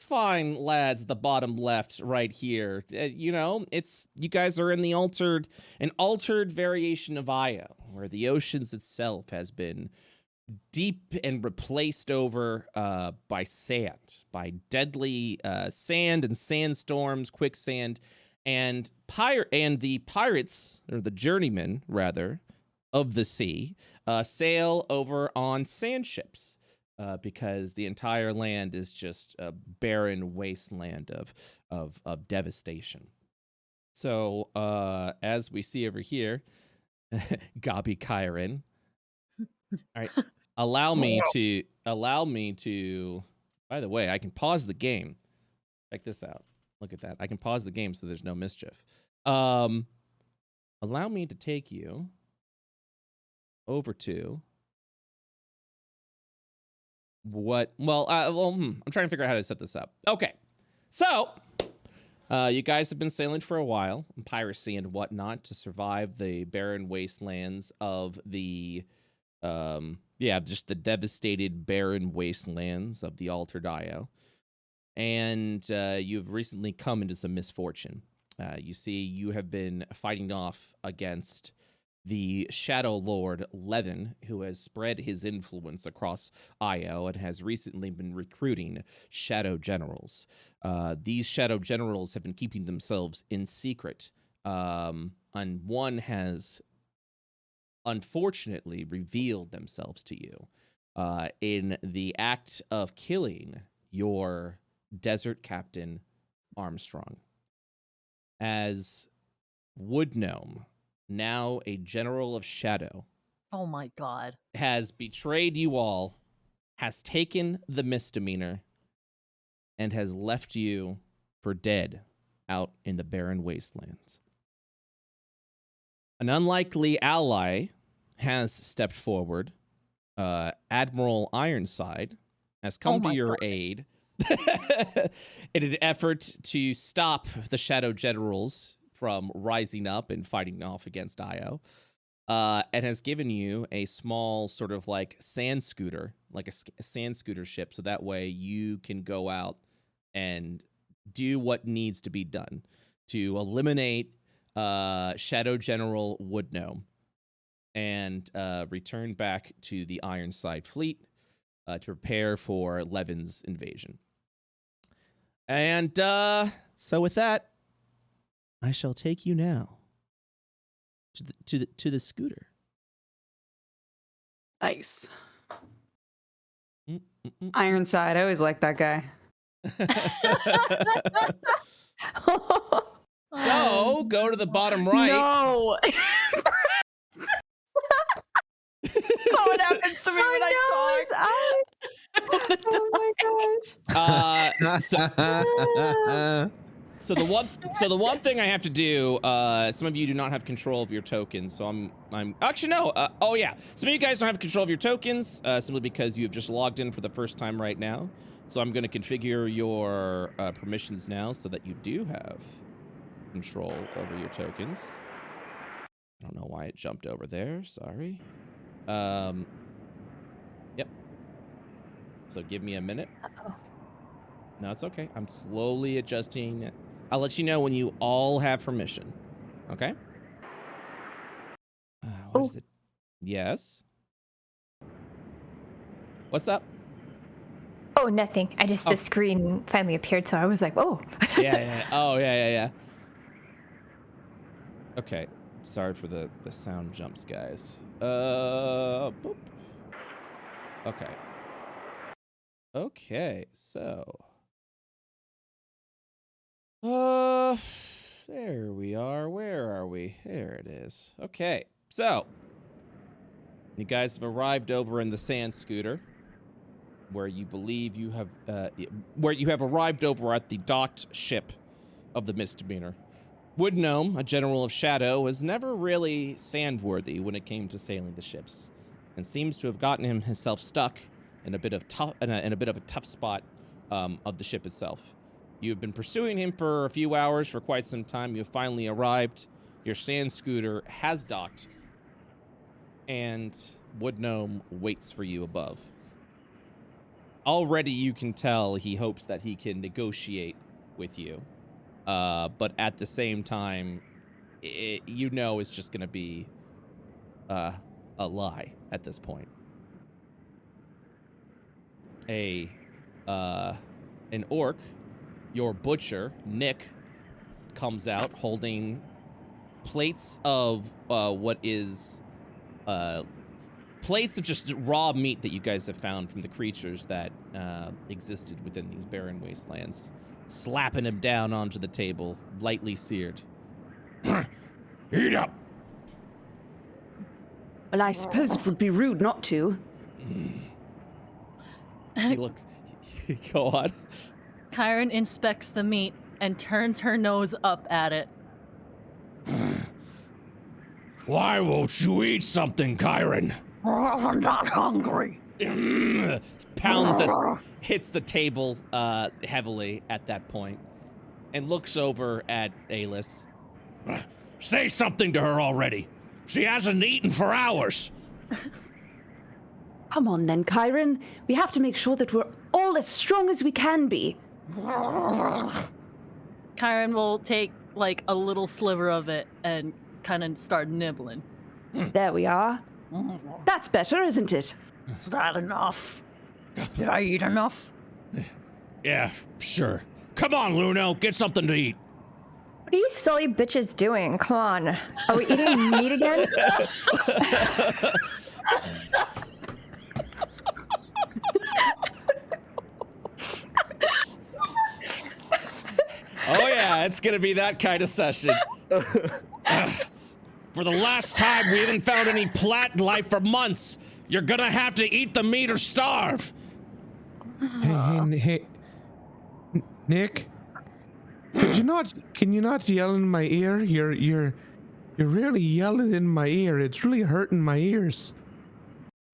fine lads at the bottom left right here. You know, you guys are in an altered variation of Io, where the oceans itself has been deep and replaced over by sand, by deadly sand and sandstorms, quicksand, and the pirates, or the journeymen rather, of the sea sail over on sand ships. Because the entire land is just a barren wasteland of devastation. So, as we see over here, Gabi Kyron. All right, allow me to. By the way, I can pause the game. Check this out. Look at that. I can pause the game so there's no mischief. Allow me to take you over to. I'm trying to figure out how to set this up. Okay, so you guys have been sailing for a while, piracy and whatnot, to survive the barren wastelands of the, just the devastated barren wastelands of the Altered Io. And you've recently come into some misfortune. You see, you have been fighting off against the Shadow Lord Levin, who has spread his influence across Io and has recently been recruiting Shadow Generals. These Shadow Generals have been keeping themselves in secret, and one has unfortunately revealed themselves to you in the act of killing your desert captain, Armstrong. As Wood Gnome, now a general of Shadow, oh my god, has betrayed you all, has taken the misdemeanor, and has left you for dead out in the barren wastelands. An unlikely ally has stepped forward. Admiral Ironside has come to your aid in an effort to stop the Shadow Generals from rising up and fighting off against Io, and has given you a small sort of like sand scooter, like a sand scooter ship, so that way you can go out and do what needs to be done to eliminate Shadow General Wood Gnome and return back to the Ironside fleet to prepare for Levin's invasion. And so with that, I shall take you now to the scooter. Nice. Ironside, I always liked that guy. So go to the bottom right. No. That's what happens to me when I talk. Oh my gosh. So the one thing I have to do, some of you do not have control of your tokens, so I'm actually no. Some of you guys don't have control of your tokens, simply because you have just logged in for the first time right now. So I'm going to configure your permissions now so that you do have control over your tokens. I don't know why it jumped over there. Sorry. Yep. So give me a minute. Uh-oh. No, it's okay. I'm slowly adjusting. I'll let you know when you all have permission. Okay? What is it? Yes? What's up? Oh, nothing. The screen finally appeared, so I was like, oh. Yeah. Oh, yeah. Okay. Sorry for the sound jumps, guys. Boop. Okay, so... there we are. Where are we? There it is. Okay, so... you guys have arrived over in the sand scooter, where you believe you have, arrived over at the docked ship of the Misdemeanor. Wood Gnome, a general of Shadow, was never really sandworthy when it came to sailing the ships, and seems to have gotten himself stuck in a bit of a tough spot of the ship itself. You've been pursuing him for a few hours, for quite some time. You've finally arrived. Your sand scooter has docked, and Wood Gnome waits for you above. already you can tell he hopes that he can negotiate with you. But at the same time, you know it's just going to be a lie at this point. An orc, your butcher, Nick, comes out holding plates of what is plates of just raw meat that you guys have found from the creatures that existed within these barren wastelands, slapping him down onto the table, lightly seared. Eat up. Well, I suppose it would be rude not to. He looks. Go on. Kyron inspects the meat and turns her nose up at it. Why won't you eat something, Kyron? I'm not hungry. Pounds it, hits the table heavily at that point, and looks over at Alis. Say something to her already. She hasn't eaten for hours. Come on then, Kyron. We have to make sure that we're all as strong as we can be. Kyron will take like a little sliver of it and kind of start nibbling. There we are. That's better, isn't it? Is that enough? Did I eat enough? Yeah, sure. Come on, Luno, get something to eat. What are you silly bitches doing? Come on. Are we eating meat again? Oh yeah, it's gonna be that kind of session. For the last time, we haven't found any plant life for months. You're gonna have to eat the meat or starve. Hey, Nick, can you not yell in my ear? You're really yelling in my ear. It's really hurting my ears.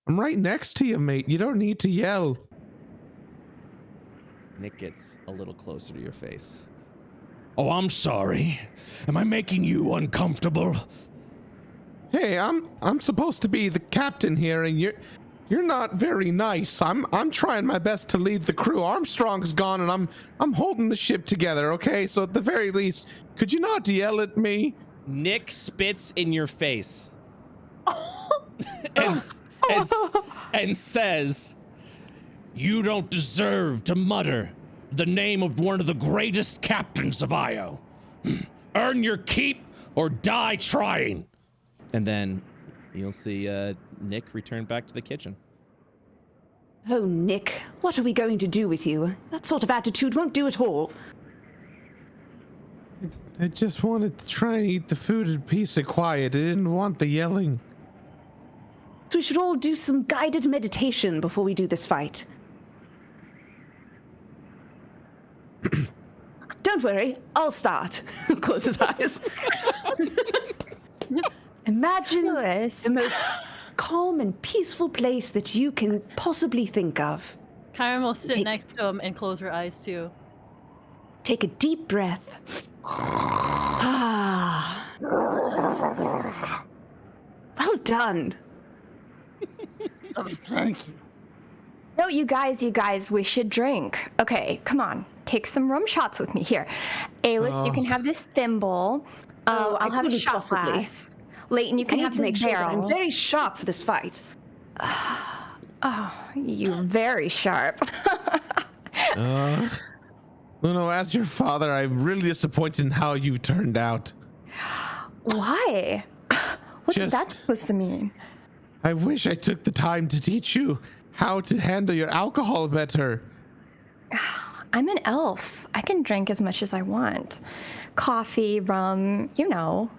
I'm right next to you, mate. You don't need to yell. Nick gets a little closer to your face. Oh, I'm sorry. Am I making you uncomfortable? Hey, I'm supposed to be the captain here, and you're not very nice. I'm trying my best to lead the crew. Armstrong's gone, and I'm holding the ship together. Okay, so at the very least, could you not yell at me? Nick spits in your face and says, You don't deserve to mutter the name of one of the greatest captains of Io. Earn your keep or die trying. and then you'll see Nick return back to the kitchen. Oh, Nick, what are we going to do with you? That sort of attitude won't do at all. I just wanted to try and eat the food in peace and quiet. I didn't want the yelling. So we should all do some guided meditation before we do this fight. Don't worry, I'll start. Close his eyes. Imagine Nice. the most calm and peaceful place that you can possibly think of. Kyron will sit Take- next to him and close her eyes too. Take a deep breath. Ah. Well done. Thank you. No, you guys, we should drink. Okay, come on. Take some rum shots with me. Here. Alis, you can have this thimble. Oh, I I'll have a couldn't shot possibly. glass. Leighton, you I can need have to make this sure that barrel. I'm very sharp for this fight. Oh, you're very sharp. Luno, as your father, I'm really disappointed in how you turned out. Why? What's Just- that supposed to mean? I wish I took the time to teach you how to handle your alcohol better. I'm an elf. I can drink as much as I want. Coffee, rum, you know.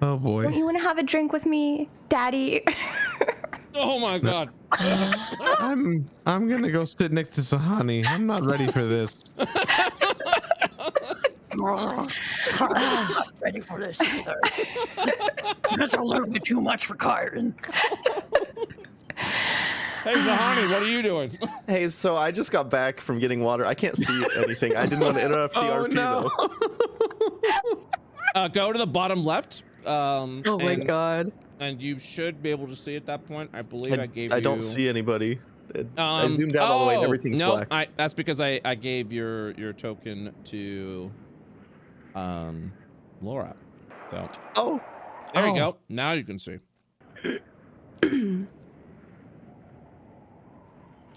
Oh boy. Don't you want to have a drink with me, Daddy? Oh my god. I'm gonna go sit next to Sahani. I'm not ready for this. I'm not ready for this either. That's a little bit too much for Kyron. Hey Zahani, what are you doing? Hey, so I just got back from getting water. I can't see anything. I didn't want to interrupt the Oh, RP no. though. Go to the bottom left. Oh my god. And you should be able to see at that point. I believe I gave you. I don't see anybody. I zoomed out all the way and everything's no, black. that's because I gave your token to Laura. So Oh, there you go. Now you can see.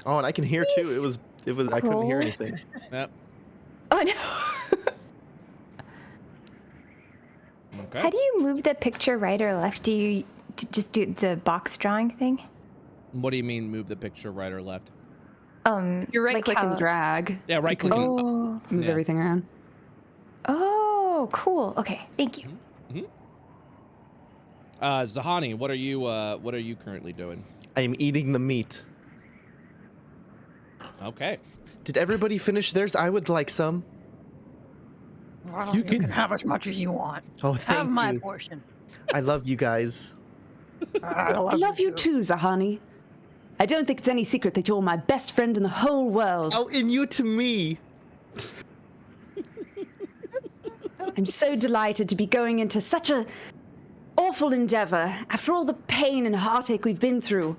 Oh, and I can hear too. It was. I couldn't hear anything. Yep. Oh no. Okay. How do you move the picture right or left? Do you just do the box drawing thing? What do you mean move the picture right or left? You right like click how- and drag. Yeah, right click. Oh. Move Yeah. everything around. Oh, cool. Okay, thank you. Zahani, what are you currently doing? I am eating the meat. Okay. Did everybody finish theirs? I would like some. Well, you can have as much as you want. Oh, thank Have my you. portion. I love you guys. I I love you too, Zahani. I don't think it's any secret that you're my best friend in the whole world. Oh, and you to me. I'm so delighted to be going into such a awful endeavor after all the pain and heartache we've been through.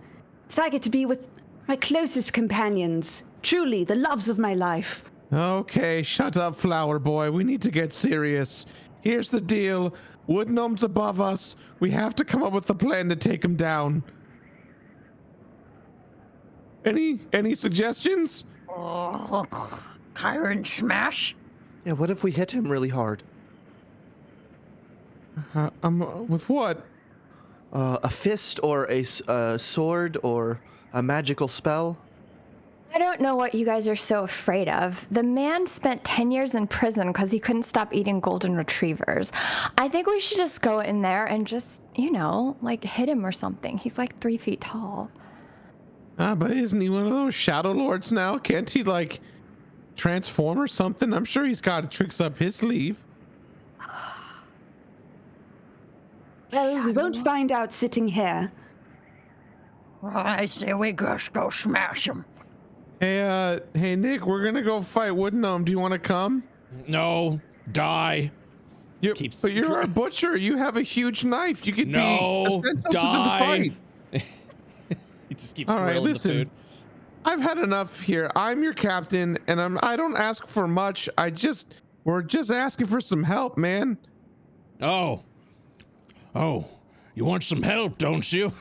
That I get to be with my closest companions, truly the loves of my life. Okay, shut up, flower boy. We need to get serious. Here's the deal. Wood Gnome's above us. We have to come up with a plan to take him down. Any suggestions? Oh, Kyron smash? Yeah, what if we hit him really hard? With what? A fist or a sword or a magical spell? I don't know what you guys are so afraid of. The man spent 10 years in prison because he couldn't stop eating golden retrievers. I think we should just go in there and just, like hit him or something. He's like 3 feet tall. But isn't he one of those shadow lords now? Can't he like transform or something? I'm sure he's got tricks up his sleeve. Well, we won't find out sitting here. I say we just go smash him. Hey Nick, we're gonna go fight Wood Gnome. Do you want to come? No, die. But you're a butcher. You have a huge knife. You could be essential to the die. fight. He just keeps All right, grilling the listen. food. I've had enough here. I'm your captain, and I don't ask for much. We're just asking for some help, man. Oh, you want some help, don't you?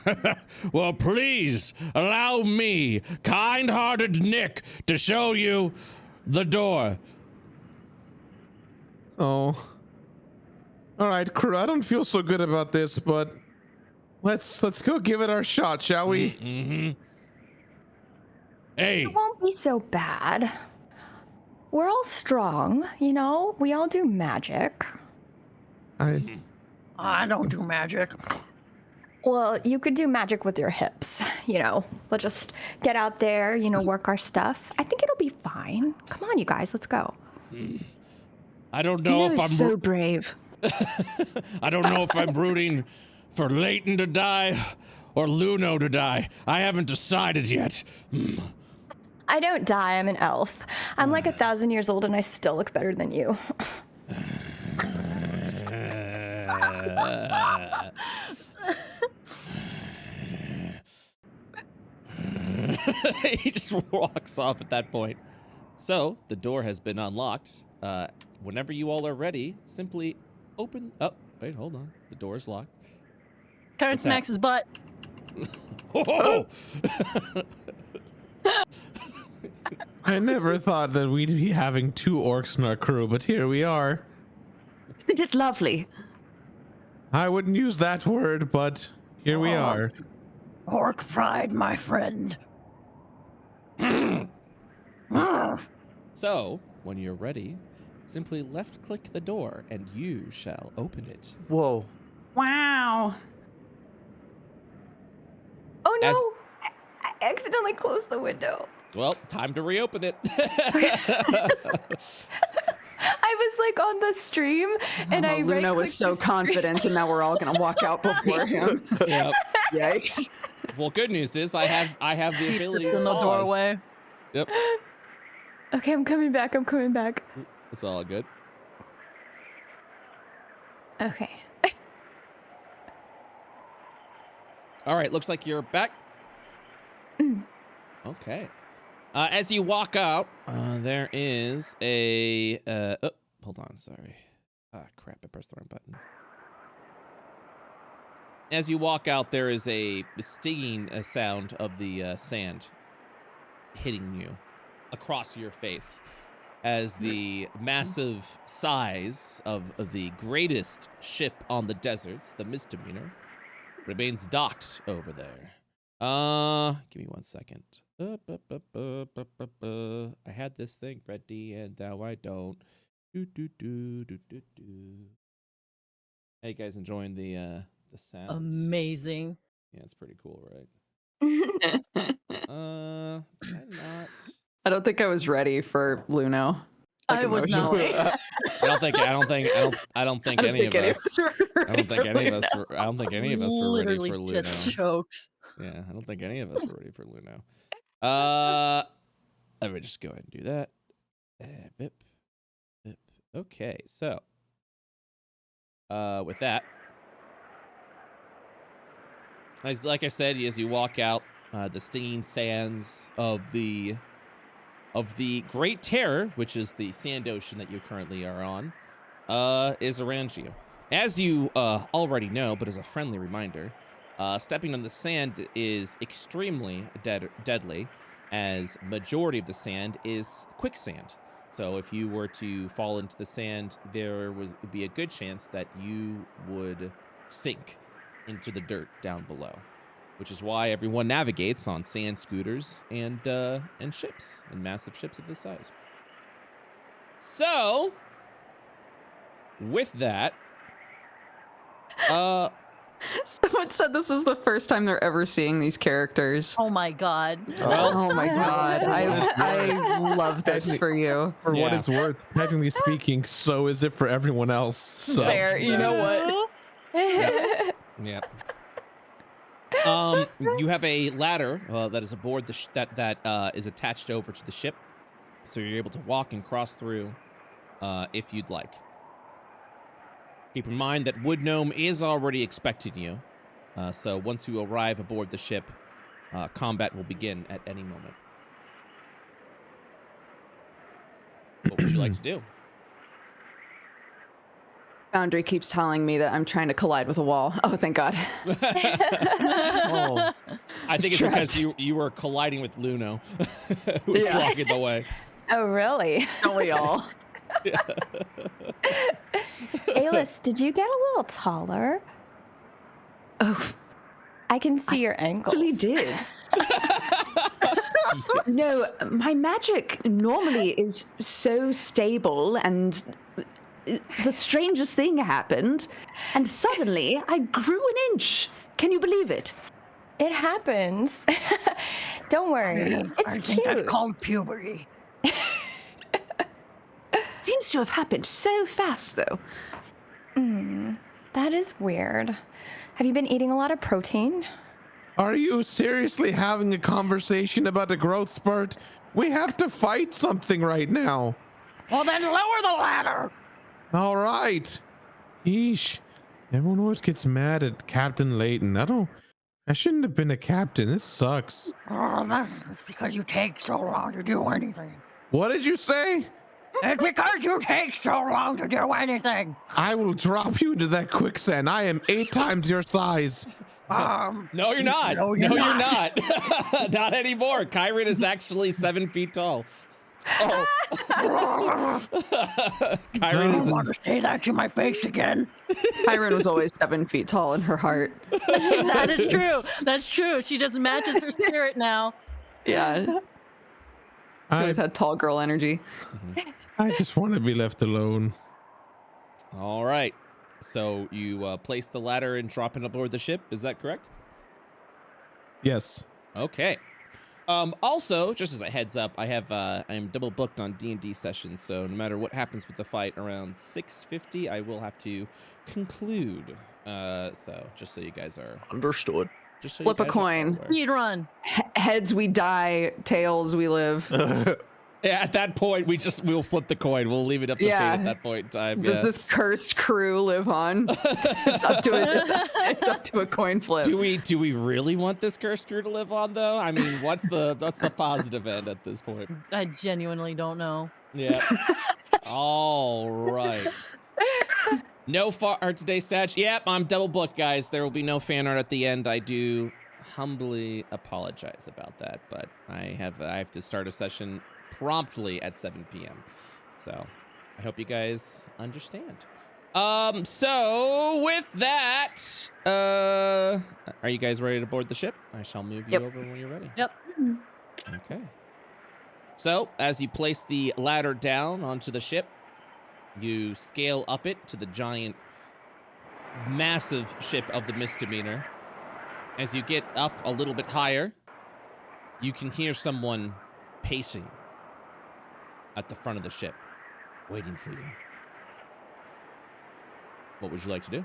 Well, please allow me, kind-hearted Nick, to show you the door. Oh. All right, crew. I don't feel so good about this, but let's go give it our shot, shall we? Mm-hmm. Hey, It won't be so bad. We're all strong, We all do magic. I don't do magic. Well, you could do magic with your hips, We'll just get out there, work our stuff. I think it'll be fine. Come on, you guys, let's go. I don't know if I'm so brave. I don't know if I'm rooting for Leighton to die or Luno to die. I haven't decided yet. I don't die, I'm an elf. I'm like 1,000 years old and I still look better than you. He just walks off at that point. So the door has been unlocked. Whenever you all are ready, simply open. Oh, wait, hold on. The door is locked. Kyron What's smacks that? his butt. Oh! I never thought that we'd be having 2 orcs in our crew, but here we are. Isn't it lovely? I wouldn't use that word, but here we are. Orc pride, my friend. So when you're ready, simply left-click the door, and you shall open it. Whoa. Wow. Oh no! As- I accidentally closed the window. Well, time to reopen it. I was like on the stream and I Luna right-clicked was so the screen. confident, and now we're all gonna walk out before him. Yep. Yikes. Well, good news is I have the ability to In the pause. doorway. Yep. Okay, I'm coming back. It's all good. Okay. All right, looks like you're back. Okay. As you walk out, there is a. Oh, hold on. Sorry. Ah, crap! I pressed the wrong button. As you walk out, there is a stinging sound of the sand hitting you across your face, as the massive size of the greatest ship on the deserts, the Misdemeanor, remains docked over there. Give me 1 second. I had this thing ready, and now I don't. Hey, guys, enjoying the sounds? Amazing. Yeah, it's pretty cool, right? I'm not. I don't think I was ready for Luno. I was not. I don't think any of us. I don't think any of us were ready Literally for just Luno. chokes. Yeah, I don't think any of us were ready for Luno. Let me just go ahead and do that. Bip, bip. Okay, so with that, like I said, as you walk out, the stinging sands of the Great Terror, which is the sand ocean that you currently are on, is around you. As you already know, but as a friendly reminder, stepping on the sand is extremely deadly, as majority of the sand is quicksand. So if you were to fall into the sand, there would be a good chance that you would sink into the dirt down below, which is why everyone navigates on sand scooters and ships, and massive ships of this size. So, with that, Someone said this is the first time they're ever seeing these characters. Oh my god. Oh my god. I love this for you. For what Yeah. it's worth, technically speaking, so is it for everyone else. So Fair. You know what? yeah. You have a ladder that is aboard the that is attached over to the ship, so you're able to walk and cross through if you'd like. Keep in mind that Wood Gnome is already expecting you, so once you arrive aboard the ship, combat will begin at any moment. What would you like to do? Foundry keeps telling me that I'm trying to collide with a wall. Oh, thank God. Oh, I think it's because you were colliding with Luno, who was blocking the way. Oh, really? Don't we all? Alis, did you get a little taller? Oh, I can see your ankles. actually did. No, my magic normally is so stable, and the strangest thing happened, and suddenly I grew an inch. Can you believe it? It happens. Don't worry. I It's think that's cute. called puberty. Seems to have happened so fast, though. That is weird. Have you been eating a lot of protein? are you seriously having a conversation about a growth spurt? We have to fight something right now. Well, then lower the ladder. All right. Yeesh. Everyone always gets mad at Captain Layton. I shouldn't have been a captain. This sucks. Oh, that's because you take so long to do anything. What did you say? It's because you take so long to do anything. I will drop you into that quicksand. I am 8 times your size. No, you're not. No, you're not. Not anymore. Kyron is actually 7 feet tall. I Kyron is. don't want to say that to my face again. Kyron was always 7 feet tall in her heart. That is true. That's true. She just matches her spirit now. Yeah. She always had tall girl energy. I just want to be left alone. All right. So you place the ladder and drop it aboard the ship. Is that correct? Yes. Okay. Also, just as a heads up, I am double booked on D&D sessions, so no matter what happens with the fight around 6:50, I will have to conclude. So just so you guys are understood. just so Flip you a guys are coin. aware. Speed run. Heads we die, tails we live. Yeah, at that point, we'll flip the coin. We'll leave it up to fate at that point in time. Does this cursed crew live on? It's up to it's up to a coin flip. Do we really want this cursed crew to live on though? I mean, what's the positive end at this point? I genuinely don't know. Yeah. All right. No art today, Sag. Yep, I'm double booked, guys. There will be no fan art at the end. I do humbly apologize about that, but I have to start a session promptly at 7 p.m. So I hope you guys understand. So with that, are you guys ready to board the ship? I shall move you over when you're ready. Yep. Okay. So as you place the ladder down onto the ship, you scale up it to the giant, massive ship of the Misdemeanor. As you get up a little bit higher, you can hear someone pacing at the front of the ship, waiting for you. What would you like to do?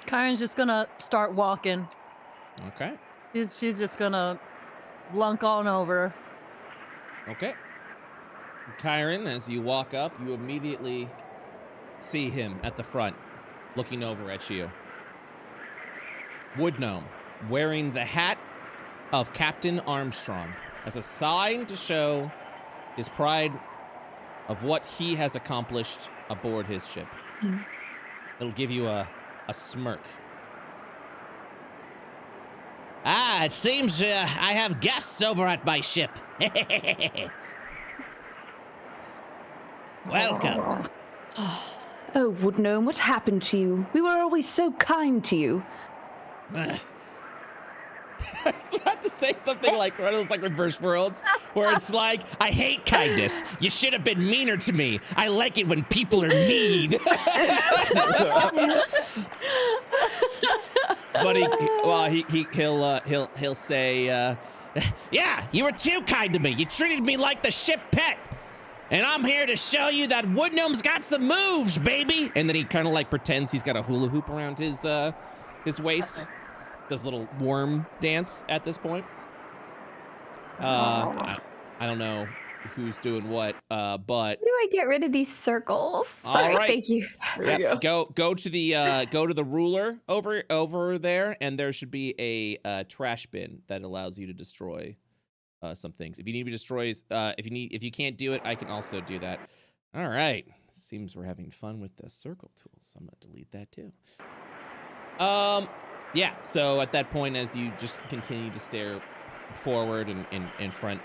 Kyron's just gonna start walking. Okay. She's just gonna lunk on over. Okay. Kyron, as you walk up, you immediately see him at the front, looking over at you. Wood Gnome, wearing the hat of Captain Armstrong as a sign to show his pride of what he has accomplished aboard his ship. It'll give you a smirk. Ah, it seems I have guests over at my ship. Welcome. Oh, Wood Gnome, what happened to you? We were always so kind to you. I was about to say something like one of those like reverse worlds, where it's like, I hate kindness. You should have been meaner to me. I like it when people are mean. But he'll say, yeah, you were too kind to me. You treated me like the ship pet. And I'm here to show you that Wood Gnome's got some moves, baby. And then he kind of like pretends he's got a hula hoop around his waist. Does a little worm dance at this point. I don't know who's doing what, but How do I get rid of these circles? Sorry, all right. thank you. Yep, go to the ruler over there, and there should be a trash bin that allows you to destroy some things. If you need to destroy, if you can't do it, I can also do that. All right. Seems we're having fun with the circle tools. So I'm gonna delete that too. Yeah, so at that point, as you just continue to stare forward and in front,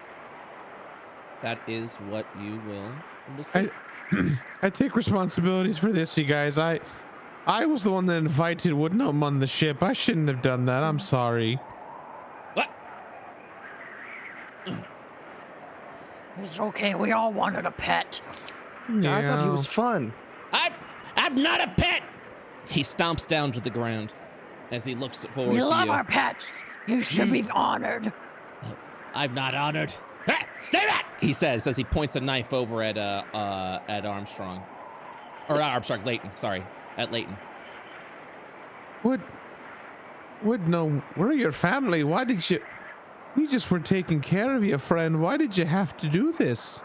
that is what you will see. I take responsibilities for this, you guys. I was the one that invited Wood Gnome on the ship. I shouldn't have done that. I'm sorry. What? It's okay. We all wanted a pet. Yeah. I thought he was fun. I'm not a pet! He stomps down to the ground as he looks forward to you. We love our pets. You should be honored. I'm not honored. Hey, stay back! He says as he points a knife over at Armstrong. Or not Armstrong, Layton. Sorry, at Layton. Wood Gnome, we're your family. Why did you... We just were taking care of you, friend. Why did you have to do this?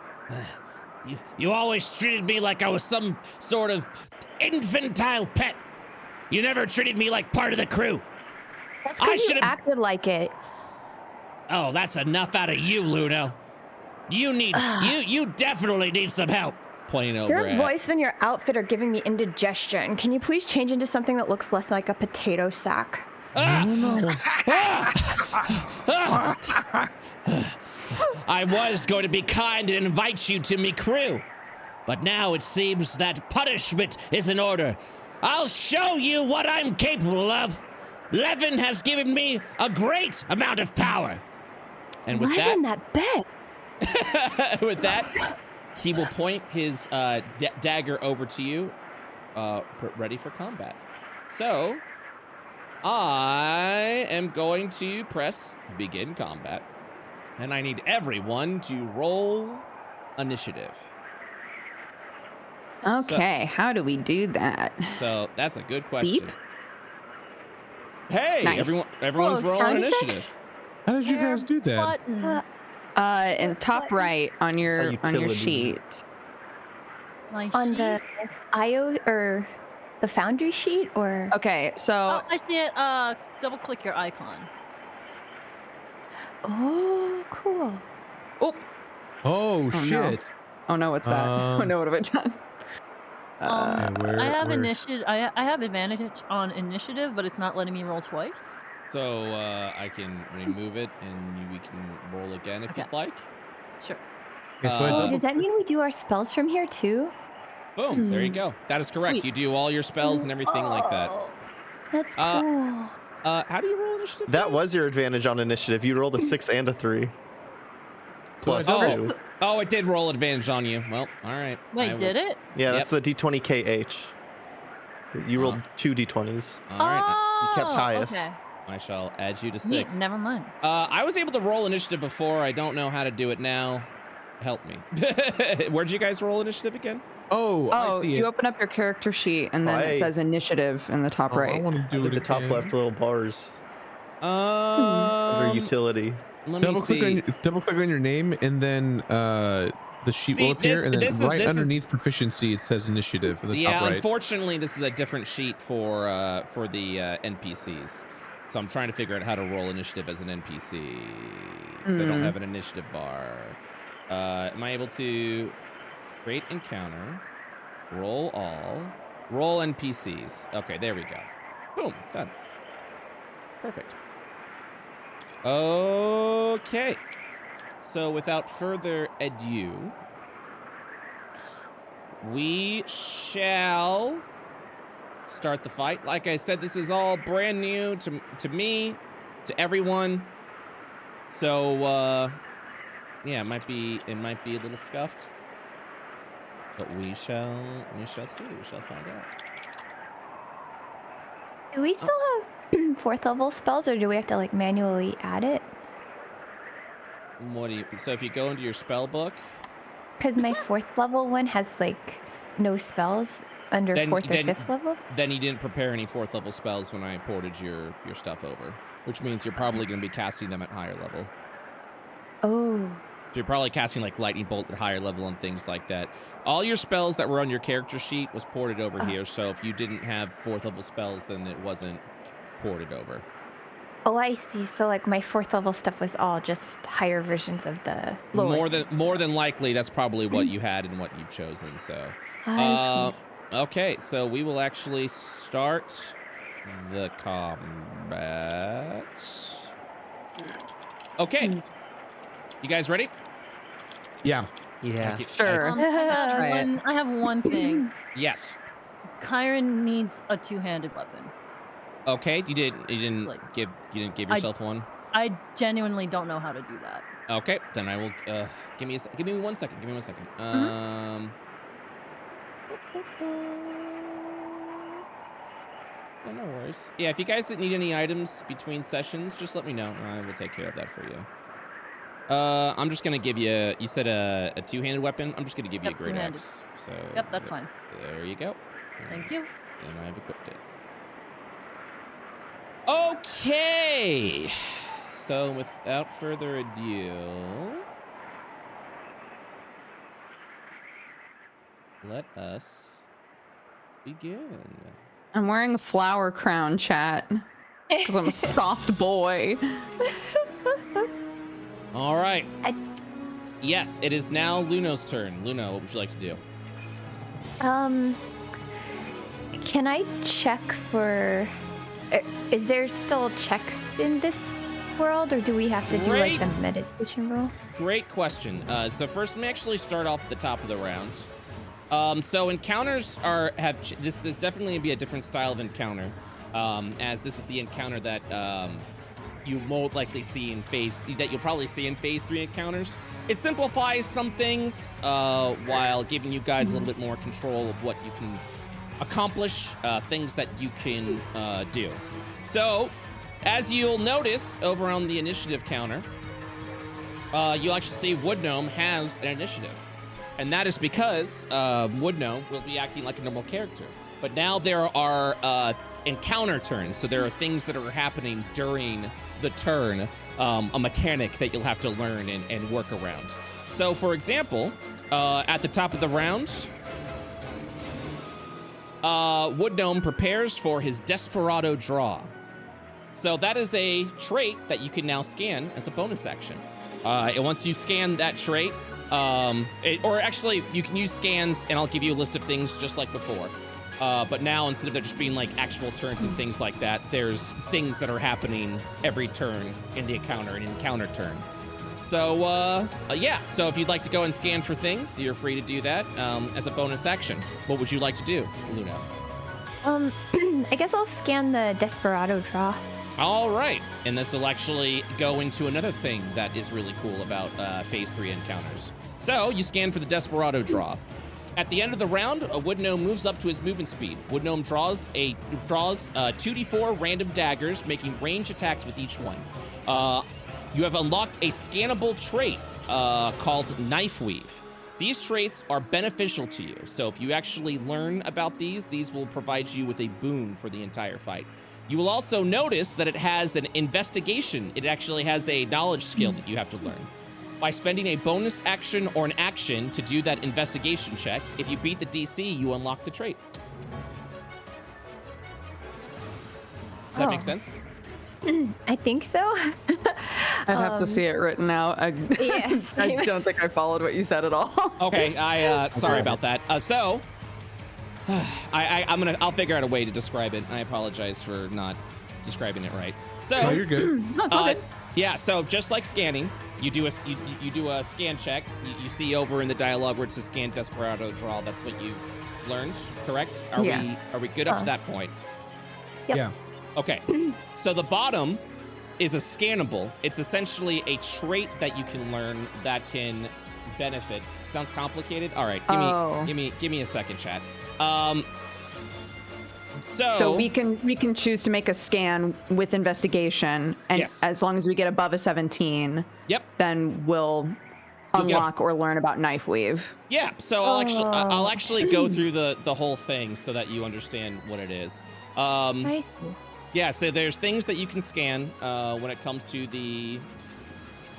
You always treated me like I was some sort of infantile pet. You never treated me like part of the crew. That's because you acted like it. Oh, that's enough out of you, Luno. You definitely need some help. Pointing over Your voice and your outfit are giving me indigestion. Can you please change into something that looks less like a potato sack? I was going to be kind and invite you to me crew, but now it seems that punishment is in order. I'll show you what I'm capable of. Levin has given me a great amount of power. And with Levin, that bet. with that, he will point his dagger over to you, ready for combat. So, I am going to press begin combat. And I need everyone to roll initiative. Okay, how do we do that? So that's a good question. Beep? Hey, Nice. everyone's rolling sound initiative. effects? How did you guys do that? Button. In top right on your utility. sheet. My On sheet? the IO or the Foundry sheet, or Okay, so Oh, I see it. Double click your icon. oh, cool. oh Oh, no. shit. oh no, what's that? Oh no, what have I done? where- I have where- initiative. I have advantage on initiative, but it's not letting me roll twice. So I can remove it and we can roll again if you'd like. Sure. Okay, so I Oh, double- does that mean we do our spells from here too? Boom, there you go. That is correct. Sweet. You do all your spells and everything like that. Oh, that's Uh, cool. How do you roll initiative? That guys? was your advantage on initiative. You rolled a 6 and a 3. Plus Oh. 2. Oh, it did roll advantage on you. Well, all right. Wait, did it? Yeah, that's the D20 KH. You rolled 2 D20s. All right. You kept highest. Okay. I shall add you to Neat, 6. never mind. I was able to roll initiative before. I don't know how to do it now. Help me. Where'd you guys roll initiative again? Oh, I see you it. open up your character sheet and then Right. it says initiative in the top Oh, I right. want to do it The top again. left little bars under utility. Let me see. Double click on your name, and then the sheet See, will appear, this- and then this is- right this is- underneath proficiency it says initiative in the Yeah, top right. unfortunately, this is a different sheet for the NPCs. So I'm trying to figure out how to roll initiative as an NPC because I don't have an initiative bar. Am I able to create encounter, roll all, roll NPCs? Okay, there we go. Boom, done. Perfect. Okay. So without further ado, we shall start the fight. Like I said, this is all brand new to me, to everyone. So yeah, it might be a little scuffed, but we shall see. We shall find out. Do we still have 4th level spells, or do we have to like manually add it? What do you? So if you go into your spell book, Because my 4th level one has like no spells under 4th or 5th level. then you didn't prepare any 4th level spells when I ported your stuff over, which means you're probably going to be casting them at higher level. Oh. So you're probably casting like lightning bolt at higher level and things like that. All your spells that were on your character sheet was ported over here. So if you didn't have 4th level spells, then it wasn't ported over. Oh, I see. So like my 4th level stuff was all just higher versions of the lower. More than likely, that's probably what you had and what you've chosen. So, I okay, so we will actually start the combat. Okay, you guys ready? Yeah. Yeah. Sure. I have one thing. Yes. Kyron needs a two-handed weapon. Okay, you didn't Like, give yourself one. I genuinely don't know how to do that. Okay, then I will. Give me 1 second. Give me 1 second. No worries. Yeah, if you guys need any items between sessions, just let me know. I will take care of that for you. I'm just gonna give you. You said a two-handed weapon. I'm just gonna give you a great two-handed. axe. So. Yep, that's fine. There you go. Thank you. And I've equipped it. Okay. So without further ado, let us begin. I'm wearing a flower crown, chat, because I'm a soft boy. All right. Yes, it is now Luno's turn. Luno, what would you like to do? Can I check for? Is there still checks in this world, or do we have to do like the meditation roll? Great question. So first, let me actually start off at the top of the round. So encounters this is definitely gonna be a different style of encounter, as this is the encounter that you most likely see in you'll probably see in phase 3 encounters. It simplifies some things while giving you guys a little bit more control of what you can accomplish, things that you can do. So, as you'll notice over on the initiative counter, you'll actually see Wood Gnome has an initiative. And that is because Wood Gnome will be acting like a normal character. But now there are encounter turns, so there are things that are happening during the turn a mechanic that you'll have to learn and work around. So, for example, at the top of the round, Wood Gnome prepares for his Desperado draw. So that is a trait that you can now scan as a bonus action. And once you scan that trait, or actually you can use scans and I'll give you a list of things just like before. But now instead of there just being like actual turns and things like that, there's things that are happening every turn in the encounter, an encounter turn. So, yeah. So if you'd like to go and scan for things, you're free to do that as a bonus action. What would you like to do, Luna? I guess I'll scan the Desperado draw. All right. And this will actually go into another thing that is really cool about Phase 3 encounters. So you scan for the Desperado draw. At the end of the round, a Wood Gnome moves up to his movement speed. Wood Gnome draws 2d4 random daggers, making range attacks with each one. You have unlocked a scannable trait called Knife Weave. These traits are beneficial to you, so if you actually learn about these will provide you with a boon for the entire fight. You will also notice that it has an investigation. It actually has a knowledge skill that you have to learn. By spending a bonus action or an action to do that investigation check, if you beat the DC, you unlock the trait. Does that make sense? I think so. I'd have to see it written out. Yes. I don't think I followed what you said at all. Okay, sorry about that. I'll figure out a way to describe it. I apologize for not describing it right. So No, you're good. yeah. So just like scanning, you do a scan check. You see over in the dialogue where it says scan Desperado draw. That's what you learned, correct? Are we good up to that point? Yep. Yeah. Okay. So the bottom is a scannable. It's essentially a trait that you can learn that can benefit. Sounds complicated? All right. Give me a second, chat. So we can choose to make a scan with investigation, and Yes. as long as we get above a 17, Yep. then we'll unlock or learn about Knife Weave. Yeah. So I'll actually go through the whole thing so that you understand what it is. I see. Yeah, so there's things that you can scan when it comes to the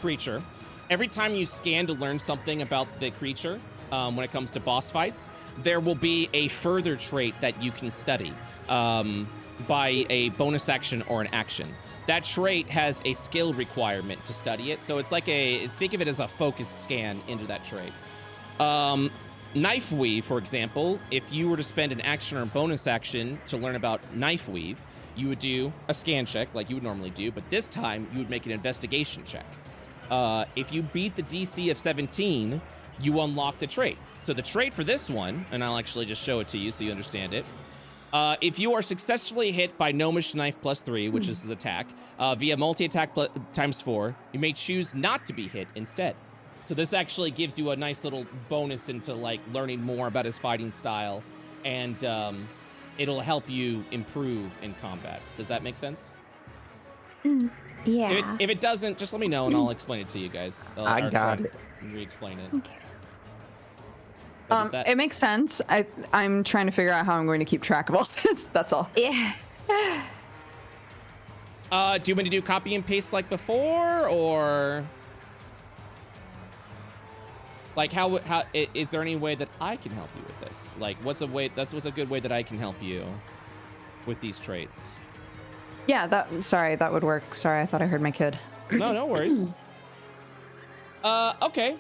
creature. Every time you scan to learn something about the creature, when it comes to boss fights, there will be a further trait that you can study by a bonus action or an action. That trait has a skill requirement to study it, so it's like think of it as a focused scan into that trait. Knife Weave, for example, if you were to spend an action or a bonus action to learn about Knife Weave, you would do a scan check like you would normally do, but this time you would make an investigation check. If you beat the DC of 17, you unlock the trait. So the trait for this one, and I'll actually just show it to you so you understand it. If you are successfully hit by Gnomish Knife +3, which is his attack, via multi-attack ×4, you may choose not to be hit instead. So this actually gives you a nice little bonus into like learning more about his fighting style, and it'll help you improve in combat. Does that make sense? Yeah. If it doesn't, just let me know and I'll explain it to you guys. I got it. Re-explain it. Okay. But is that- It makes sense. I'm trying to figure out how I'm going to keep track of all this. That's all. Yeah. Do you want me to do copy and paste like before, or like how is there any way that I can help you with this? Like, what's a good way that I can help you with these traits? Yeah, that would work. Sorry, I thought I heard my kid. No worries. Okay.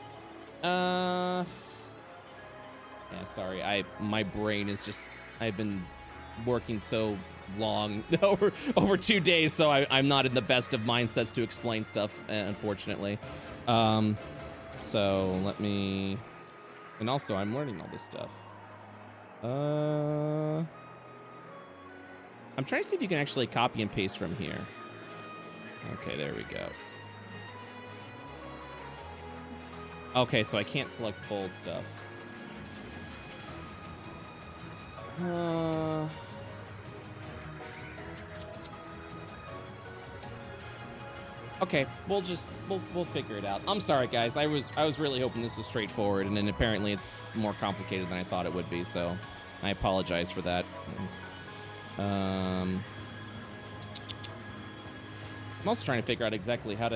Yeah, sorry. My brain is just, I've been working so long over 2 days, so I'm not in the best of mindsets to explain stuff, unfortunately. So let me, and also I'm learning all this stuff. I'm trying to see if you can actually copy and paste from here. Okay, there we go. Okay, so I can't select bold stuff. Okay, we'll figure it out. I'm sorry, guys. I was really hoping this was straightforward, and then apparently it's more complicated than I thought it would be. So I apologize for that. I'm also trying to figure out exactly how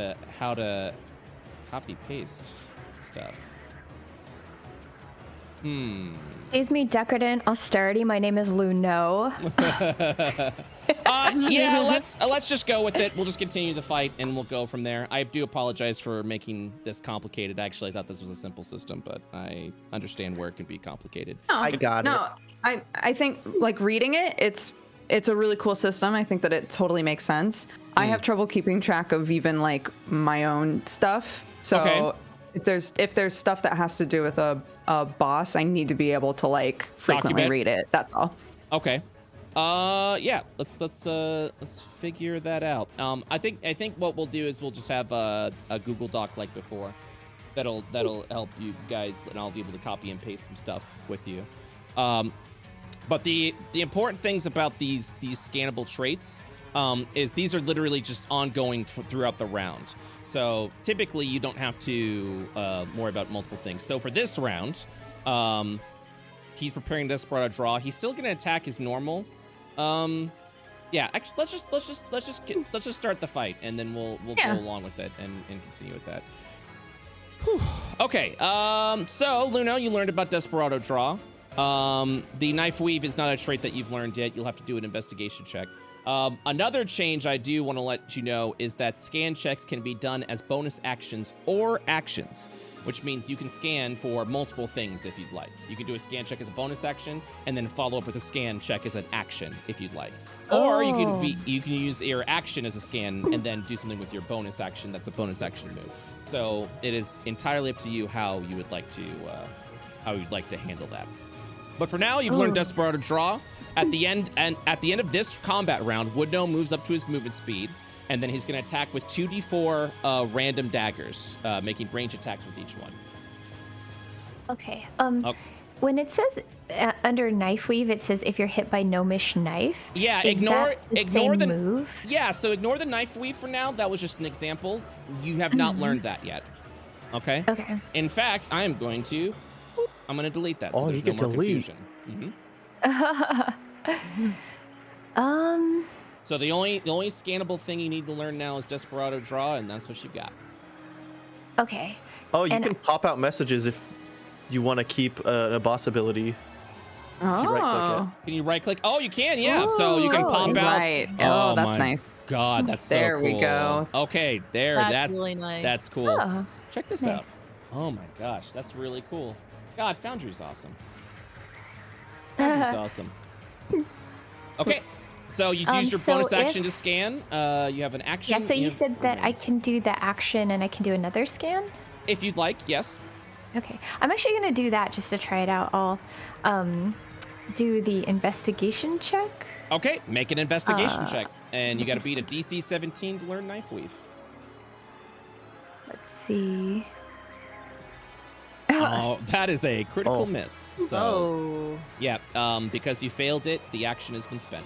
to copy paste stuff. Excuse me, decadent austerity. My name is Luno. Yeah, let's just go with it. We'll just continue the fight and we'll go from there. I do apologize for making this complicated. Actually, I thought this was a simple system, but I understand where it can be complicated. I got it. No, I think like reading it, it's a really cool system. I think that it totally makes sense. I have trouble keeping track of even like my own stuff. So Okay. if there's stuff that has to do with a boss, I need to be able to like frequently Document. read it. That's all. Okay. Yeah. Let's figure that out. I think what we'll do is we'll just have a Google Doc like before. That'll help you guys, and I'll be able to copy and paste some stuff with you. But the important things about these scannable traits is these are literally just ongoing throughout the round. So typically you don't have to worry about multiple things. So for this round, he's preparing Desperado draw. He's still going to attack his normal. Yeah, actually, let's just start the fight, and then we'll go along with it and continue with that. Whew. Okay. So Luno, you learned about Desperado draw. The knife weave is not a trait that you've learned yet. You'll have to do an investigation check. Another change I do want to let you know is that scan checks can be done as bonus actions or actions, which means you can scan for multiple things if you'd like. You can do a scan check as a bonus action and then follow up with a scan check as an action if you'd like. Or you can use your action as a scan and then do something with your bonus action that's a bonus action move. So it is entirely up to you how you would like to handle that. But for now, you've learned Desperado draw. At the end of this combat round, Woodgnome moves up to his movement speed, and then he's going to attack with 2d4 random daggers, making range attacks with each one. Okay. When it says under knife weave, it says if you're hit by gnomish knife. Yeah, is ignore the the move. Yeah, so ignore the knife weave for now. That was just an example. You have not learned that yet. Okay. Okay. In fact, I'm going to delete that. So Oh, there's you can no more delete. confusion. So the only scannable thing you need to learn now is Desperado draw, and that's what you've got. Okay. Oh, you And- can pop out messages if you want to keep a boss ability. If you right-click it. Can you right click? Oh, you can, yeah. So you can pop out. Right. Oh, that's my nice. God, that's so There cool. we go. Okay, there. That's really nice. That's cool. Oh, Check this nice. out. Oh my gosh, that's really cool. God, Foundry's awesome. Foundry's awesome. Okay, Oops. so you use your so bonus action if- to scan. You have an action. Yeah, so you have- said that I can do the action and I can do another scan? If you'd like, yes. Okay. I'm actually going to do that just to try it out. I'll do the investigation check. Okay, make an investigation check. And you got to beat a DC 17 to learn knife weave. Let's see. Oh, that is a critical Oh. miss. So, Oh. yeah, because you failed it, the action has been spent.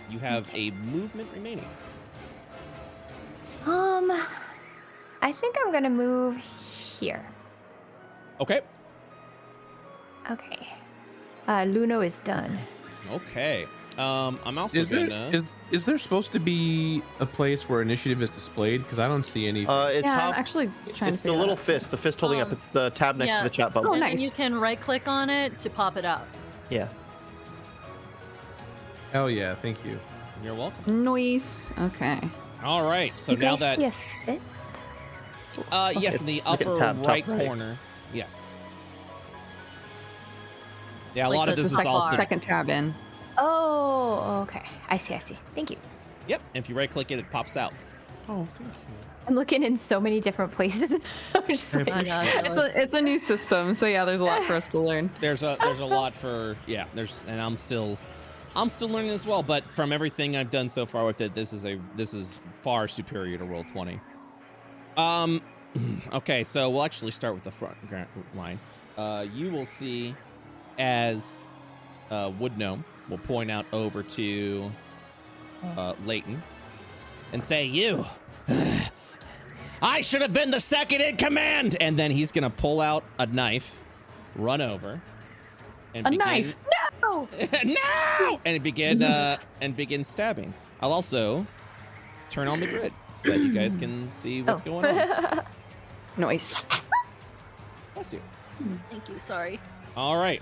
You have a movement remaining. I think I'm going to move here. Okay. Okay. Luno is done. Okay. I'm also Is there, gonna. is there supposed to be a place where initiative is displayed? Because I don't see any. At Yeah, top, I'm actually trying it's to the figure little that out. fist, the fist holding up. It's the tab next to the chat bubble. Oh, And nice. then you can right click on it to pop it up. Yeah. Hell yeah, thank you. You're welcome. Noise. Okay. All right. So You now guys that. see a fist? Yes, in the It's like a upper tab, top right right. corner. Yes. Yeah, a Like lot of the this is second also. bar. Second tab in. Oh, okay. I see. Thank you. Yep. If you right click it, it pops out. Oh, thank you. I'm looking in so many different places. I'm just like, I know. It's a new system, so yeah, there's a lot for us to learn. There's a lot for and I'm still learning as well. But from everything I've done so far with it, this is far superior to Roll20. Okay, so we'll actually start with the front line. You will see as Woodgnome will point out over to Leighton and say, "You, I should have been the second in command." And then he's gonna pull out a knife, run over, and A begin, knife. No. no, and begin stabbing. I'll also turn on the grid so that you guys can see what's going on. Nice. Bless you. Thank you. Sorry. All right.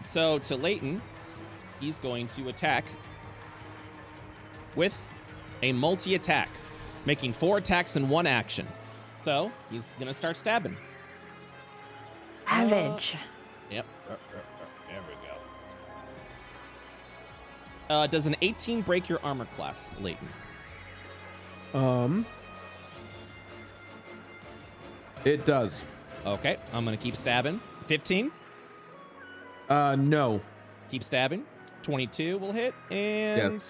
So to Leighton, he's going to attack with a multi-attack, making 4 attacks in 1 action. So he's gonna start stabbing. Savage. Yep. There we go. Does an 18 break your armor class, Leighton? It does. Okay, I'm gonna keep stabbing. 15. No. Keep stabbing. 22 will hit, and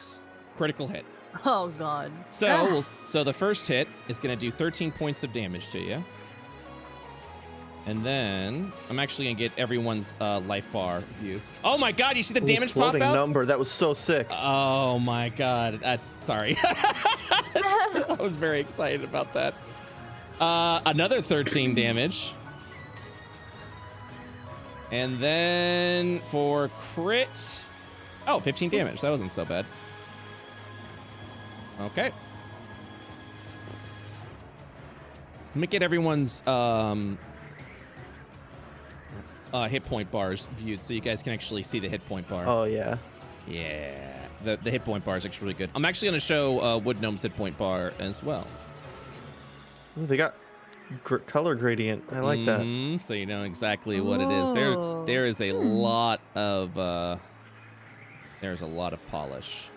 critical hit. Oh God. So the first hit is gonna do 13 points of damage to you. And then I'm actually gonna get everyone's life bar view. Oh my God! You see the damage pop floating out? number. That was so sick. Oh my God! That's sorry. I was very excited about that. Another 13 damage. And then for crit, 15 damage. That wasn't so bad. Okay. Let me get everyone's hit point bars viewed so you guys can actually see the hit point bar. Oh, yeah. Yeah. The hit point bar is actually really good. I'm actually going to show Wood Gnome's hit point bar as well. Ooh, they got color gradient. I like that. So you know exactly what it is. There is a lot of there's a lot of polish.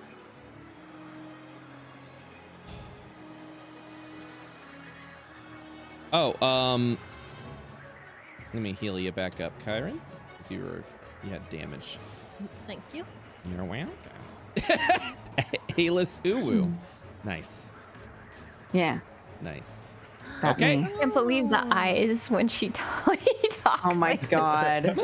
Oh, let me heal you back up, Kyron, because you had damage. Thank you. You're welcome. Alis Uwu. Nice. Yeah. Nice. Got Okay. me. I can't believe the eyes when she talks. Oh my God.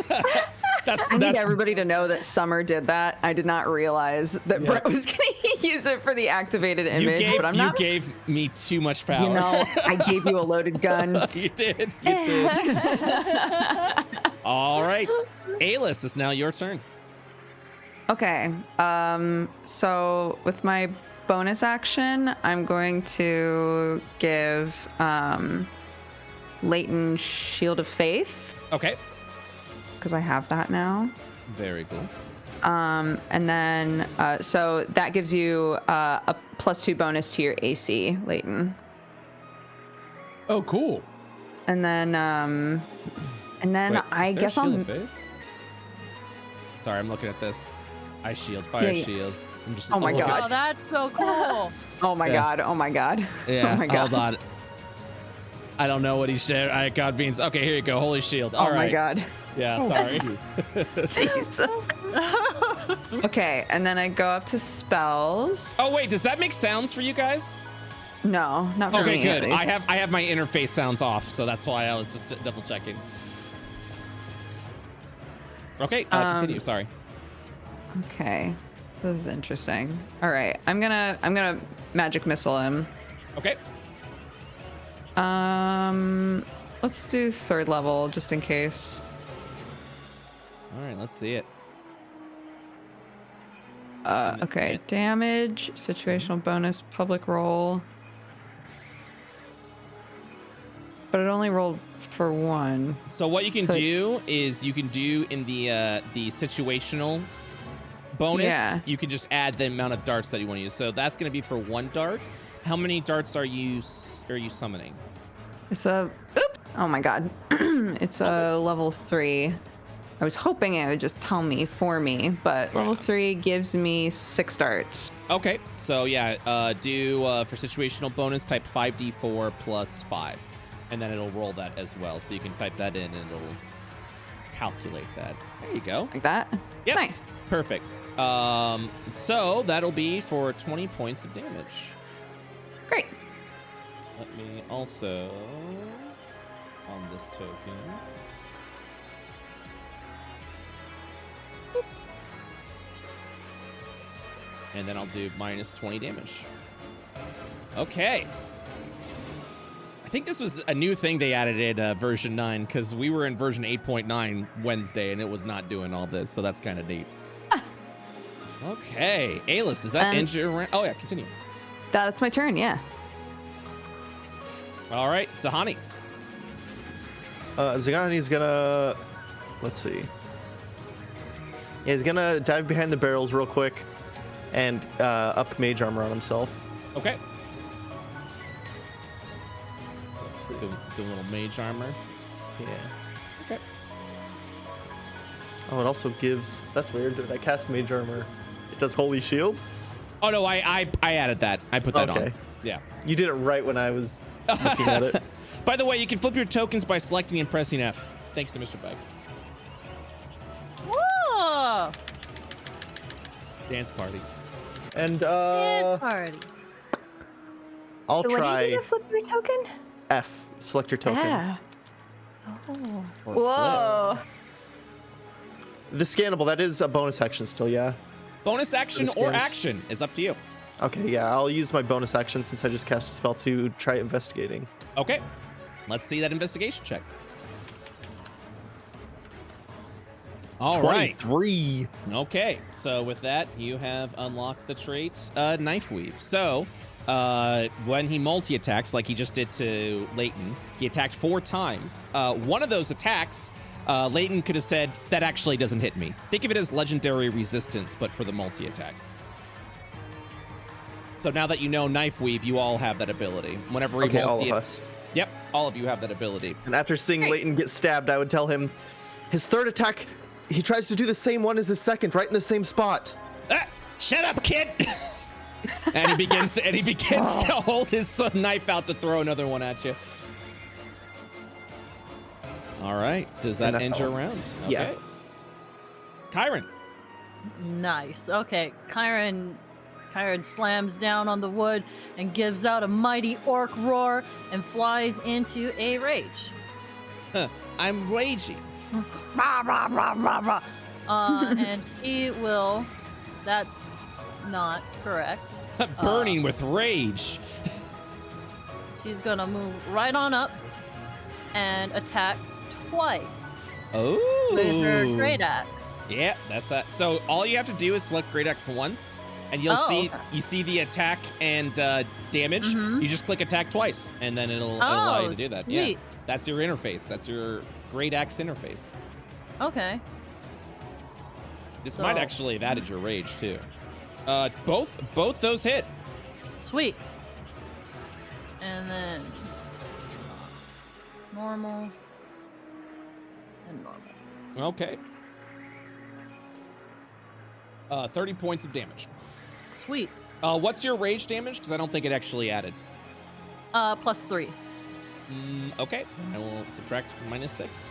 I need everybody to know that Summer did that. I did not realize that Brett was going to use it for the activated image, but I'm not. You gave me too much power. You know, I gave you a loaded gun. You did. You did. All right. Alis, it's now your turn. Okay. So with my bonus action, I'm going to give Leighton Shield of Faith. Okay. Because I have that now. Very cool. And then, so that gives you a +2 bonus to your AC, Leighton. Oh, cool. And then, Wait, I guess I'm. Sorry, I'm looking at this. Ice shield, fire shield. I'm just. Oh my looking- God. Oh, that's so cool. Oh my God. Oh my God. Yeah. Oh my God. Hold on. I don't know what he shared. I God beans. Okay, here you go. Holy shield. All Oh my right. God. Yeah. Sorry. Jeez. Okay, and then I go up to spells. Oh wait, does that make sounds for you guys? No, not for Okay, me. good. At least. I have my interface sounds off, so that's why I was just double checking. Okay, continue. Sorry. Okay, this is interesting. All right, I'm gonna magic missile him. Okay. Let's do 3rd level just in case. All right, let's see it. Okay, damage, situational bonus, public roll. But it only rolled for 1. So what you can do is you can do in the situational bonus. Yeah. You can just add the amount of darts that you want to use. So that's going to be for 1 dart. How many darts are you summoning? It's a oops. Oh my God. It's a level 3. I was hoping it would just tell me for me, but level 3 gives me 6 darts. Okay, so yeah, do for situational bonus type 5d4 plus 5, and then it'll roll that as well. So you can type that in, and it'll calculate that. There you go. Like that? Yep. Nice. Perfect. So that'll be for 20 points of damage. Great. Let me also on this token. And then I'll do minus 20 damage. Okay. I think this was a new thing they added in version 9, because we were in version 8.9 Wednesday and it was not doing all this, so that's kind of neat. Okay. Alis, does that end your round? Oh, yeah, continue. That's my turn, yeah. All right, Sahani. Zagani's gonna... Let's see. Yeah, he's gonna dive behind the barrels real quick and up mage armor on himself. Okay. Let's see. Do a little mage armor. Yeah. Okay. Oh, it also gives... That's weird. Did I cast mage armor? It does holy shield? Oh, no, I added that. I put that on. Yeah. You did it right when I was looking at it. By the way, you can flip your tokens by selecting and pressing F. Thanks to Mr. Bug. Whoa! Dance party. And Dance party. I'll So what do try you do to flip your token? F. Select your token. Yeah. Or Whoa. The scannable, that is a bonus action still, yeah? Bonus action The or scans. action is up to you. Okay, yeah, I'll use my bonus action since I just cast a spell to try investigating. Okay. Let's see that investigation check. All right. 23. Okay. So with that, you have unlocked the trait Knife Weave. So when he multi-attacks, like he just did to Leighton, he attacked 4 times. One of those attacks, Leighton could have said, that actually doesn't hit me. Think of it as legendary resistance, but for the multi-attack. So now that you know Knife Weave, you all have that ability. Whenever he Okay, all multi- of us. Yep, all of you have that ability. And after seeing Leighton get stabbed, I would tell him his third attack, he tries to do the same one as his second, right in the same spot. Ah, shut up, kid! and he begins to hold his knife out to throw another one at you. All right. Does that And end that's your all. round? Yeah. Okay. Kyron. Nice. Okay, Kyron slams down on the wood and gives out a mighty orc roar and flies into a rage. Huh, I'm raging. Rah, rah, rah, rah, rah. And she will. That's not correct. Burning with rage. She's gonna move right on up and attack twice Oh. with her great axe. Yeah, that's that. So all you have to do is select Great Axe once, and you'll see okay. you see the attack and damage. Mhm. You just click attack twice, and then it'll allow you to do that. Yeah, sweet. that's your interface. That's your Great Axe interface. Okay. This might So- actually have added your rage too. Both those hit. Sweet. And then normal and normal. Okay. 30 points of damage. Sweet. What's your rage damage? Because I don't think it actually added. +3. Okay, I will subtract -6.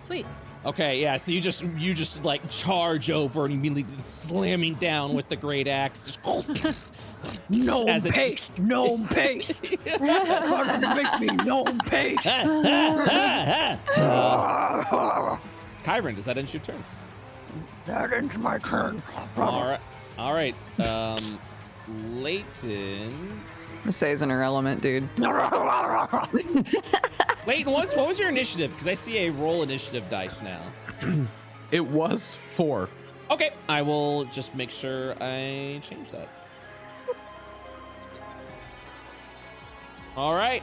Sweet. Okay, yeah. So you just like charge over and immediately slamming down with the great axe. Just Gnome As it paste, gnome paste. Gonna make me gnome paste. Kyron, does that end your turn? That ends my turn. All right. Leighton. Masae's in her element, dude. Leighton, what was your initiative? Because I see a roll initiative dice now. It was 4. Okay, I will just make sure I change that. All right.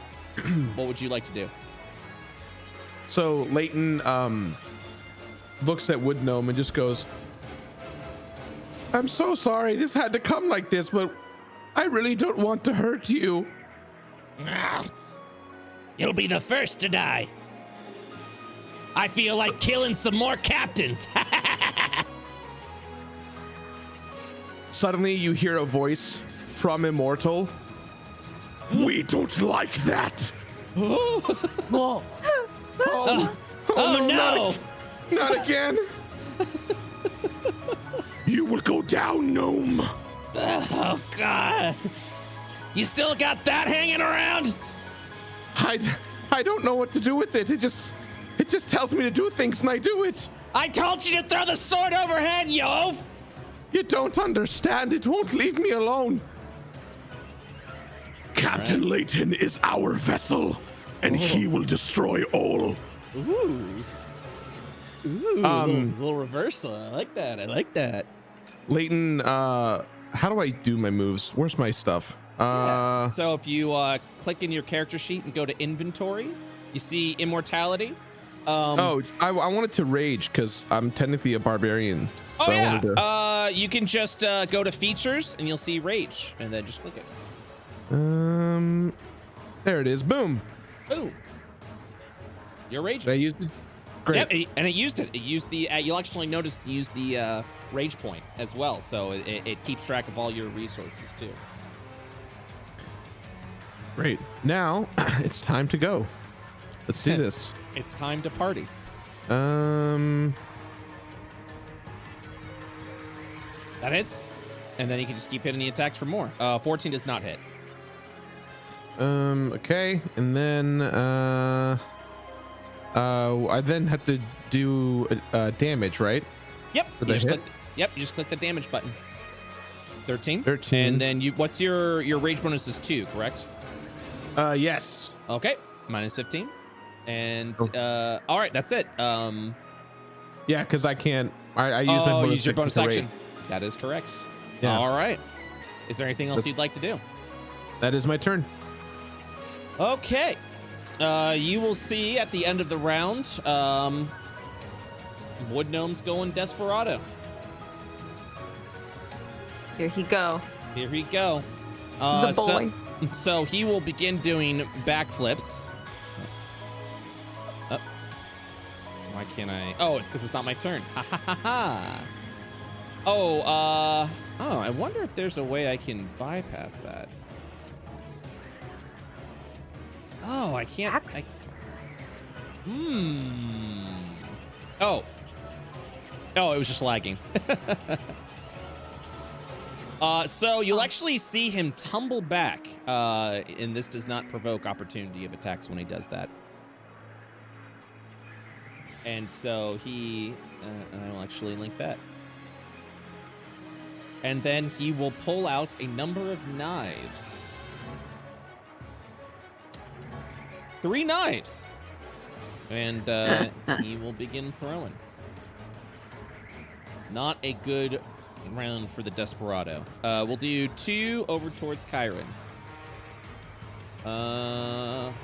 What would you like to do? So Leighton looks at Wood Gnome and just goes, I'm so sorry this had to come like this, but I really don't want to hurt you. You'll be the first to die. I feel like killing some more captains. Suddenly you hear a voice from Immortal. We don't like that. Whoa. Oh no. Not again. You will go down, Gnome. Oh, God. You still got that hanging around? I don't know what to do with it. It just tells me to do things and I do it. I told you to throw the sword overhead, yo! You don't understand. It won't leave me alone. Captain Leighton is our vessel, and he will destroy all. Ooh, little reversal. I like that. Leighton how do I do my moves? Where's my stuff? So if you click in your character sheet and go to inventory, you see immortality. I wanted to rage because I'm technically a barbarian. So Oh I yeah. wanted to... You can just go to features and you'll see rage, and then just click it. There it is. Boom. Boom. You're raging. Did I use it? Great. Yep, and it used it. It used the. You'll actually notice it used the rage point as well, so it keeps track of all your resources too. Great. Now it's time to go. Let's do this. It's time to party. That hits, and then you can just keep hitting the attacks for more. 14 does not hit. Okay, and then I then have to do damage, right? Yep. For You the just hit? you just click the damage button. 13. 13. And then what's your rage bonus is 2, correct? Yes. Okay. Minus 15. And Oh. all right, that's it. Yeah, because I can't. I use my bonus use your bonus to rage. action. That is correct. Yeah. All right. Is there anything else you'd like to do? That is my turn. Okay. You will see at the end of the round, Wood Gnome's going Desperado. Here he go. Here we go. The boy. So he will begin doing backflips. Why can't I? Oh, it's because it's not my turn. Ha ha ha ha. Oh, I wonder if there's a way I can bypass that. Oh, I can't. Oh, it was just lagging. So you'll actually see him tumble back, and this does not provoke opportunity of attacks when he does that. And so he, I will actually link that. And then he will pull out a number of knives. 3 knives. And he will begin throwing. Not a good round for the Desperado. We'll do 2 over towards Chiron. Let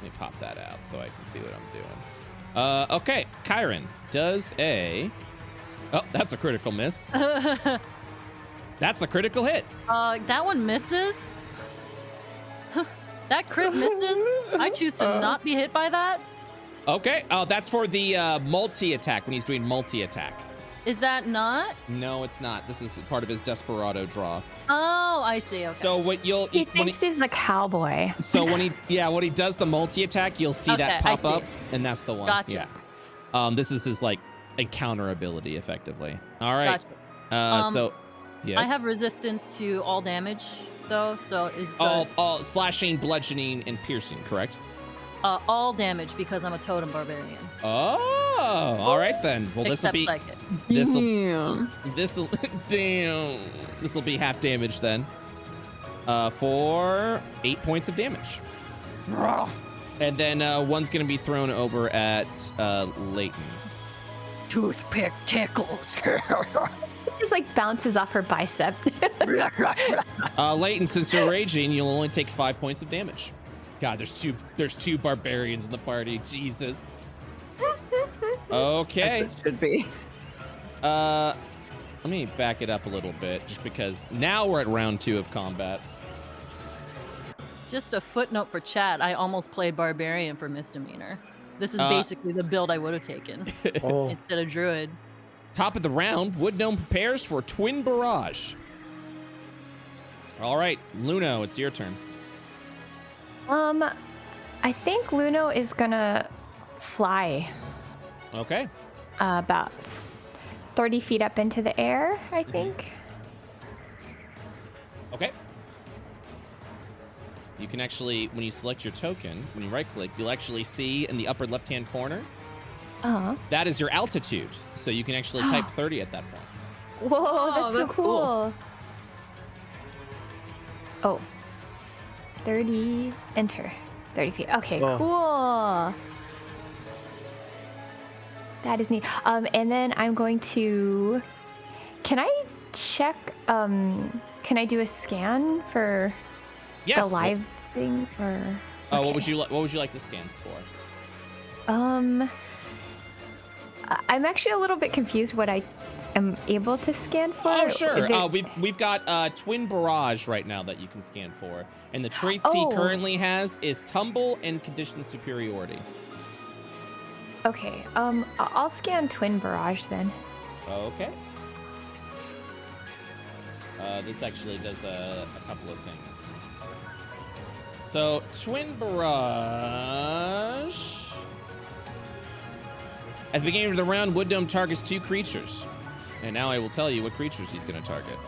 me pop that out so I can see what I'm doing. Okay, Chiron does a... Oh, that's a critical miss. That's a critical hit. That one misses. That crit misses. I choose to not be hit by that. Okay, that's for the multi-attack, when he's doing multi-attack. Is that not? No, it's not. This is part of his Desperado draw. Oh, I see. Okay. So what you'll... He thinks he's a cowboy. So when he does the multi-attack, you'll see Okay, that I pop up, see. and that's the one. Gotcha. Yeah. This is his, like, encounter ability, effectively. All right. Gotcha. So, yes. I have resistance to all damage, though. So is the all slashing, bludgeoning, and piercing, correct? all damage because I'm a totem barbarian. Oh, all right then. Well, this will Except be psychic. this will be half damage then. For 8 points of damage. And then one's gonna be thrown over at Leighton. Toothpick tickles. Just like bounces off her bicep. Leighton, since you're raging, you'll only take 5 points of damage. God, there's two barbarians in the party. Jesus. Okay. As it should be. Let me back it up a little bit, just because now we're at round 2 of combat. Just a footnote for chat. I almost played barbarian for misdemeanor. This is basically the build I would have taken instead of druid. Top of the round, Wood Gnome prepares for Twin Barrage. All right, Luno, it's your turn. I think Luno is gonna fly Okay. about 30 feet up into the air, I think. Okay. You can actually, when you select your token, when you right-click, you'll actually see in the upper left-hand corner, Uh-huh. that is your altitude. So you can actually type 30 at that point. Whoa, Oh, that's so that's cool. cool. Oh. 30, enter. 30 feet. Okay, Oh. cool. That is neat. And then I'm going to Can I check? Can I do a scan for Yes. the live thing? Or What okay. would you like to scan for? I'm actually a little bit confused what I am able to scan for. Oh, sure. If it- We've got Twin Barrage right now that you can scan for, and the traits he Oh. currently has is Tumble and Conditioned Superiority. Okay. I'll scan Twin Barrage then. Okay. This actually does a couple of things. So, Twin Barrage. At the beginning of the round, Wood Gnome targets 2 creatures. And now I will tell you what creatures he's going to target.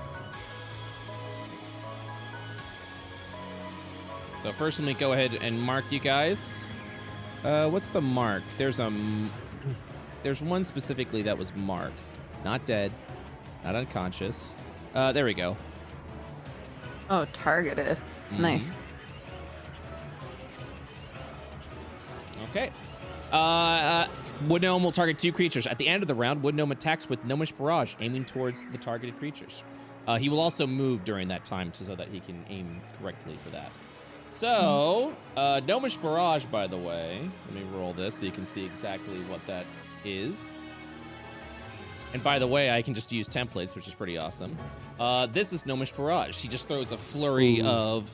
So first, let me go ahead and mark you guys. What's the mark? There's one specifically that was marked. Not dead. Not unconscious. There we go. Oh, targeted. Nice. Okay. Wood Gnome will target 2 creatures. At the end of the round, Wood Gnome attacks with Gnomish Barrage, aiming towards the targeted creatures. He will also move during that time so that he can aim correctly for that. So, Gnomish Barrage, by the way, let me roll this so you can see exactly what that is. And by the way, I can just use templates, which is pretty awesome. This is Gnomish Barrage. He just throws a flurry of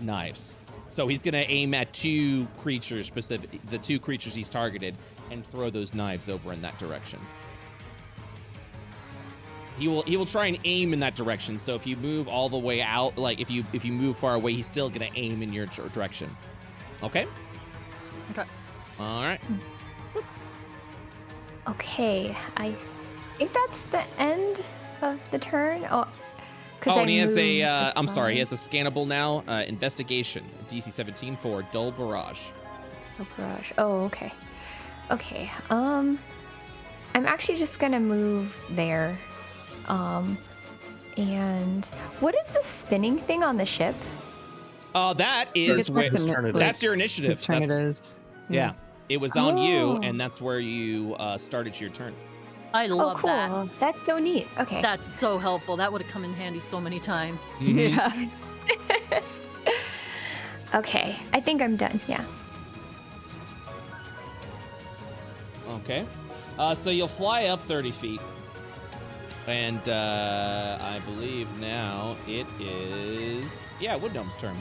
knives. So he's gonna aim at 2 creatures, the 2 creatures he's targeted, and throw those knives over in that direction. He will try and aim in that direction. So if you move all the way out, like if you move far away, he's still gonna aim in your direction. Okay. Okay. All right. Okay. I think that's the end of the turn. Oh. And he has he has a scannable now. Investigation, DC 17 for Dull Barrage. Oh, Barrage. Oh, okay. Okay. I'm actually just gonna move there. And what is the spinning thing on the ship? That is where, that's your initiative. Whose turn it is. Yeah. It was on you, and that's where you started your turn. I love cool. that. That's so neat. Okay. That's so helpful. That would have come in handy so many times. Mhm. Yeah. Okay. I think I'm done. Yeah. Okay. So you'll fly up 30 feet. And I believe now it is, Wood Gnome's turn.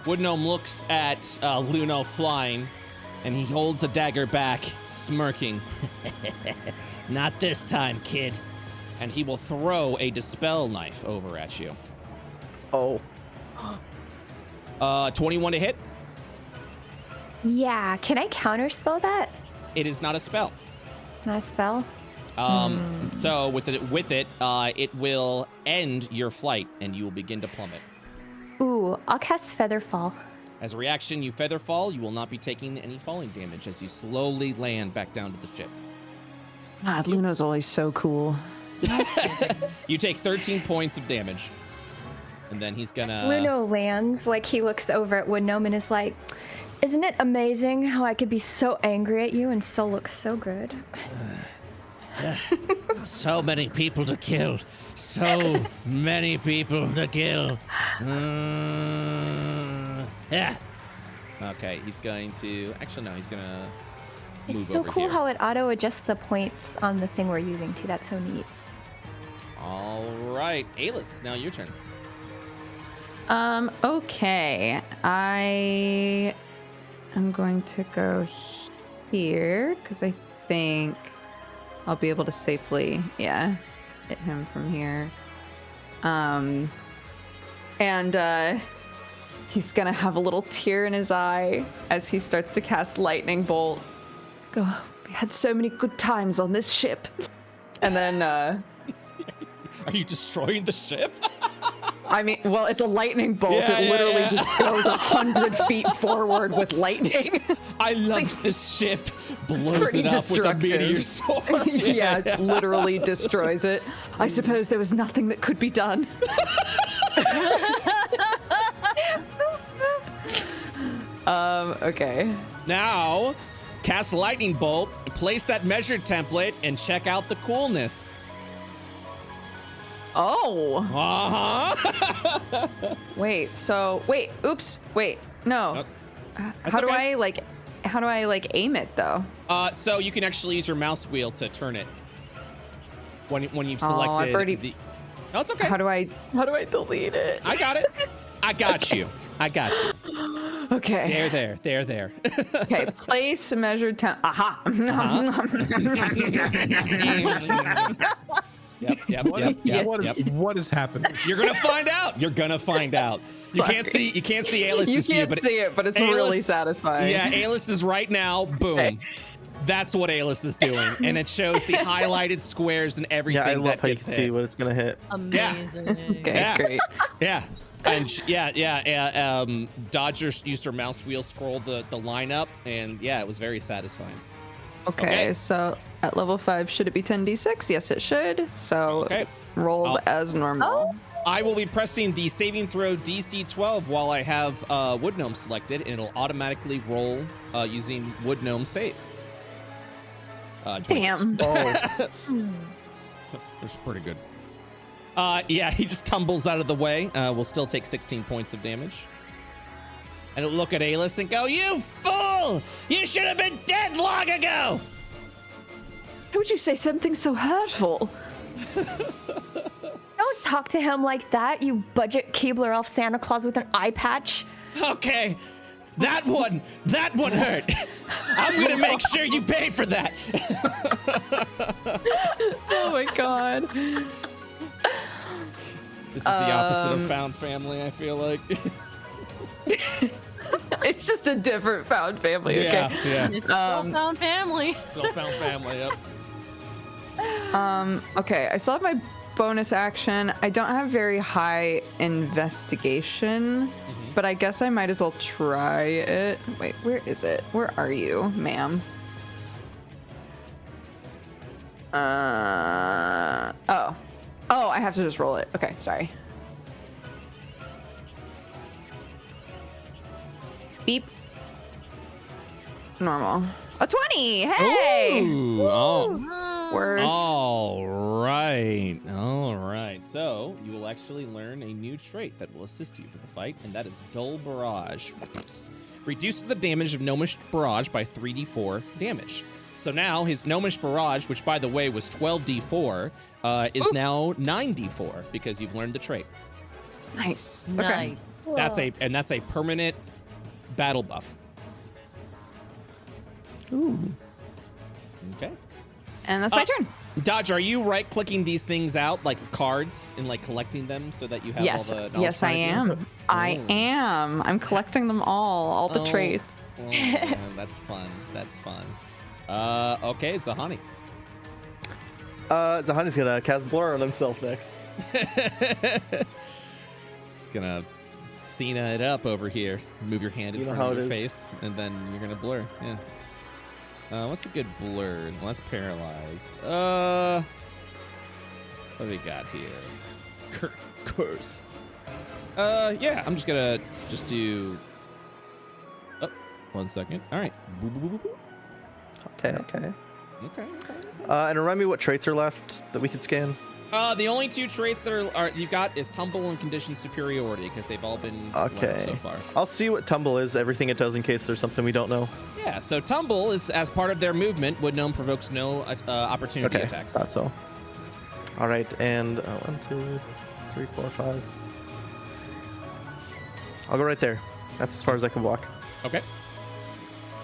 Wood Gnome looks at Luno flying, and he holds the dagger back, smirking. Not this time, kid. And he will throw a Dispel knife over at you. Oh. 21 to hit. Yeah. Can I counterspell that? It is not a spell. It's not a spell. So with it, it will end your flight, and you will begin to plummet. Ooh, I'll cast Featherfall. As a reaction, you feather fall. You will not be taking any falling damage as you slowly land back down to the ship. God, Luno's always so cool. You take 13 points of damage. And then he's gonna... As Luno lands, like he looks over at Wood Gnome and is like, isn't it amazing how I could be so angry at you and still look so good? So many people to kill. So many people to kill. Yeah. Okay, he's going to... Actually, no, he's gonna move It's so over cool here. how it auto-adjusts the points on the thing we're using too. That's so neat. All right. Alis, it's now your turn. Okay. I am going to go here because I think I'll be able to safely, hit him from here. And he's gonna have a little tear in his eye as he starts to cast Lightning Bolt. Go, we had so many good times on this ship. And then, Are you destroying the ship? I mean, well, it's a lightning bolt. Yeah, it yeah, literally yeah. just goes 100 feet forward with lightning. I loved this ship. Blows pretty it up with a destructive. meteor storm. Yeah, it literally destroys it. I suppose there was nothing that could be done. Okay. Now, cast lightning bolt, place that measure template, and check out the coolness. Oh. Uh-huh. Wait. Oops. Wait. No. How do I aim it though? So you can actually use your mouse wheel to turn it when you've Oh, selected I've already- the. No, it's okay. How do I delete it? I got it. I got you. Okay. There. Okay. Place measured temp. Aha. Yep. What is happening? You're gonna find out. You can't see Aelis's You view, can't but see it, but it's really satisfying. Yeah, Aelis is right now. Boom. Okay. That's what Aelis is doing, and it shows the highlighted squares and everything. Yeah, I love that how you gets can hit. see what it's gonna hit. Amazing. Okay. Yeah. Great. Yeah. And Dodger used her mouse wheel, scrolled the line up, and yeah, it was very satisfying. Okay. So at level 5, should it be 10d6? Yes, it should. So Okay. rolls as normal. I will be pressing the saving throw DC 12 while I have Wood Gnome selected, and it'll automatically roll using Wood Gnome save. 26. Damn. That's pretty good. Yeah, he just tumbles out of the way. We'll still take 16 points of damage. And it'll look at Aelis and go, "You fool! You should have been dead long ago!" How would you say something so hurtful? Don't talk to him like that, you budget Keebler elf Santa Claus with an eye patch. Okay, that one hurt. I'm gonna make sure you pay for that. Oh my god. This is the opposite of found family, I feel like. It's just a different found family. Okay. Yeah. It's a found family. Still found family, yep. Okay, I still have my bonus action. I don't have very high investigation, but I guess I might as well try it. Wait, where is it? Where are you, ma'am? Oh, I have to just roll it. Okay, sorry. Beep. Normal. A 20! Hey! Ooh, oh. Word. All right. So you will actually learn a new trait that will assist you for the fight, and that is Dull Barrage. Reduces the damage of Gnomish Barrage by 3d4 damage. So now his Gnomish Barrage, which by the way was 12d4, is now 9d4 because you've learned the trait. Nice. Okay. Nice. That's a permanent battle buff. Ooh. Okay. And that's my turn. Dodge, are you right-clicking these things out like cards and like collecting them so that you have Yes. all the knowledge Yes, I behind you? am. I am. I'm collecting them all the traits. Oh, man, that's fun. Okay, Zahani. Zahani's gonna cast Blur on himself next. It's gonna Cena it up over here. Move your hand in You know front how of it your is. face, and then you're gonna blur. Yeah. What's a good blur? Well, that's paralyzed. What do we got here? Cursed. Yeah, I'm just gonna do. Oh, 1 second. All right. Boop, boop, boop, boop. Okay. Okay. And remind me what traits are left that we could scan. The only two traits that are you got is Tumble and Conditioned Superiority because they've all been learned Okay. so far. I'll see what Tumble is, everything it does in case there's something we don't know. Yeah, so Tumble is as part of their movement. Wood Gnome provokes no opportunity Okay, attacks. thought so. All right, and 1, 2, 3, 4, 5. I'll go right there. That's as far as I can walk, Okay.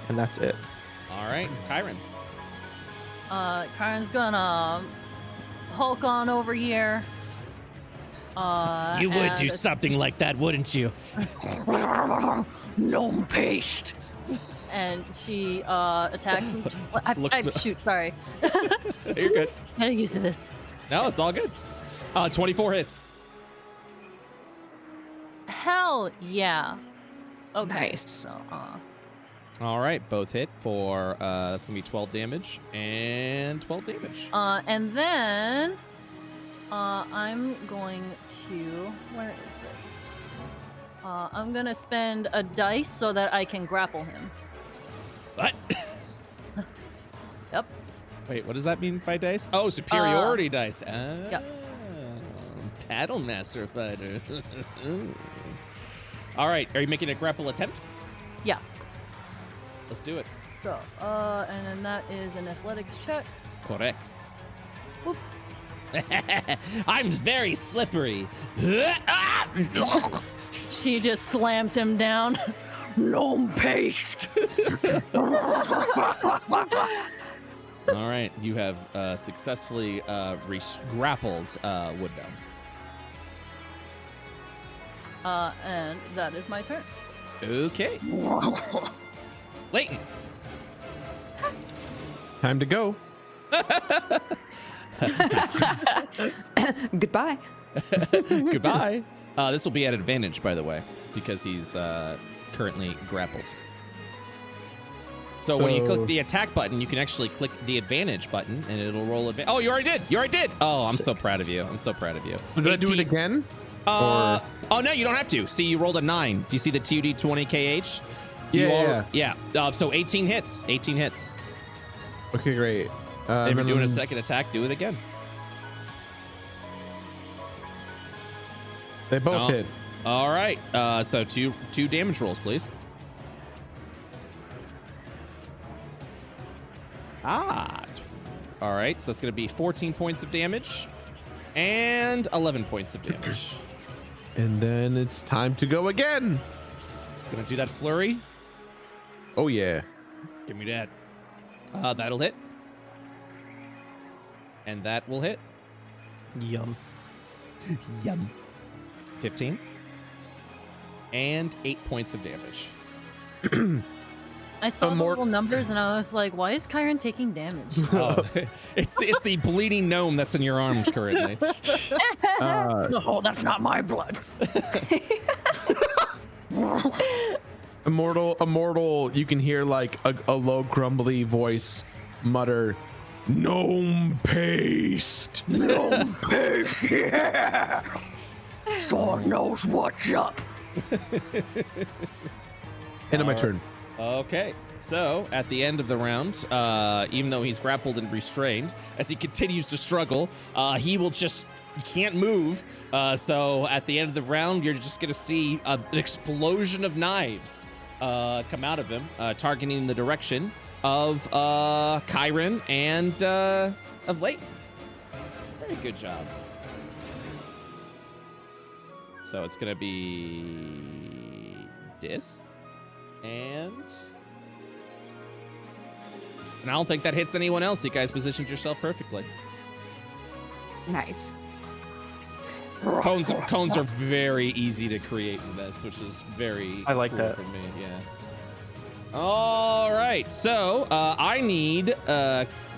and that's it. All right, Kyron. Karen's gonna Hulk on over here. You would do and- something like that, wouldn't you? Gnome paste. And she attacks him. Shoot, sorry. You're good. Gotta use this. No, it's all good. 24 hits. Hell yeah. Okay. Nice. So, All right, both hit for that's gonna be 12 damage and 12 damage. and then I'm going to. Where is this? I'm gonna spend a dice so that I can grapple him. What? Wait, what does that mean by dice? Oh, superiority dice. Yep. Paddle master fighter. All right, are you making a grapple attempt? Yeah. Let's do it. So, and then that is an athletics check. Correct. Whoop. I'm very slippery. She just slams him down. Gnome paste. All right, you have successfully grappled Wood Gnome. And that is my turn. Okay. Leighton. Time to go. Goodbye. Goodbye. This will be at advantage, by the way, because he's currently grappled. So when you click the attack button, you can actually click the advantage button, and it'll roll advantage. Oh, you already did. You already did. Oh, I'm so proud of you. I'm so proud of you. Did I do it again? Oh, no, you don't have to. See, you rolled a 9. Do you see the 2d20 KH? Yeah. So 18 hits. 18 hits. Okay, great. If you're doing a second attack, do it again. They both hit. All right. So two damage rolls, please. All right. So that's going to be 14 points of damage and 11 points of damage. And then it's time to go again. Going to do that flurry. Oh, yeah. Give me that. That'll hit. And that will hit. Yum. Yum. 15. And 8 points of damage. I saw the little numbers and I was like, why is Kyron taking damage? Oh, it's the bleeding gnome that's in your arms currently. No, that's not my blood. Immortal, you can hear like a low grumbly voice mutter, "Gnome paste." Gnome paste, yeah. Storm knows what's up. End of my turn. Okay, so at the end of the round, even though he's grappled and restrained, as he continues to struggle, he can't move. So at the end of the round, you're just going to see an explosion of knives come out of him, targeting the direction of Kyron and of Leighton. Very good job. So it's going to be Dis. And I don't think that hits anyone else. You guys positioned yourself perfectly. Nice. Cones are very easy to create in this, which is very I like cool that. for me. Yeah. All right. So I need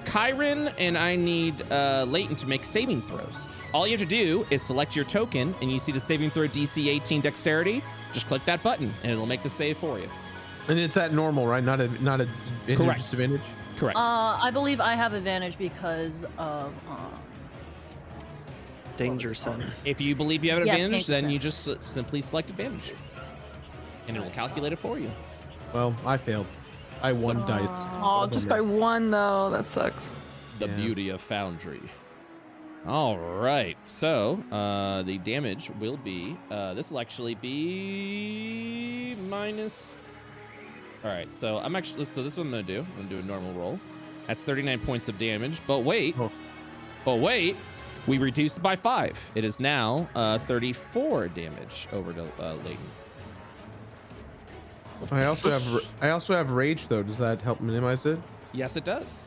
Kyron and I need Leighton to make saving throws. All you have to do is select your token, and you see the saving throw DC 18 Dexterity. Just click that button, and it'll make the save for you. And it's at normal, right? Not a Correct. disadvantage. Correct. I believe I have advantage because of Danger sense. If you believe you have an Yes, advantage, danger then you just simply select advantage, and it will calculate it for you. Well, I failed. I won dice. Oh, just by one though. That sucks. The beauty of Foundry. All right, so the damage will be, this will actually be minus. All right, so this is what I'm gonna do. I'm gonna do a normal roll. That's 39 points of damage, but wait, we reduced it by 5. It is now 34 damage over to Leighton. I also have rage though. Does that help minimize it? Yes, it does.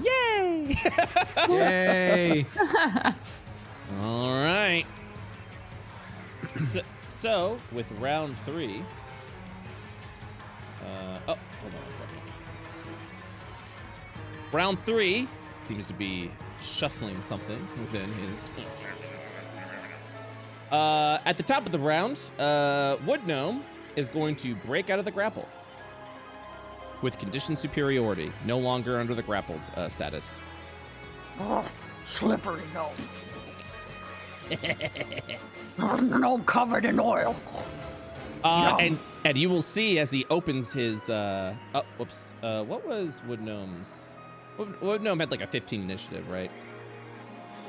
Yay! Yay! All right. So with round 3. Hold on a second. Round 3 seems to be shuffling something within his. At the top of the round, Wood Gnome is going to break out of the grapple with condition superiority, no longer under the grappled status. Oh, slippery gnome. Gnome covered in oil. And you will see as he opens his. What was Wood Gnome's? Well, no, had like a 15 initiative, right?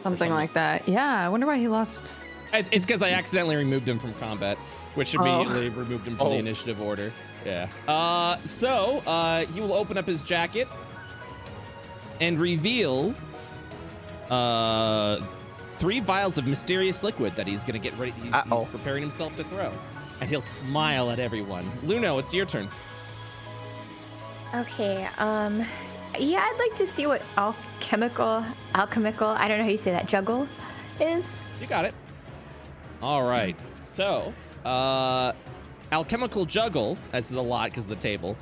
Something like that. Yeah, I wonder why he lost. It's because I accidentally removed him from combat, which immediately removed him from the initiative order. Yeah. So he will open up his jacket and reveal 3 vials of mysterious liquid that he's gonna get ready. He's preparing himself to throw, and he'll smile at everyone. Luno, it's your turn. Okay, yeah, I'd like to see what alchemical, I don't know how you say that, juggle is. You got it. All right. So, alchemical juggle, this is a lot because of the table,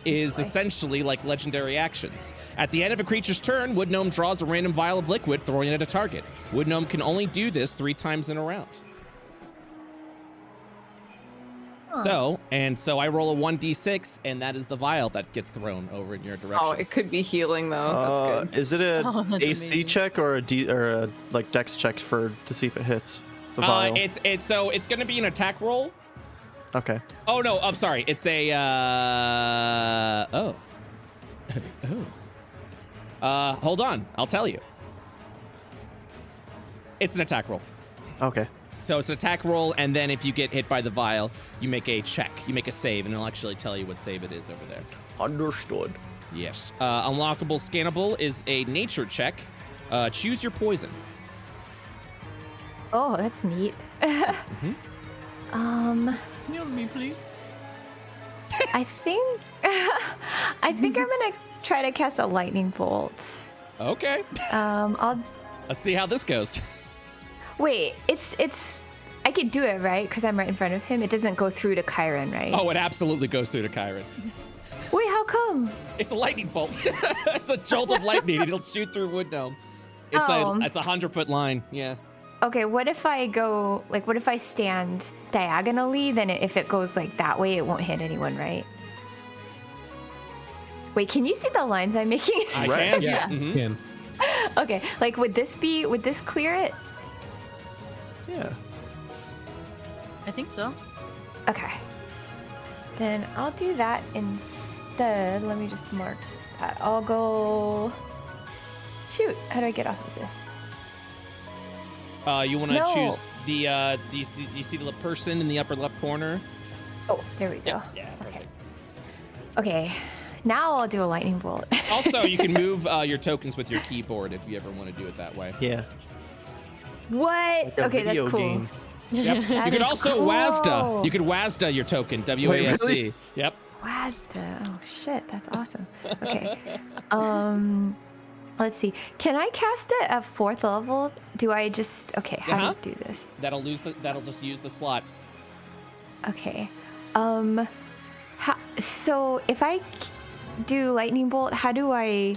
is essentially like legendary actions. At the end of a creature's turn, Wood Gnome draws a random vial of liquid, throwing it at a target. Wood Gnome can only do this 3 times in a round. So I roll a 1d6, and that is the vial that gets thrown over in your direction. Oh, it could be healing though. That's good. Is it a AC amazing. check or a like Dex check to see if it hits the vial? It's going to be an attack roll. Okay. Oh no, I'm sorry. It's a hold on. I'll tell you. It's an attack roll. Okay. So it's an attack roll, and then if you get hit by the vial, you make a check. You make a save, and it'll actually tell you what save it is over there. Understood. Yes. Unlockable Scannable is a nature check. Choose your poison. Oh, that's neat. Heal me, please. I think I'm gonna try to cast a lightning bolt. Okay. Let's see how this goes. Wait, it's I could do it, right? Because I'm right in front of him. It doesn't go through to Chiron, right? Oh, it absolutely goes through to Chiron. Wait, how come? It's a lightning bolt. It's a jolt of lightning. It'll shoot through Wood Gnome. It's a 100-foot line. Yeah. Okay, what if I go, like, what if I stand diagonally? Then if it goes like that way, it won't hit anyone, right? Wait, can you see the lines I'm making? I can. Yeah. Mhm. Can. Okay, like, would this clear it? Yeah. I think so. Okay. Then I'll do that instead. Let me just mark that. I'll go... Shoot, how do I get off of this? You want to No. choose the, do you see the person in the upper left corner? Oh, there we go. Yeah, perfect. Okay, now I'll do a lightning bolt. Also, you can move your tokens with your keyboard if you ever want to do it that way. Yeah. What? Like a Okay, video that's cool. game. Yep. That You could is also cool. WASD. You could WASD your token. WASD. really? Yep. WASD. Oh shit, that's awesome. Okay. Let's see. Can I cast it at 4th level? Do I just how do you do this? That'll just use the slot. Okay. So if I do lightning bolt, how do I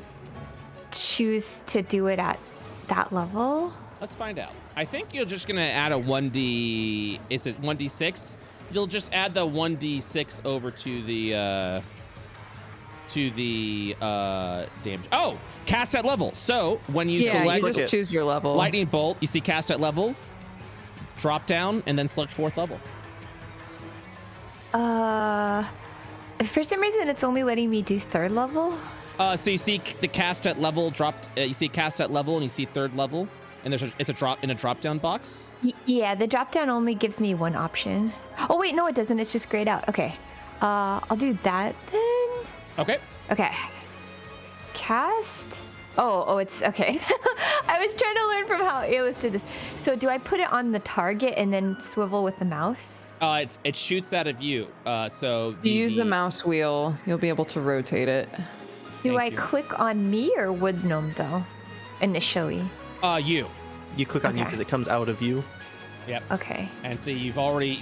choose to do it at that level? Let's find out. I think you're just gonna add a 1d. Is it 1d6? You'll just add the 1d6 over to the damage. Oh, cast at level. So when you select you just choose your level. lightning bolt, you see cast at level, drop down, and then select 4th level. For some reason, it's only letting me do 3rd level. So you see the cast at level dropped. You see cast at level, and you see 3rd level, and it's a drop in a drop down box. Yeah, the drop down only gives me one option. Oh wait, no, it doesn't. It's just grayed out. Okay. I'll do that then. Okay. Okay. Cast. Oh, it's okay. I was trying to learn from how Alis did this. So do I put it on the target and then swivel with the mouse? It shoots out of you. So If you use the mouse wheel, you'll be able to rotate it. Do I you. click on me or Wood Gnome though? Initially. You. You click on you Okay. because it comes out of you. Yep. Okay. And so you've already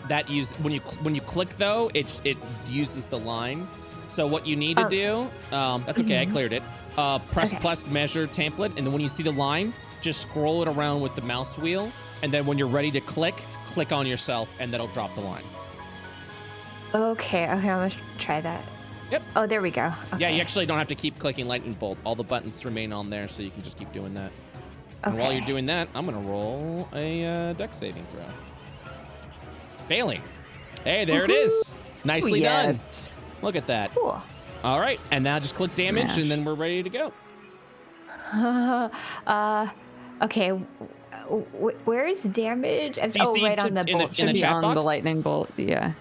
that use when you click though it uses the line. So what you need to do, that's okay. I cleared it. Press plus measure template, and then when you see the line, just scroll it around with the mouse wheel, and then when you're ready to click on yourself, and that'll drop the line. Okay, I'm gonna try that. Yep. Oh, there we go. Okay. Yeah, you actually don't have to keep clicking lightning bolt. All the buttons remain on there, so you can just keep doing that. And while you're doing that, I'm gonna roll a dex saving throw. Failing. Hey, there it is. Nicely done. Look at that. Cool. All right, and now just click damage, Mash. and then we're ready to go. Okay. Where's damage? Do you see right to- on the in the- bolt. in Should the be chat on box? the lightning bolt. Yeah.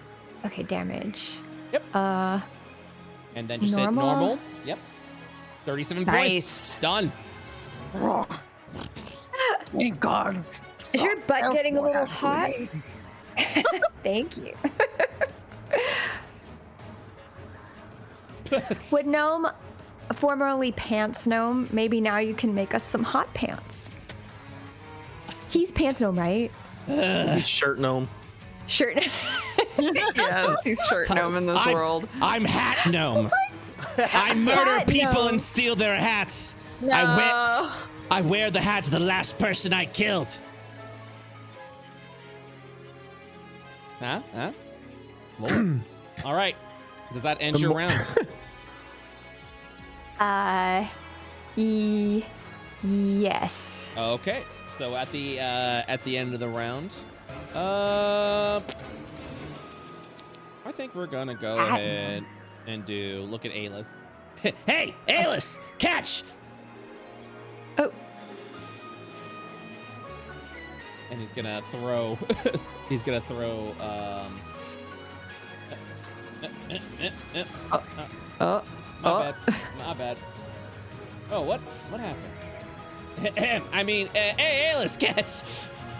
Okay, damage. Yep. And then just hit Normal? normal. Yep. 37 points. Nice. Done. Thank God. Is your butt getting a little hot? Sweet. Thank you. Would Gnome, formerly Pants Gnome, maybe now you can make us some hot pants? He's Pants Gnome, right? He's shirt gnome. Shirt. Yes, he's shirt gnome in this world. I'm Hat Gnome. I murder Hat people Gnome. and steal their hats. No. I wear the hat of the last person I killed. Huh? Lord. All right. Does that end your round? Yes. Okay. So at the end of the round, I think we're gonna go ahead and look at Alis. Hey, Alis, catch! Oh, And he's gonna throw. He's gonna throw. oh, My bad. My bad. Oh, what happened? I mean, hey, Alis, catch!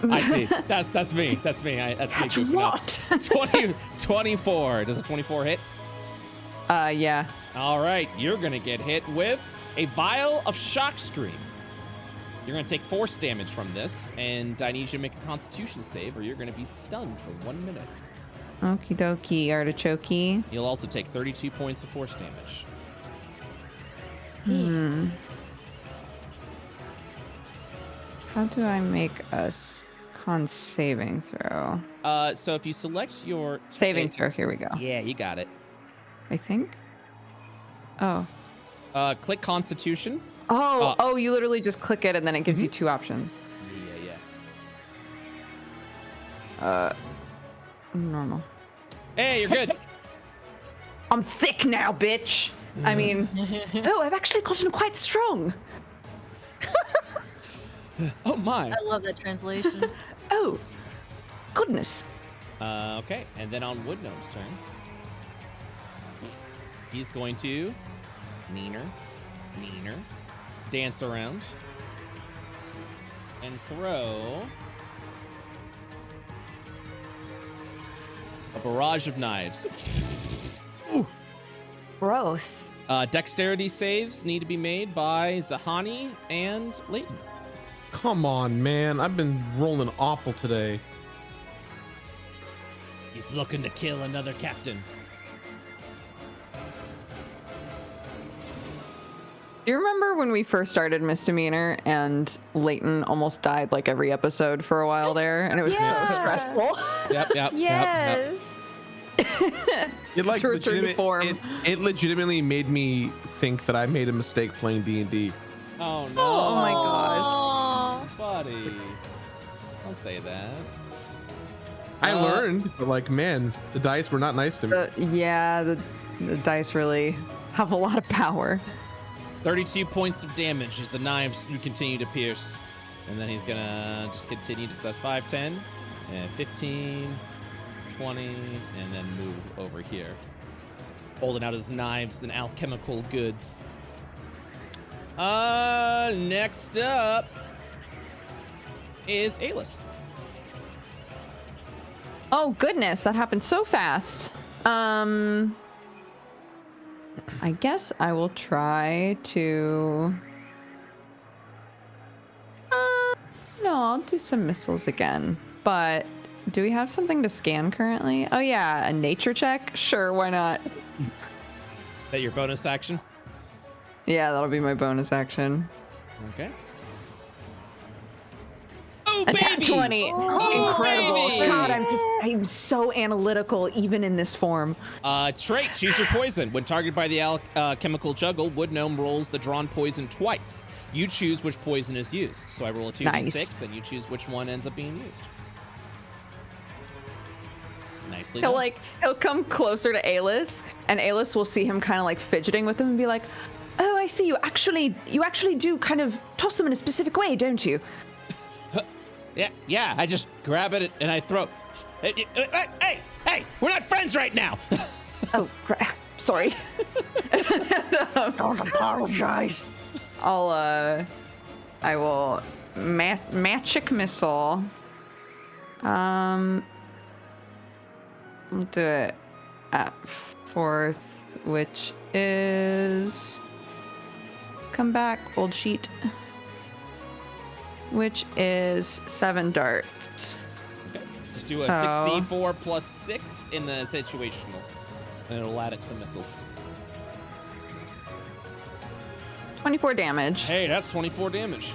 I see. That's me. That's me. That's Catch me. goofing up. what? 24. Does a 24 hit? yeah. All right, you're gonna get hit with a vial of shock stream. You're gonna take force damage from this, and I need you to make a Constitution save, or you're gonna be stunned for 1 minute. Okie dokie, artichoke. You'll also take 32 points of force damage. How do I make a con saving throw? So if you select your Saving throw, here we go. yeah, you got it. I think. Oh. Click Constitution. Oh, you literally just click it and then it gives you two options. Yeah. Normal. Hey, you're good. I'm thick now, bitch. I mean, Oh, I've actually gotten quite strong. Oh my. I love that translation. Oh, goodness. Okay, and then on Wood Gnome's turn, he's going to neener, dance around, and throw a barrage of knives. Gross. Dexterity saves need to be made by Zahani and Leighton. Come on, man. I've been rolling awful today. He's looking to kill another captain. do you remember when we first started Misdemeanor and Leighton almost died like every episode for a while there, and it was Yeah. so stressful. Yep. Yes. It like Through form. it legitimately made me think that I made a mistake playing D&D. Oh no. Oh my gosh. Aw. Buddy. Don't say that. I learned, but like, man, the dice were not nice to me. Yeah, the dice really have a lot of power. 32 points of damage as the knives continue to pierce. And then he's gonna just continue to, so that's 5, 10, and 15, 20, and then move over here. Holding out his knives and alchemical goods. Next up is Alis. Oh goodness, that happened so fast. I guess I will try to. No, I'll do some missiles again. But do we have something to scan currently? Oh yeah, a nature check. Sure, why not? Is that your bonus action? Yeah, that'll be my bonus action. Okay. Oh, A nat baby! 20. Oh, Incredible. baby! God, I'm so analytical even in this form. Trait, choose your poison. When targeted by the alchemical juggle, Wood Gnome rolls the drawn poison twice. You choose which poison is used. So I roll a 2d6, Nice. and you choose which one ends up being used. Nicely He'll done. he'll come closer to Alis, and Alis will see him kind of like fidgeting with him and be like, "Oh, I see. You actually do kind of toss them in a specific way, don't you?" Yeah, I just grab it and I throw. Hey, we're not friends right now. Oh, sorry. Don't apologize. I will magic missile. We'll do it at 4th, which is come back, old sheet. Which is 7 darts. Okay. Just do a So- 6d4 plus 6 in the situational, and it'll add it to the missiles. 24 damage. Hey, that's 24 damage.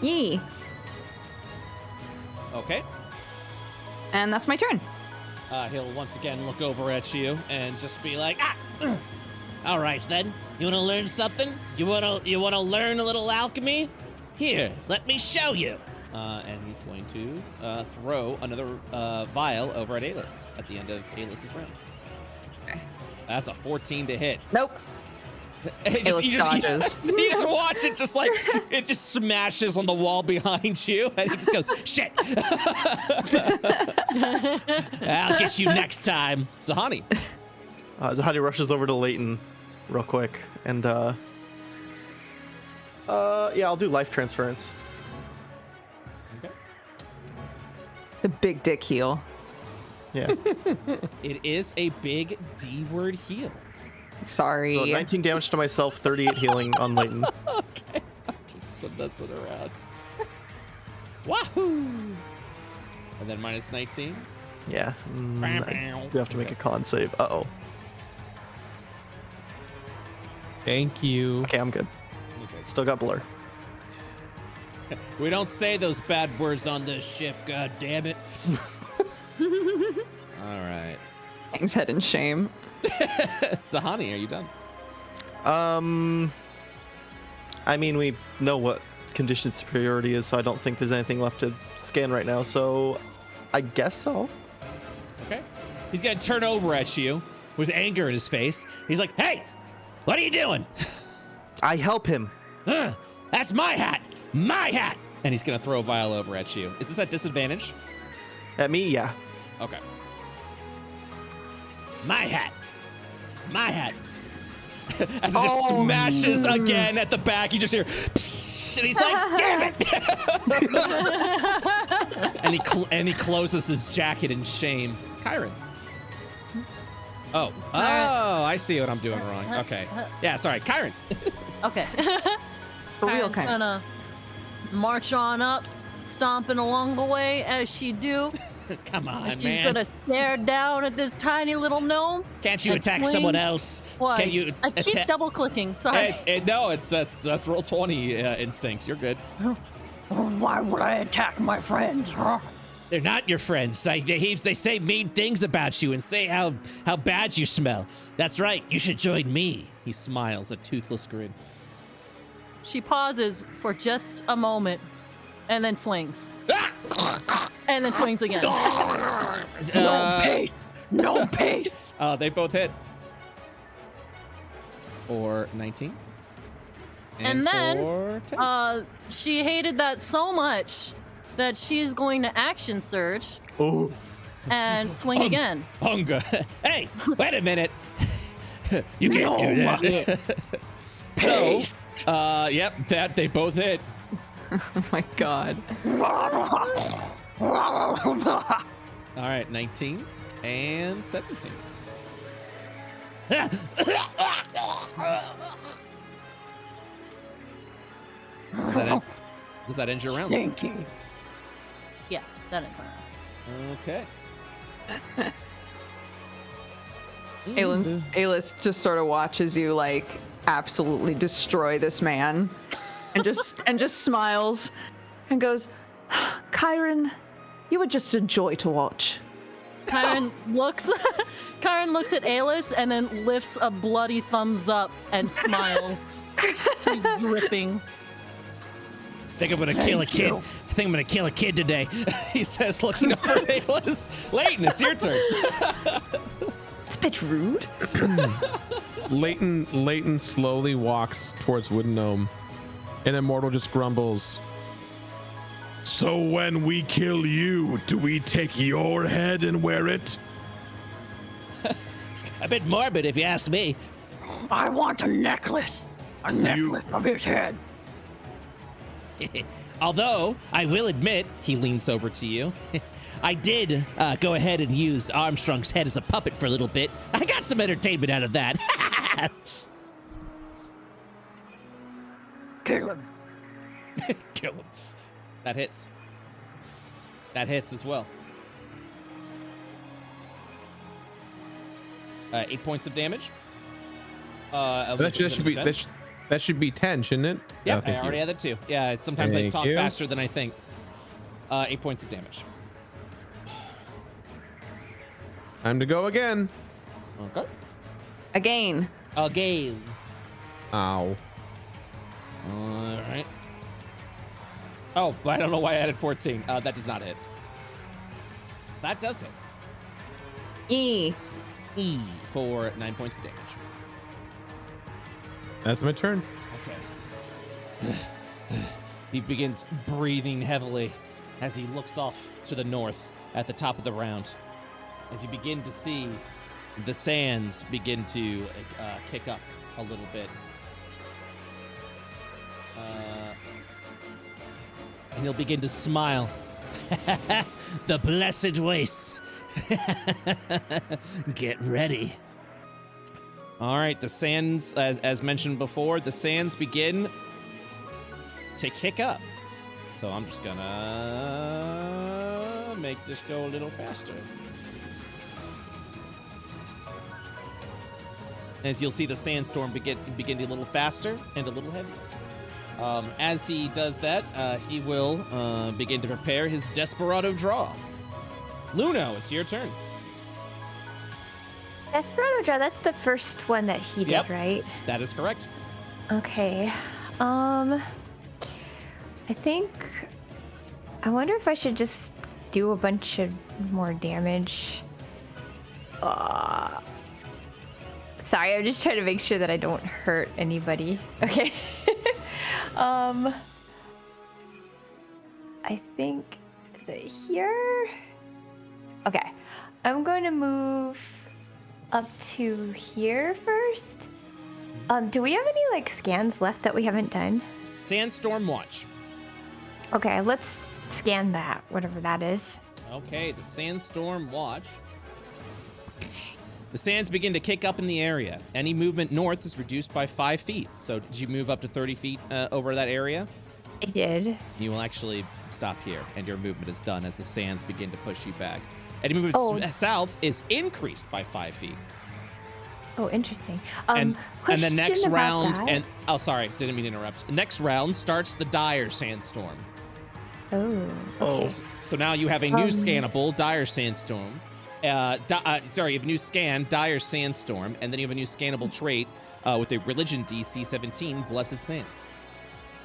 Yee. Okay. And that's my turn. He'll once again look over at you and just be like, all right then. You want to learn something? You want to learn a little alchemy? Here, let me show you. And he's going to throw another vial over at Alis at the end of Alis's round. Okay. That's a 14 to hit. Nope. You dodges. you just watch it, just like it just smashes on the wall behind you, and he just goes, "Shit! I'll get you next time." Zahani. Zahani rushes over to Leighton real quick, and yeah, I'll do life transference. Okay. The big dick heal. Yeah. It is a big D-word heal. Sorry. So 19 damage to myself, 38 healing on Leighton. Okay, I'm just messing around. Wahoo! And then minus 19. Yeah. I do have to make a con save. Uh-oh. Thank you. Okay, I'm good. Okay. Still got blur. We don't say those bad words on this ship. God damn it! All right. Hangs head in shame. Zahani, are you done? I mean, we know what conditioned superiority is, so I don't think there's anything left to scan right now, so I guess so. Okay. He's gonna turn over at you with anger in his face. He's like, "Hey, what are you doing?" I help him. That's my hat! My hat! And he's gonna throw a vial over at you. Is this at disadvantage? At me, yeah. Okay. My hat! My hat! As it just smashes again at the back, you just hear, psst, and he's like, "Damn it!" and he closes his jacket in shame. Kyron. Oh, I see what I'm doing wrong. Okay. Yeah, sorry, Kyron. Okay. For real, Kyron's kind of. gonna march on up, stomping along the way as she do. Come on, She's man. gonna stare down at this tiny little gnome. Can't you and attack swing someone else? twice. Can you I keep double clicking. Sorry. That's roll 20 instinct. You're good. Why would I attack my friends, huh? They're not your friends. They say mean things about you and say how bad you smell. That's right. You should join me. He smiles, a toothless grin. She pauses for just a moment, and then swings. And then swings again. No pace. No pace. They both hit. For 19. And then, for 10. she hated that so much that she's going to action surge Oh. and swing again. Hunger. Hey, wait a minute. You can't do that. So, yep, that they both hit. Oh my god. All right, 19 and 17. Does that end your round? Stinky. Yeah, that is fine. Okay. Alis just sort of watches you like absolutely destroy this man and just smiles and goes, "Kyron, you were just a joy to watch." Kyron looks at Alis and then lifts a bloody thumbs up and smiles. He's dripping. Think I'm gonna kill a kid? I think I'm gonna kill a kid today, he says, looking over at Ayla's. Leighton, it's your turn. It's a bit rude. Leighton slowly walks towards Wooden Gnome, and Immortal just grumbles. So when we kill you, do we take your head and wear it? A bit morbid, if you ask me. I want a necklace. A necklace of his head. Although, I will admit, he leans over to you. I did go ahead and use Armstrong's head as a puppet for a little bit. I got some entertainment out of that. Kill him. Kill him. That hits. That hits as well. 8 points of damage. That should be 10, shouldn't it? Yeah, Oh, I already had that too. Yeah, sometimes I Thank talk you. faster than I think. 8 points of damage. Time to go again. Okay. Again. Again. Ow. All right. Oh, I don't know why I added 14. That does not hit. That does hit. E. For 9 points of damage. That's my turn. Okay. He begins breathing heavily as he looks off to the north at the top of the round. As you begin to see the sands begin to kick up a little bit. And he'll begin to smile. The blessed wastes. Get ready. All right, the sands, as mentioned before, the sands begin to kick up. So I'm just gonna make this go a little faster. As you'll see the sandstorm begin a little faster and a little heavier. As he does that, he will begin to prepare his Desperado draw. Luno, it's your turn. Desperado draw, that's the first one that he did, Yep. right? That is correct. Okay. I wonder if I should just do a bunch of more damage. Sorry, I'm just trying to make sure that I don't hurt anybody. Okay. I think, is it here? Okay. I'm going to move up to here first. Do we have any scans left that we haven't done? Sandstorm Watch. Okay, let's scan that, whatever that is. Okay, the Sandstorm Watch. The sands begin to kick up in the area. Any movement north is reduced by 5 feet. So did you move up to 30 feet over that area? I did. You will actually stop here, and your movement is done as the sands begin to push you back. Any movement south is increased by 5 feet. Oh, interesting. And the next round, that. sorry, didn't mean to interrupt. Next round starts the Dire Sandstorm. Oh. So now you have a new scannable Dire Sandstorm. You have a new scan, Dire Sandstorm, and then you have a new scannable trait with a Religion DC 17, Blessed Sands.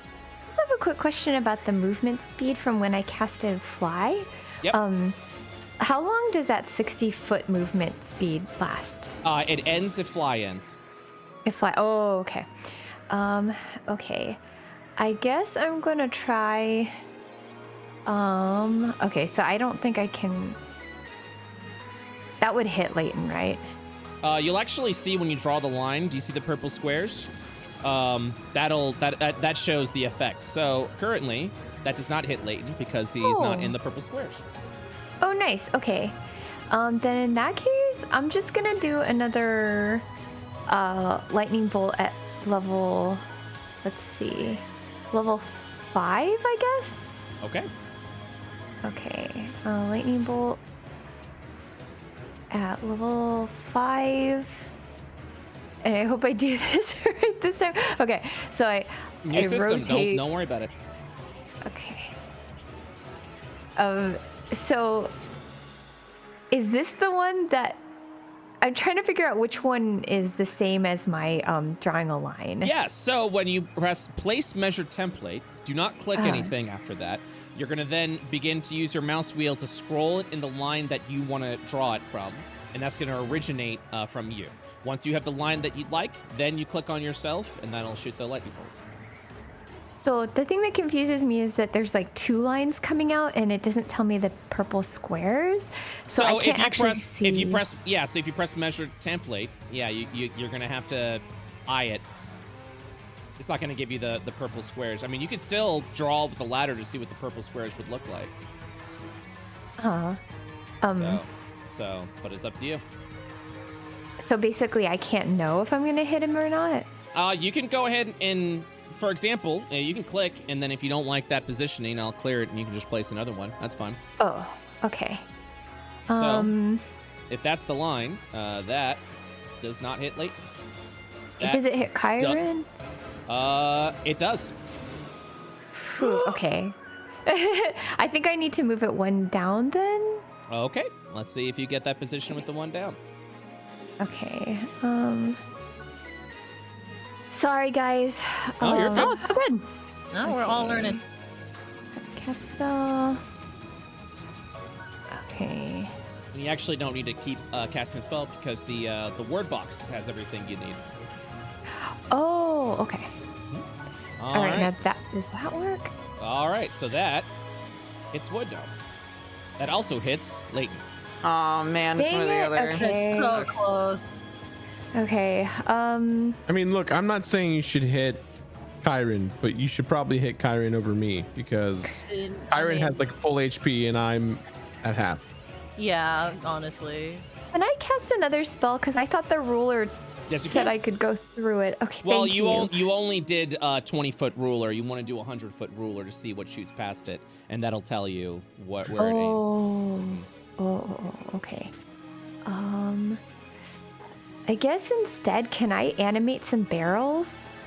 I just have a quick question about the movement speed from when I casted Fly. Yep. How long does that 60-foot movement speed last? It ends if Fly ends. If Fly, okay. Okay. I guess I'm gonna try, okay, so I don't think I can, that would hit Leighton, right? You'll actually see when you draw the line. Do you see the purple squares? That shows the effect. So currently, that does not hit Leighton because he's not in the purple squares. Oh, nice. Okay. Then in that case, I'm just gonna do another lightning bolt at level, let's see, level 5, I guess? Okay. Okay. Lightning bolt at level 5. And I hope I do this right this time. Okay, so I system. rotate. Don't worry about it. Okay. So is this the one that I'm trying to figure out which one is the same as my drawing a line? Yes. So when you press Place Measure Template, do not click anything after that. You're going to then begin to use your mouse wheel to scroll it in the line that you want to draw it from, and that's going to originate from you. Once you have the line that you'd like, then you click on yourself, and that'll shoot the lightning bolt. So the thing that confuses me is that there's like 2 lines coming out, and it doesn't tell me the purple squares. So I can't actually see. If you press measure template, you're going to have to eye it. It's not going to give you the purple squares. I mean, you could still draw with the ladder to see what the purple squares would look like. But it's up to you. So basically, I can't know if I'm going to hit him or not? You can go ahead and, for example, you can click, and then if you don't like that positioning, I'll clear it, and you can just place another one. That's fine. Oh, okay. So, if that's the line, that does not hit Leighton. Does it hit Kyron? It does. Phew, okay. I think I need to move it 1 down then. Okay, let's see if you get that position with the 1 down. Okay. Sorry, guys. Oh, you're good. Oh, good. No, we're all learning. Cast spell. Okay. And you actually don't need to keep casting the spell because the word box has everything you need. Oh, okay. All right. Now does that work? All right, so that hits Wood Gnome. That also hits Leighton. Oh man, it's one or the other. Okay. So close. Okay. I mean, look, I'm not saying you should hit Kyron, but you should probably hit Kyron over me because Kyron has like full HP and I'm at half. Yeah, honestly. Can I cast another spell? Because I thought the ruler said I could go through it. Okay, well, thank you. you only did a 20-foot ruler. You want to do a 100-foot ruler to see what shoots past it, and that'll tell you where it aims. Oh, okay. I guess instead, can I animate some barrels?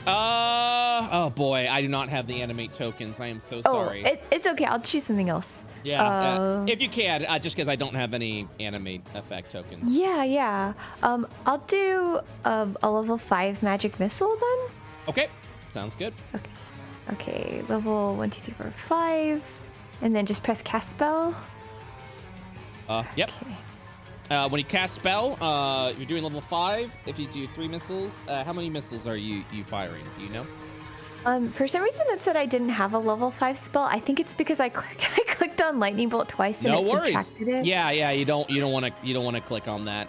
Oh boy, I do not have the animate tokens. I am so sorry. It's okay. I'll choose something else. Yeah, if you can, just because I don't have any animate effect tokens. Yeah. I'll do a level 5 magic missile then. Okay, sounds good. Okay. Level 1, 2, 3, 4, 5, and then just press cast spell. Yep. Okay. When you cast spell, you're doing level 5. If you do 3 missiles, how many missiles are you firing? Do you know? For some reason it said I didn't have a level 5 spell. I think it's because I clicked on lightning bolt twice and subtracted it. Yeah. You don't want to click on that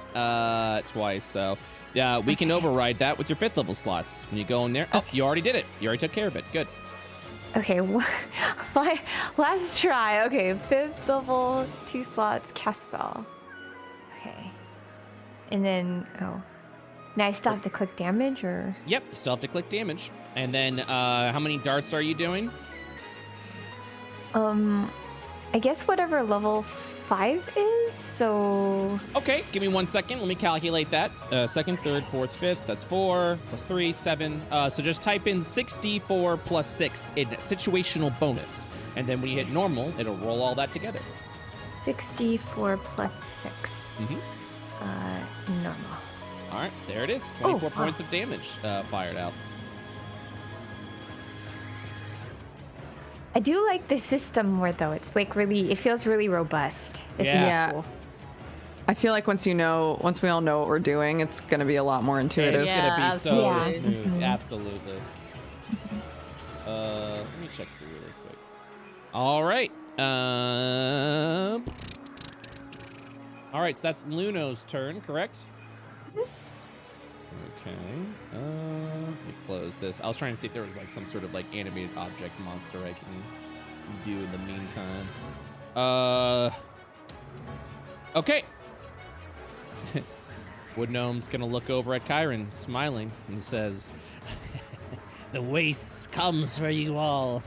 twice. So yeah, we can override that with your 5th level slots. When you go in there, you already did it. You already took care of it. Good. Okay, last try. Okay, 5th level, 2 slots, cast spell. Okay, and then now I still have to click damage, or? Yep, you still have to click damage. And then, how many darts are you doing? I guess whatever level 5 is. So. Okay, give me 1 second. Let me calculate that. 2nd, 3rd, 4th, 5th. That's 4 plus 3, 7. So just type in 64 plus 6 in situational bonus, and then when you hit normal, it'll roll all that together. 64 plus 6. Normal. All right, there it is. 24 points of damage fired out. I do like the system more, though. It's like it feels really robust. It's Yeah. cool. I feel like once we all know what we're doing, it's gonna be a lot more intuitive. It's gonna be so smooth. Mm-hmm. Absolutely. Let me check through really quick. All right. All right, so that's Luno's turn, correct? Okay. Let me close this. I was trying to see if there was like some sort of like animated object monster I can do in the meantime. Okay. Wood Gnome's gonna look over at Kyron, smiling, and says, "The wastes comes for you all."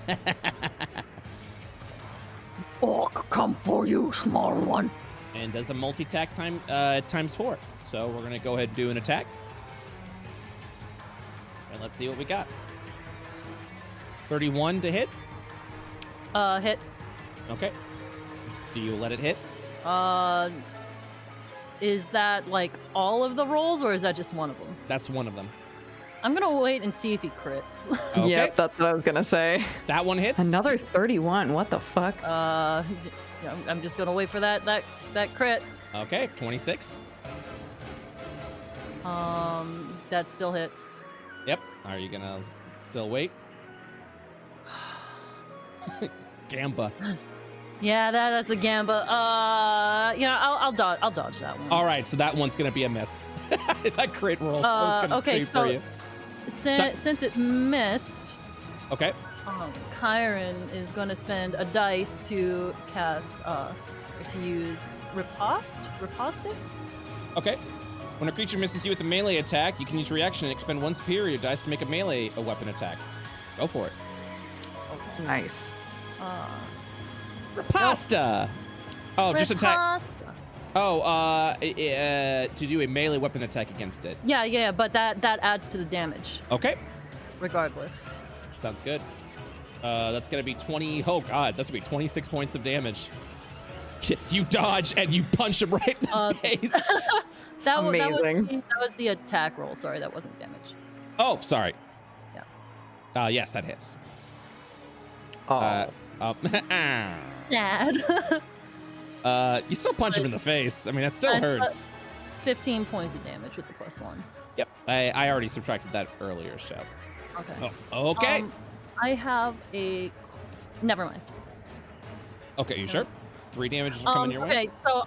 Orc, come for you, small one. And does a multi-attack times 4. So we're gonna go ahead and do an attack. And let's see what we got. 31 to hit. Hits. Okay. Do you let it hit? Is that like all of the rolls, or is that just one of them? That's one of them. I'm gonna wait and see if he crits. Okay. Yep, that's what I was gonna say. That one hits. Another 31. What the fuck? Yeah, I'm just gonna wait for that crit. Okay, 26. That still hits. Yep. Are you gonna still wait? Gamba. Yeah, that's a Gamba. I'll dodge that one. All right, so that one's gonna be a miss. That crit roll was gonna okay, scream for you. Since it missed, Okay. Kyron is gonna spend a dice to cast to use riposte. Okay. When a creature misses you with a melee attack, you can use reaction and expend one superior dice to make a weapon attack. Go for it. Nice. Riposta. Oh, just attack. Riposte. Oh, to do a melee weapon attack against it. Yeah, but that adds to the damage Okay. regardless. Sounds good. That's gonna be 20. Oh god, that's gonna be 26 points of damage. You dodge and you punch him right in the face. Amazing. That was the attack roll. Sorry, that wasn't damage. Oh, sorry. Yeah. Yes, that hits. Oh. Sad. You still punch him in the face. I mean, that still hurts. 15 points of damage with the +1. Yep. I already subtracted that earlier, so. Okay. Oh, okay. I have a. Never mind. Okay, you sure? 3 damage is coming your way? Okay, so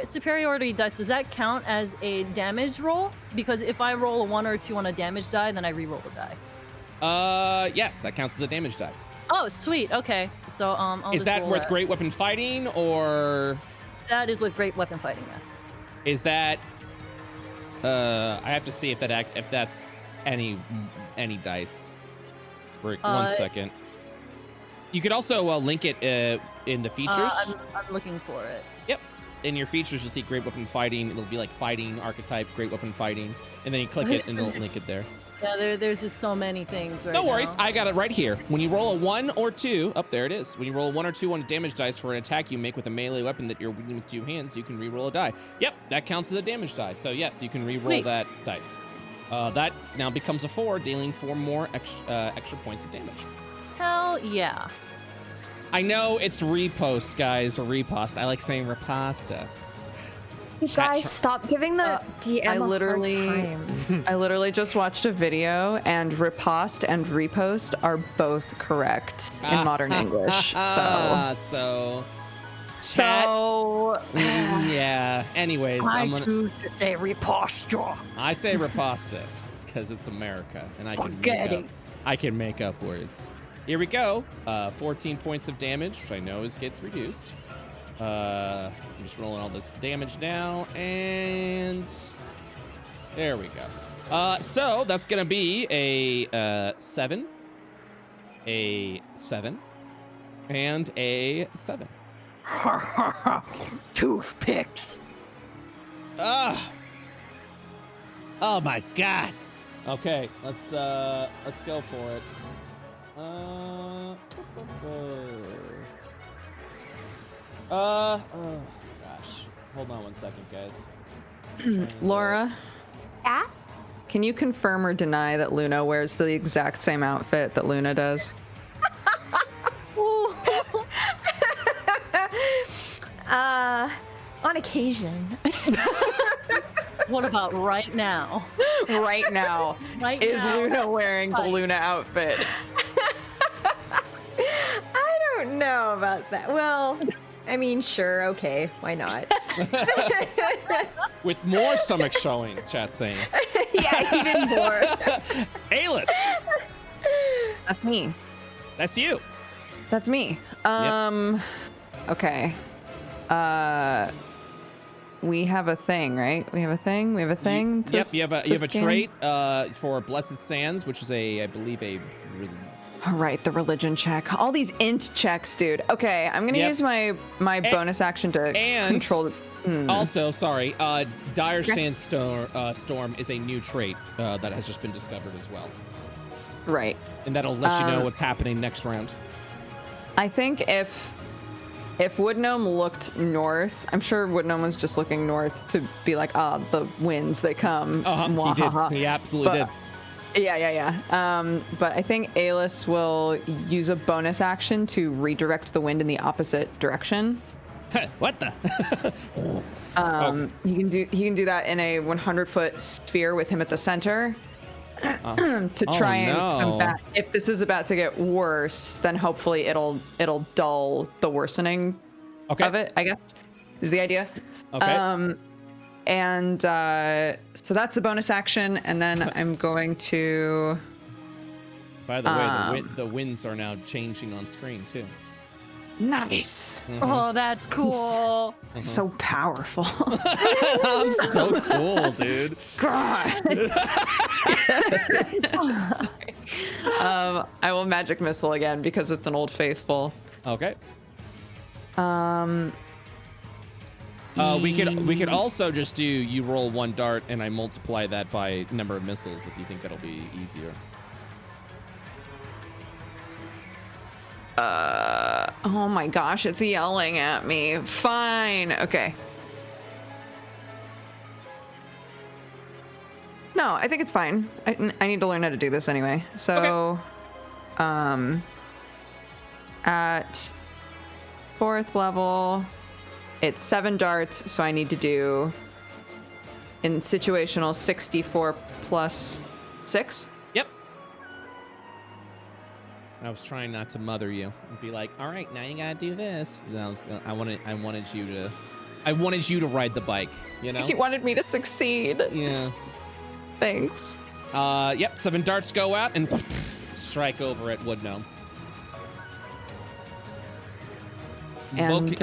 superiority dice, does that count as a damage roll? Because if I roll a 1 or 2 on a damage die, then I re-roll the die. Yes, that counts as a damage die. Oh, sweet. Okay, so I'll Is just that roll with great weapon fighting, or That is with great weapon fighting. Yes. is that? I have to see if that's any dice. For 1 second. You could also link it in the features. I'm looking for it. Yep. In your features, you'll see great weapon fighting. It'll be like fighting archetype, great weapon fighting, and then you click it and it'll link it there. Yeah, there's just so many things right No now. worries, I got it right here. When you roll a 1 or 2, there it is. When you roll a 1 or 2 on a damage dice for an attack you make with a melee weapon that you're wielding with 2 hands, you can re-roll a die. Yep, that counts as a damage die. So yes, you can re-roll that dice. That now becomes a 4, dealing 4 more extra points of damage. Hell yeah. I know it's repost, guys, or repost. I like saying riposta. You guys, stop giving the DM I a literally, hard time. I literally just watched a video, and riposte and repost are both correct in modern English. So chat. Yeah. Anyways, I choose to say riposte. I say riposta because it's America, and I can make up words. Here we go. 14 points of damage, which I know gets reduced. I'm just rolling all this damage now, and there we go. So that's gonna be a 7, a 7, and a 7. Toothpicks. Ugh. Oh my god. Okay, let's go for it. Oh gosh. Hold on 1 second, guys. Laura? Yeah? Can you confirm or deny that Luna wears the exact same outfit that Luna does? On occasion. What about right now? Right now. Right Is now. Luna wearing the Luna outfit? I don't know about that. Well, I mean, sure, okay, why not? With more stomach showing, chat saying. Yeah, even more. Alis, That's me. that's you. That's me. Okay. We have a thing, right? We have a thing. We have a thing. Yep, you have a trait for Blessed Sands, which is I believe a. All right, the religion check. All these int checks, dude. Okay, I'm gonna use my bonus action to control. Also, sorry, Dire Sandstorm is a new trait that has just been discovered as well. Right. And that'll let you know what's happening next round. I think if Wood Gnome looked north, I'm sure Wood Gnome was just looking north to be like, the winds, they come. He did. He absolutely did. Yeah. But I think Aelys will use a bonus action to redirect the wind in the opposite direction. What the? He can do that in a 100-foot sphere with him at the center to try and combat. If this is about to get worse, then hopefully it'll dull the worsening of it, I guess, is the idea. Okay. And so that's the bonus action, and then I'm going to... By the way, the winds are now changing on screen, too. Nice. Oh, that's cool. So powerful. I'm so cool, dude. God. I will magic missile again because it's an old faithful. Okay. We could also just do you roll one dart and I multiply that by number of missiles if you think that'll be easier. Oh my gosh, it's yelling at me. Fine. Okay. No, I think it's fine. I need to learn how to do this anyway. So, at 4th level, it's 7 darts, so I need to do in situational 64 plus 6. Yep. I was trying not to mother you and be like, all right, now you gotta do this. I wanted you to ride the bike, you know? He wanted me to succeed. Yeah. Thanks. Yep, 7 darts go out and strike over at Wood Gnome. And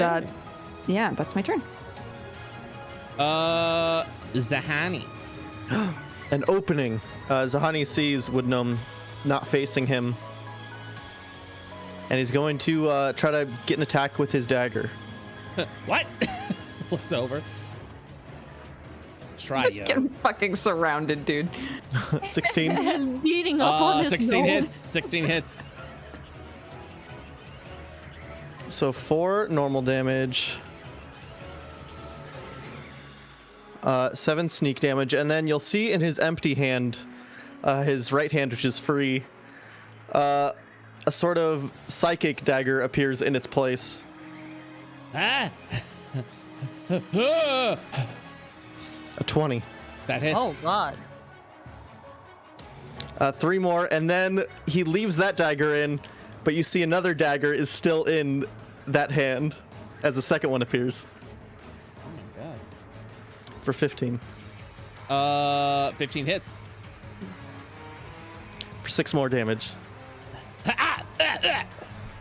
yeah, that's my turn. Zahani. An opening. Zahani sees Wood Gnome not facing him. And he's going to try to get an attack with his dagger. What? Looks over. Try He's getting fucking surrounded, dude. 16. He's beating up on his 16 gnome. hits. 16 hits. So 4 normal damage. 7 sneak damage. And then you'll see in his empty hand, his right hand, which is free, a sort of psychic dagger appears in its place. Ah! A 20. That hits. Oh, God. 3 more, and then he leaves that dagger in, but you see another dagger is still in that hand as the second one appears. Oh my god. For 15. 15 hits. For 6 more damage.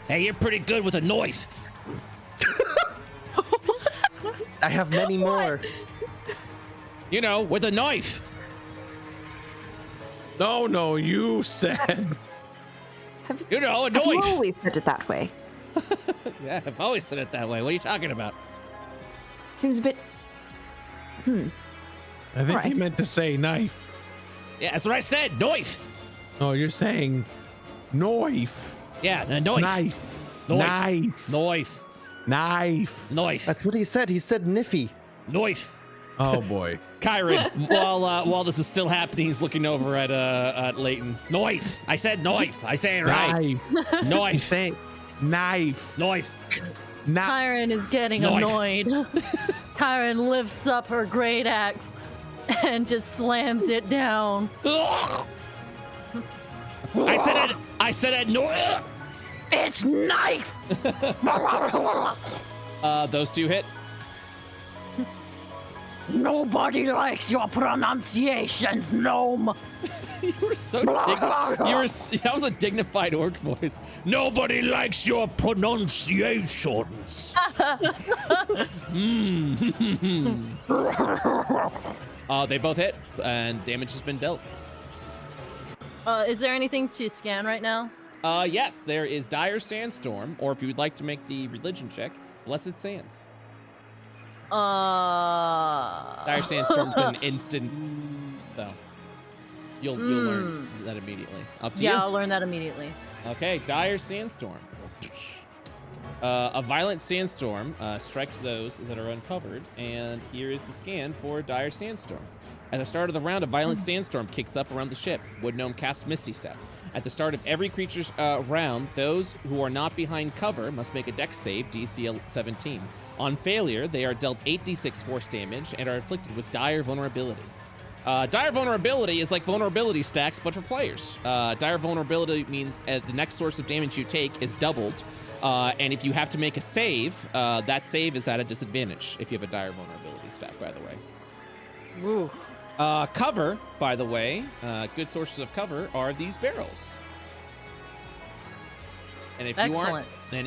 Hey, you're pretty good with a knife. I have many more. You know, with a knife. No, you said. You know, a I've knife. always said it that way. Yeah, I've always said it that way. What are you talking about? Seems a bit. I think he Right. meant to say knife. Yeah, that's what I said. Knife. No, you're saying knife. Yeah, a knife. Knife. Knife. Knife. Knife. Knife. Knife. That's what he said. He said Niffy. Knife. Oh boy. Kyron, while this is still happening, he's looking over at Leighton. Knife. I said knife. I say it right. Knife. You Knife. say knife. Knife. Knife. Kyron is getting Knife. annoyed. Kyron lifts up her great axe and just slams it down. I said a knife. It's knife! Those 2 hit. Nobody likes your pronunciations, gnome. You were so that was a dignified orc voice. Nobody likes your pronunciations. They both hit, and damage has been dealt. Is there anything to scan right now? Yes, there is Dire Sandstorm, or if you would like to make the religion check, Blessed Sands. Dire Sandstorm's an instant, though. You'll learn that immediately. Up to you. Yeah, I'll learn that immediately. Okay, Dire Sandstorm. A violent sandstorm strikes those that are uncovered, and here is the scan for dire sandstorm. At the start of the round, a violent sandstorm kicks up around the ship. Wood Gnome casts Misty Step. At the start of every creature's round, those who are not behind cover must make a Dex save, DC 17. On failure, they are dealt 8d6 force damage and are afflicted with dire vulnerability. Dire vulnerability is like vulnerability stacks, but for players. Dire vulnerability means the next source of damage you take is doubled. And if you have to make a save, that save is at a disadvantage if you have a dire vulnerability stack, by the way. Oof. Cover, by the way, good sources of cover are these barrels. And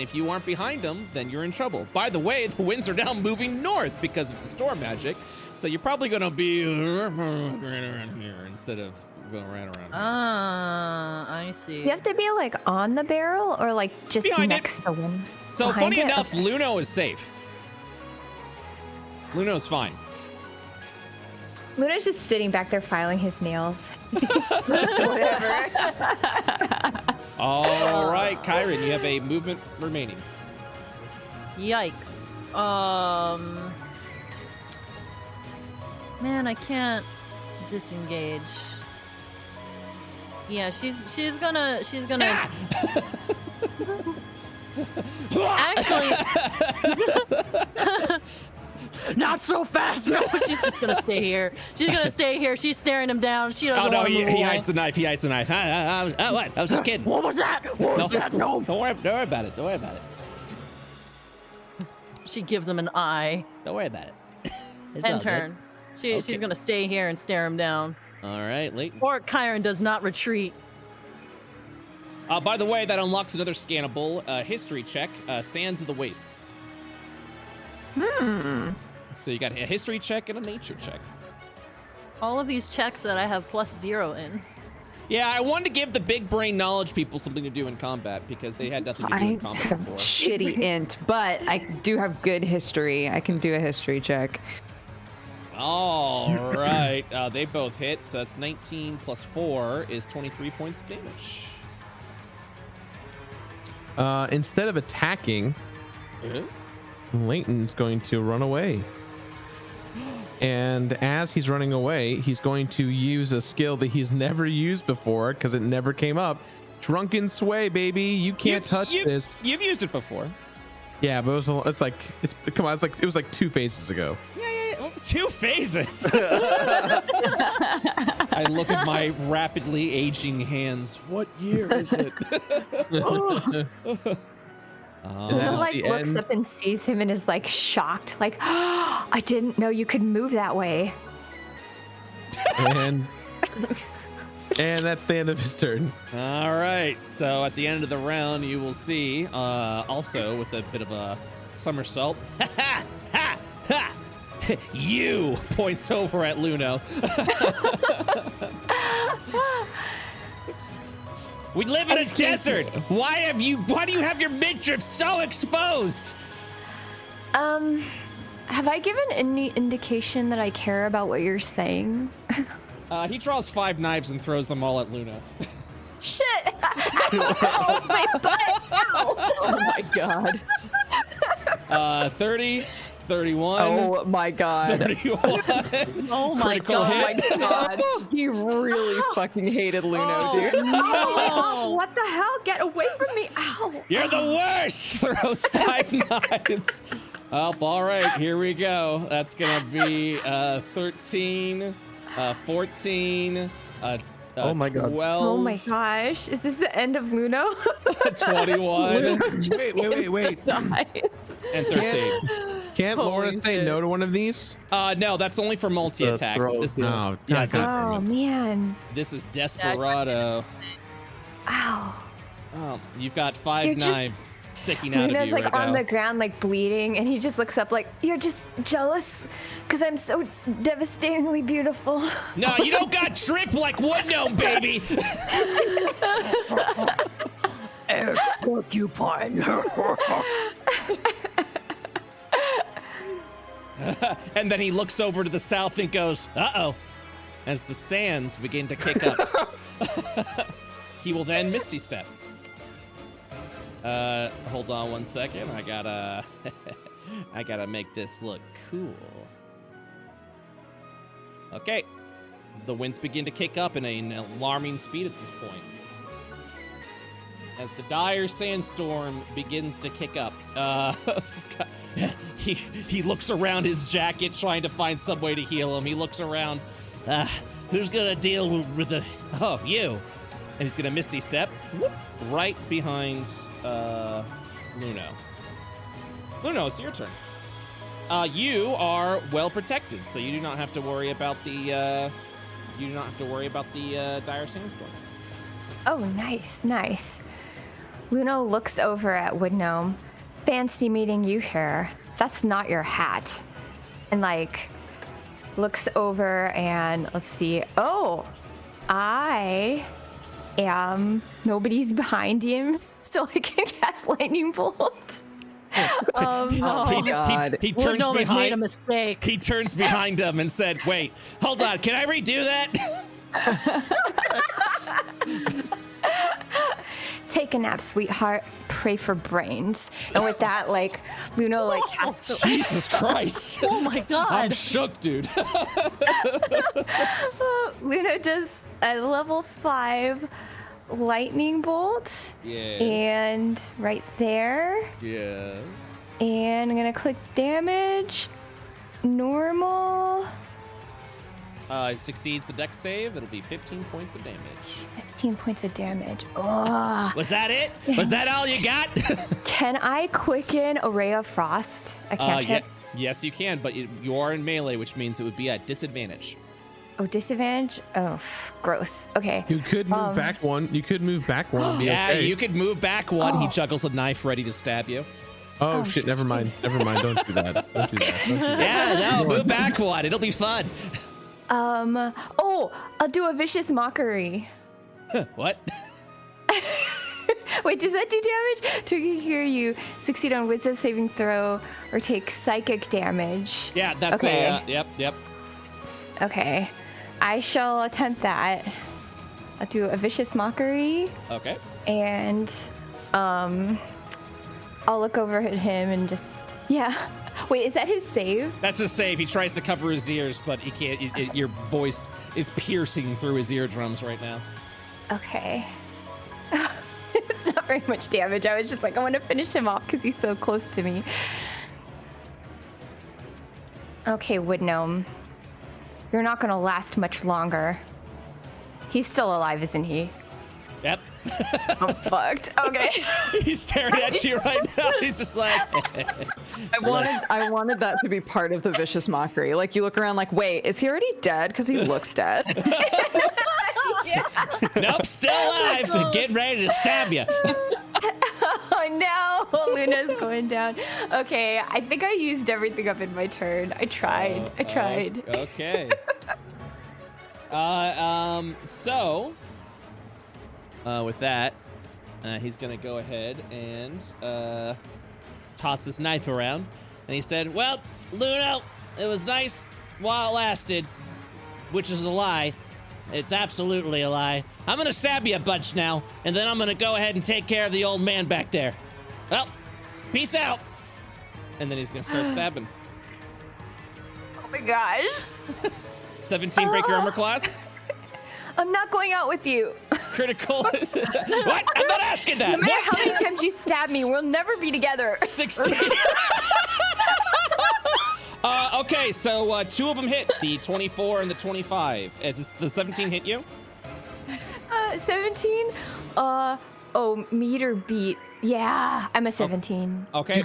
if you aren't behind them, then you're in trouble. By the way, the winds are now moving north because of the storm magic, so you're probably gonna be right around here instead of going right around here. I see. You have to be like on the barrel or like just Behind next to one. So Behind funny it? enough, Okay. Luno is safe. Luno's fine. Luna's just sitting back there filing his nails. Whatever. All right, Kyron, you have a movement remaining. Yikes. Man, I can't disengage. Yeah, she's gonna actually not so fast. No, she's just gonna stay here. She's gonna stay here. She's staring him down. She doesn't Oh no, want to move he away. hides the knife. He hides the knife. What? I was just kidding. What was that? What was that? No. Don't worry about it. Don't worry about it. She gives him an eye. Don't worry about it. It's all End good. turn. Okay. She's gonna stay here and stare him down. All right, Leighton. Or Kyron does not retreat. By the way, that unlocks another scannable history check, Sands of the Wastes. So you got a history check and a nature check. All of these checks that I have +0 in. Yeah, I wanted to give the big brain knowledge people something to do in combat because they had nothing to do I in combat have before. shitty int, but I do have good history. I can do a history check. All right, they both hit, so that's 19 plus 4 is 23 points of damage. Instead of attacking, Leighton's going to run away. And as he's running away, he's going to use a skill that he's never used before because it never came up. Drunken Sway, baby. You can't touch this. You've used it before. Yeah, but it was like 2 phases ago. Yeah. 2 phases. I look at my rapidly aging hands. What year is it? And that Luna is like the looks end. up and sees him and is like shocked, like, oh, I didn't know you could move that way. And that's the end of his turn. All right. So at the end of the round, you will see, also with a bit of a somersault. Ha ha ha! You points over at Luno. We live in a desert. Why do you have your midriff so exposed? Have I given any indication that I care about what you're saying? He draws 5 knives and throws them all at Luna. Shit! Oh, my butt! Ow. Oh my god. 30, 31. Oh my god. 31. Oh my Critical god. hit. Oh my god. He really fucking hated Luno, dude. Oh, what the hell? Get away from me. Ow. You're the worst! Throws 5 knives. Oh, all right, here we go. That's gonna be 13, 14, Oh my God. 12, Oh my gosh. Is this the end of Luno? 21, Wait. and 13. Can't Laura Holy say shit. no to one of these? No, that's only for multi-attack. throws, This, yeah. yeah, Oh, man. this is Desperado. Ow. Oh, you've got 5 You're just- knives sticking out of Luna's you like right on now. the ground, like bleeding, and he just looks up like, you're just jealous because I'm so devastatingly beautiful. No, you don't got drip like Wood Gnome, baby. Porcupine. And then he looks over to the south and goes, uh-oh, as the sands begin to kick up. He will then Misty Step. Hold on 1 second. I gotta, I gotta make this look cool. Okay. The winds begin to kick up in an alarming speed at this point. As the dire sandstorm begins to kick up, he looks around his jacket trying to find some way to heal him. He looks around, who's gonna deal with the, oh, you. And he's gonna Misty Step, whoop, right behind Luno. Luno, it's your turn. You are well protected, so you do not have to worry about the, dire sandstorm. Oh, nice, nice. Luno looks over at Wood Gnome. Fancy meeting you here. That's not your hat. And like, looks over and let's see. Oh, I am nobody's behind him, so I can cast Lightning Bolt. Oh my God. He turns Gnome has made a behind. mistake. He turns behind him and said, "Wait, hold on. Can I redo that?" Take a nap, sweetheart. Pray for brains. And with that, like, Luno, like, casts. Jesus Christ! Oh my God. I'm shook, dude. Luno does a level 5 lightning bolt. Yeah. And right there. Yeah. And I'm gonna click damage. Normal. It succeeds the dex save. It'll be 15 points of damage. 15 points of damage. Oh. Was that it? Was that all you got? Can I quicken a ray of frost? I can't. Yeah, yes, you can, but you are in melee, which means it would be at disadvantage. Oh, disadvantage? Oh, gross. Okay. You could move back one. You could move back one and be Yeah, okay. you could move back one. He juggles a knife ready to stab you. Oh, shit, never mind. Never mind. Don't do that. Don't do that. Don't do that. Yeah, no, move back one. It'll be fun. Oh, I'll do a vicious mockery. What? Wait, does that do damage? To hear you succeed on wisdom saving throw or take psychic damage. Yeah, that's okay. Yep. Okay. I shall attempt that. I'll do a vicious mockery. Okay. And, I'll look over at him and just, yeah. Wait, is that his save? That's his save. He tries to cover his ears, but he can't. Your voice is piercing through his eardrums right now. Okay. It's not very much damage. I was just like, I want to finish him off because he's so close to me. Okay, Wood Gnome. You're not going to last much longer. He's still alive, isn't he? Yep. I'm fucked. Okay. He's staring at you right now. He's just like. I wanted that to be part of the vicious mockery. Like you look around, like, wait, is he already dead? Because he looks dead. Nope, still alive. Getting ready to stab you. Oh no, Luna's going down. Okay, I think I used everything up in my turn. I tried. Okay. So. With that, he's gonna go ahead and toss this knife around, and he said, "Well, Luno, it was nice while it lasted," which is a lie. It's absolutely a lie. I'm gonna stab you a bunch now, and then I'm gonna go ahead and take care of the old man back there. Well, peace out. And then he's gonna start stabbing. Oh my gosh. 17 break your armor class. I'm not going out with you. Critical. What? I'm not asking that. No matter What? how many times you stab me, we'll never be together. 16. Okay, so 2 of them hit, the 24 and the 25. Does the 17 hit you? 17? Meter beat. Yeah, I'm a 17. Okay.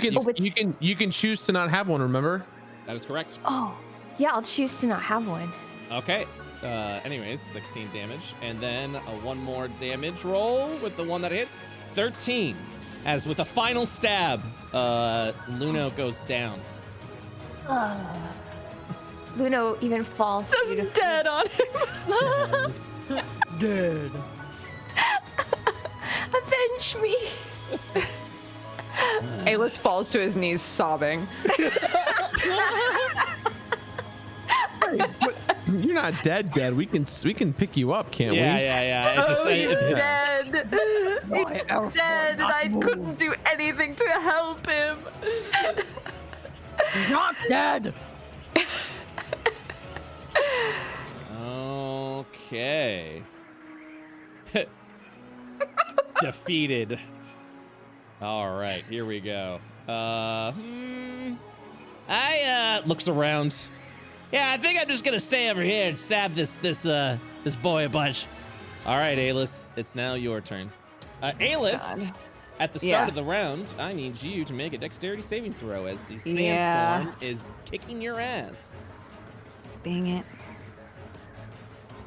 You can choose to not have one, remember? That is correct. Oh, yeah, I'll choose to not have one. Okay. Anyways, 16 damage. And then one more damage roll with the one that hits. 13. As with a final stab, Luno goes down. Luno even falls. Just dead on him. Dead. Avenge me. Aelith falls to his knees sobbing. But you're not dead. We can pick you up, can't we? Yeah. It's just He's yeah. dead. He's dead, and I couldn't do anything to help him. He's not dead. Okay. Defeated. All right, here we go. I looks around. Yeah, I think I'm just gonna stay over here and stab this boy a bunch. All right, Alis, it's now your turn. Alis, at the start of the round, I need you to make a dexterity saving throw as the sandstorm is kicking your ass. Dang it.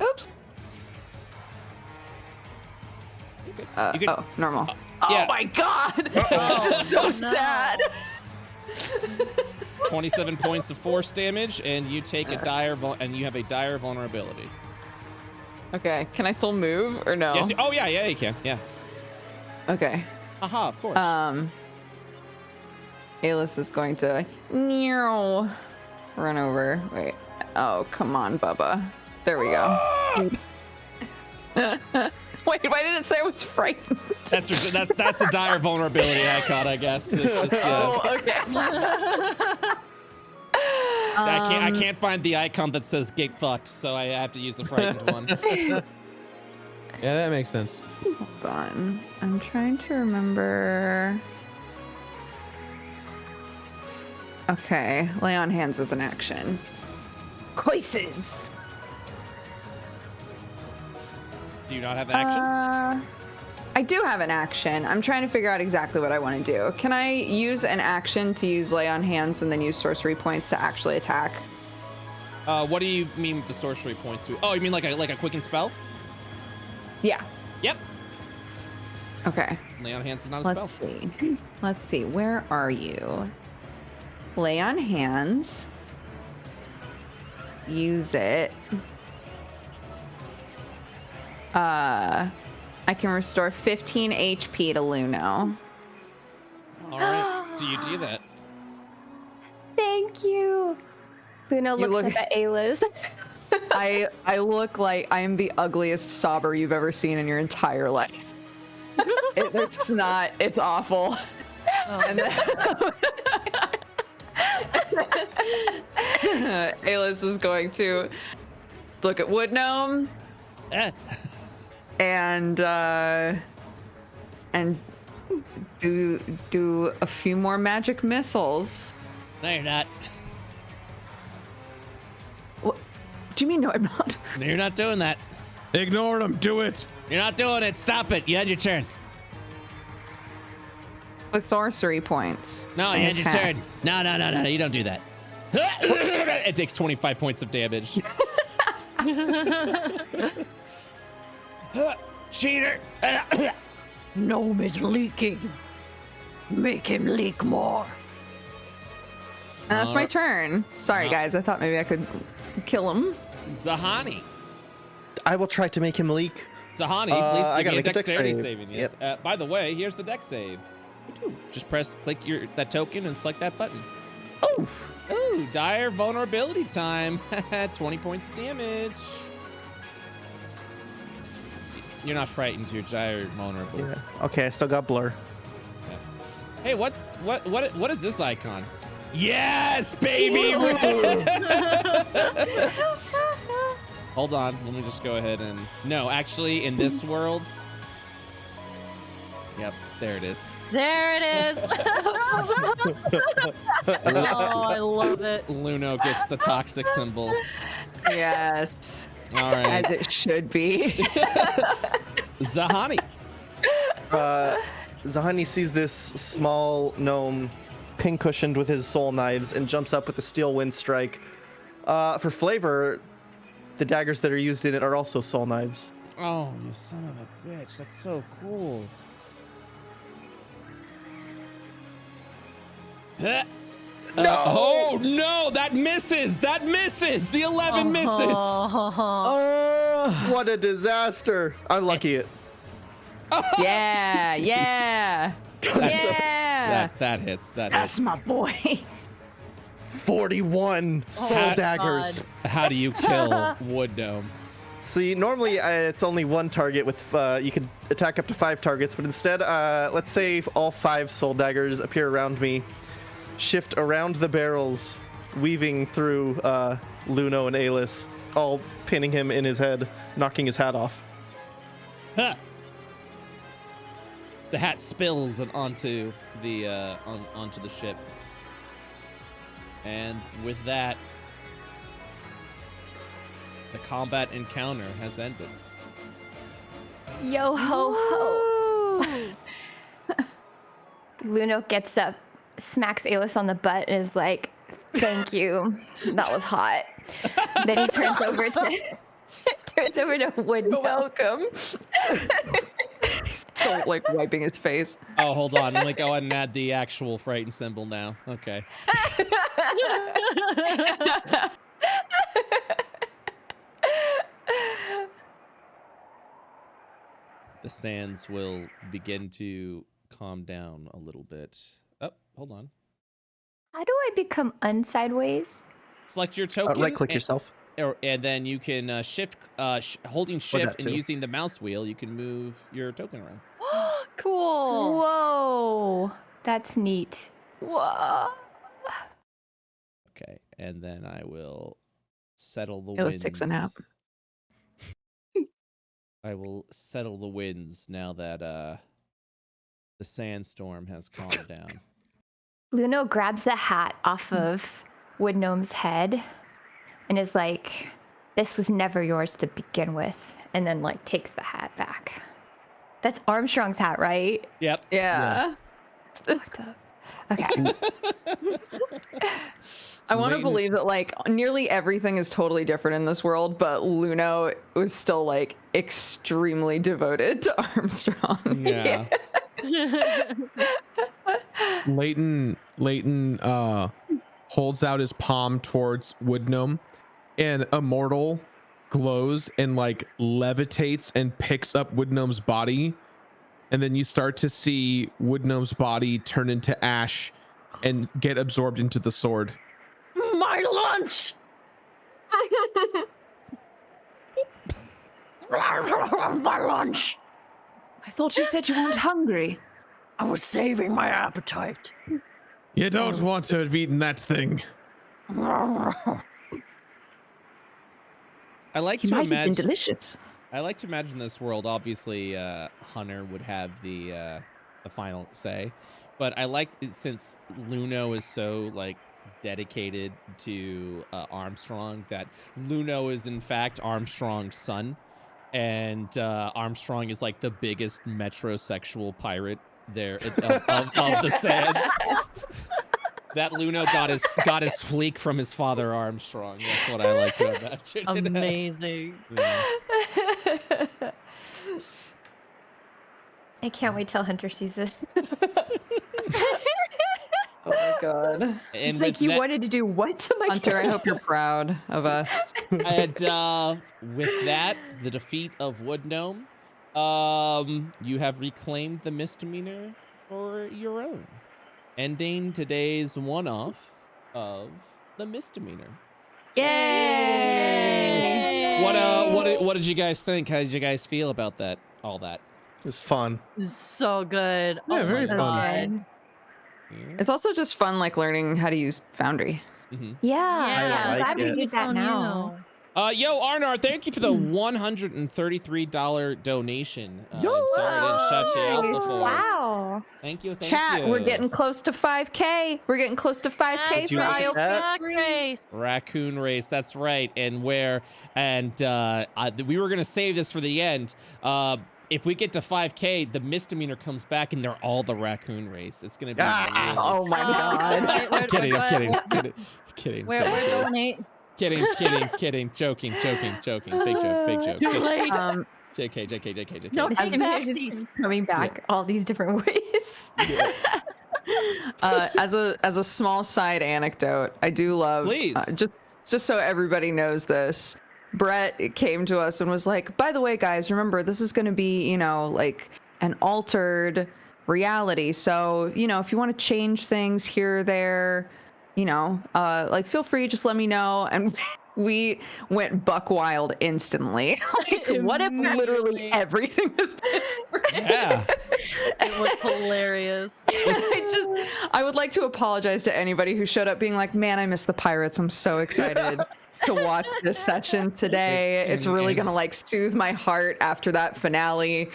Oops. Normal. Yeah. Oh my god! I'm just so sad. 27 points of force damage, and you take a dire you have a dire vulnerability. Okay, can I still move or no? Yes. Oh yeah, you can. Yeah. Okay. Aha, of course. Alis is going to run over. Wait. Oh, come on, Bubba. There we go. Wait, why didn't it say I was frightened? That's the dire vulnerability icon, I guess. It's just, okay. I can't find the icon that says "get fucked," so I have to use the frightened one. Yeah, that makes sense. Hold on. I'm trying to remember. Okay, lay on hands is an action. Coices. Do you not have action? I do have an action. I'm trying to figure out exactly what I want to do. Can I use an action to use lay on hands and then use sorcery points to actually attack? What do you mean with the sorcery points to? Oh, you mean like a quicken spell? Yeah. Yep. Okay. Lay on hands is not a Let's spell. Let's see. Where are you? Lay on hands. Use it. I can restore 15 HP to Luno. All right. Do you do that? Thank you. Luna looks up at Alis. I look like I am the ugliest sobber you've ever seen in your entire life. It's not. It's awful. And then Alis is going to look at Wood Gnome and do a few more magic missiles. No, you're not. What do you mean? No, I'm not. No, you're not doing that. Ignore him. Do it. You're not doing it. Stop it. You had your turn. With sorcery points. No, you had your turn. No. You don't do that. It takes 25 points of damage. Cheater! Gnome is leaking. Make him leak more. And that's my turn. Sorry, guys. I thought maybe I could kill him. Zahani. I will try to make him leak. Zahani, please give me a dexterity saving. Yes. Yep. By the way, here's the dex save. Just click that token and select that button. Oof. Ooh, dire vulnerability time. 20 points of damage. You're not frightened. You're dire vulnerable. Yeah. Okay, I still got blur. Hey, what is this icon? Yes, baby! Hold on, let me just go ahead and... No, actually, in this world... Yep, there it is. There it is. Oh, I love it. Luno gets the toxic symbol. Yes. All right. As it should be. Zahani. Zahani sees this small gnome pin-cushioned with his soul knives and jumps up with a steel wind strike. For flavor, the daggers that are used in it are also soul knives. Oh, you son of a bitch. That's so cool. No! Oh, no! That misses! That misses! The 11 misses! Oh, what a disaster. Unlucky it. Yeah. Yeah. That hits. That That's hits. my boy. 41 soul daggers. How do you kill Wood Gnome? See, normally it's only one target with, you can attack up to 5 targets, but instead, let's say all 5 soul daggers appear around me, shift around the barrels, weaving through Luno and Alis, all pinning him in his head, knocking his hat off. Huh. The hat spills and onto the onto the ship. And with that, the combat encounter has ended. Yo ho ho. Luno gets up, smacks Alis on the butt, and is like, "Thank you. That was hot." Then he turns over to Wood. Welcome. Still like wiping his face. Oh, hold on. Let me go ahead and add the actual frightened symbol now. Okay. The sands will begin to calm down a little bit. Oh, hold on. How do I become unsideways? Select your token. Right-click yourself. And then you can shift, holding shift and too. using the mouse wheel, you can move your token around. Cool. Whoa, that's neat. Whoa. Okay, and then I will settle the Let's winds. take a nap. I will settle the winds now that the sandstorm has calmed down. Luno grabs the hat off of Wood Gnome's head and is like, "This was never yours to begin with," and then like takes the hat back. That's Armstrong's hat, right? Yep. Yeah. It's fucked up. Okay. I want to believe that like nearly everything is totally different in this world, but Luno was still like extremely devoted to Armstrong. Yeah. Leighton holds out his palm towards Wood Gnome, and Immortal glows and like levitates and picks up Wood Gnome's body, and then you start to see Wood Gnome's body turn into ash and get absorbed into the sword. My lunch! My lunch! I thought you said you weren't hungry. I was saving my appetite. You don't want to have eaten that thing. I like He to might have been imagine. delicious. I like to imagine this world. Obviously, Hunter would have the final say, but I like it since Luno is so like dedicated to Armstrong that Luno is in fact Armstrong's son, and Armstrong is like the biggest metrosexual pirate there of the sands. That Luno got his fleek from his father Armstrong. That's what I like to imagine. it as. Amazing. Yeah. I can't wait till Hunter sees this. Oh my god. And It's like, with you that- wanted to do what to my Hunter, I kid? hope you're proud of us. And with that, the defeat of Wood Gnome, you have reclaimed the misdemeanor for your own, ending today's one-off of the misdemeanor. Yay! What did you guys think? How did you guys feel about that? All that? It's fun. So good. Yeah, oh very my fun. God. It's also just fun like learning how to use Foundry. Mm-hmm. Yeah, Yeah, I'm like glad we it. did that So now. Yo, Arnar, thank you for the $133 donation. Sorry I didn't shout you out before. Wow. Thank you. Chat, we're getting close to 5K. We're getting close to 5K Did for you like IELTS that? P3. Raccoon Race, that's right. And we were gonna save this for the end. If we get to 5K, the misdemeanor comes back and they're all the Raccoon Race. It's gonna be really- Oh my god. Wait, I'm kidding, kidding. Where donate? Kidding. Joking. Big joke. Too late. JK. No, This take misdemeanor back just seats. keeps coming back all these different ways. As a small side anecdote, I do love Please. just so everybody knows this. Brett came to us and was like, "By the way, guys, remember this is going to be, like an altered reality. So, if you want to change things here or there, like feel free, just let me know. And we went buck wild instantly. Like, what if literally everything was different? Yeah. It was hilarious. I would like to apologize to anybody who showed up being like, man, I miss the pirates. I'm so excited to watch this session today. It's really gonna like soothe my heart after that finale.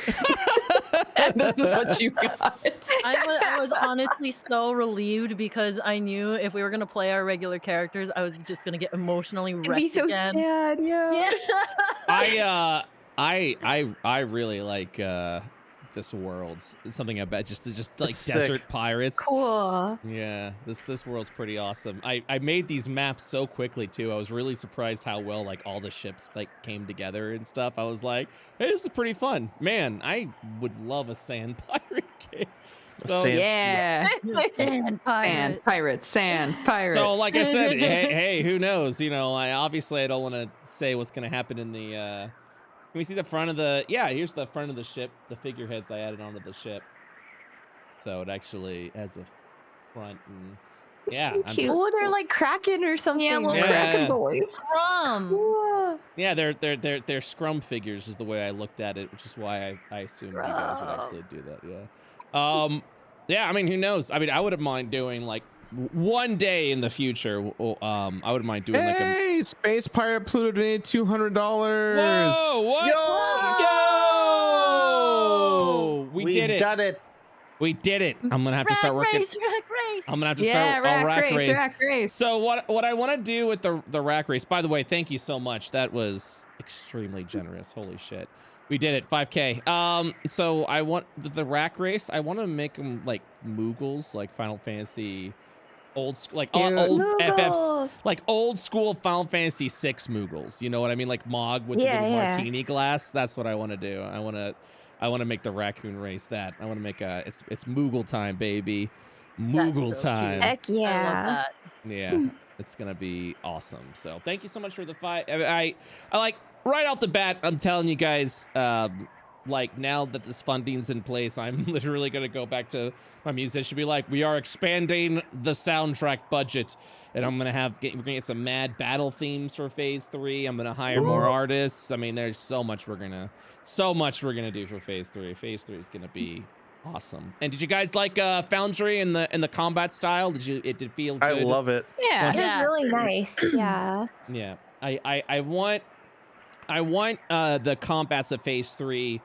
And this is what you got. I was honestly so relieved because I knew if we were gonna play our regular characters, I was just gonna get emotionally wrecked It'd be so again. sad, yeah. I really like this world. It's something about just like It's desert sick. pirates. Cool. Yeah, this world's pretty awesome. I made these maps so quickly too. I was really surprised how well like all the ships like came together and stuff. I was like, hey, this is pretty fun. Man, I would love a sand pirate game. So Sand- Yeah. Sand pirate. Sand pirates. So like I said, hey, who knows? I don't want to say what's gonna happen in the. Can we see the front of the? Yeah, here's the front of the ship. The figureheads I added onto the ship, so it actually has a front and yeah. Cute. Oh, they're like Kraken or something. Yeah, little Kraken boys. Rum. Yeah, they're scrum figures is the way I looked at it, which is why I assumed you guys would actually do that. Yeah. Yeah. I mean, who knows? I mean, I wouldn't mind doing like one day in the future. I wouldn't mind doing like a. Hey, Space Pirate Pluto donated $200. Whoa! What? Yo! We did it. Done it. We did it. I'm gonna have to start working. Race. I'm gonna have to start a rack race. Rack race. So what I want to do with the rack race? By the way, thank you so much. That was extremely generous. Holy shit. We did it, 5K. So I want the rack race. I want to make them like Moogles, like Final Fantasy, old FFs, like old school Final Fantasy 6 Moogles. You know what I mean? Like Mog with the little martini glass. That's what I want to do. I want to make the raccoon race that. I want to make it's Moogle time, baby. Moogle time. Heck yeah. I love that. Yeah, it's gonna be awesome. So thank you so much for the fight. I like right out the bat. I'm telling you guys, like now that this funding's in place, I'm literally gonna go back to my musician, be like, we are expanding the soundtrack budget, and I'm gonna we're gonna get some mad battle themes for Phase 3. I'm gonna hire more artists. I mean, there's so much we're gonna do for Phase 3. Phase 3 is gonna be awesome. And did you guys like Foundry and the combat style? It did feel good? I love it. Yeah, it Yeah. was really nice. Yeah. Yeah, I want the combats of Phase 3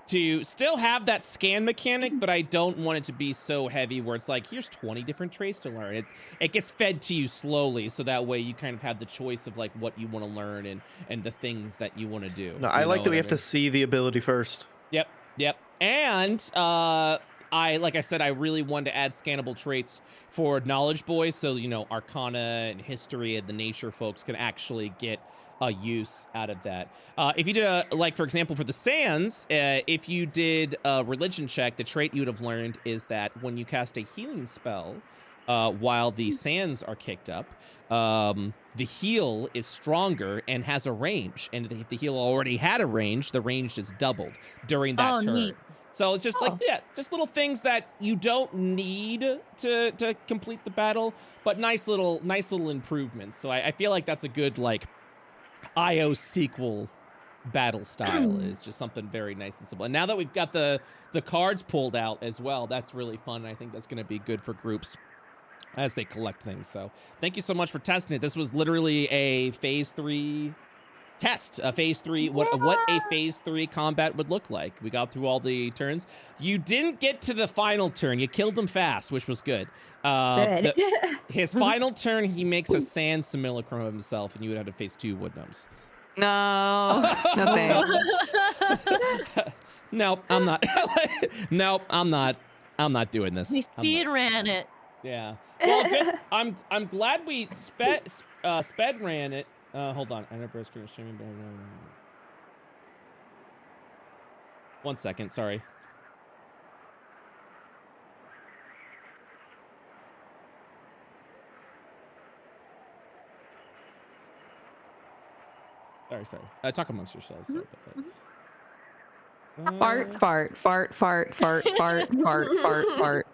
to still have that scan mechanic, but I don't want it to be so heavy where it's like, here's 20 different traits to learn. It gets fed to you slowly, so that way you kind of have the choice of like what you want to learn and the things that you want to do. No, I like that we have to see the ability first. Yep. And like I said, I really wanted to add scannable traits for knowledge boys, so Arcana and History and the Nature folks can actually get a use out of that. If you did for example, for the Sands, if you did a religion check, the trait you would have learned is that when you cast a healing spell while the Sands are kicked up, the heal is stronger and has a range. And if the heal already had a range, the range is doubled during that turn. Neat. So it's just just little things that you don't need to complete the battle, but nice little improvements. So I feel like that's a good IO sequel battle style is just something very nice and simple. And now that we've got the cards pulled out as well, that's really fun. And I think that's going to be good for groups as they collect things. So thank you so much for testing it. This was literally a Phase 3 test, a Phase 3, what a Phase 3 combat would look like. We got through all the turns. You didn't get to the final turn. You killed him fast, which was good. His final turn, he makes a sand simulacrum of himself, and you would have to face 2 wood gnomes. No, no thanks. No, I'm not. No, I'm not. I'm not doing this. We speed ran it. Yeah. Well, good. I'm glad we sped ran it. Hold on. Enterprise crew streaming. 1 second. Sorry. Sorry. Talk amongst yourselves. Sorry about that. Fart.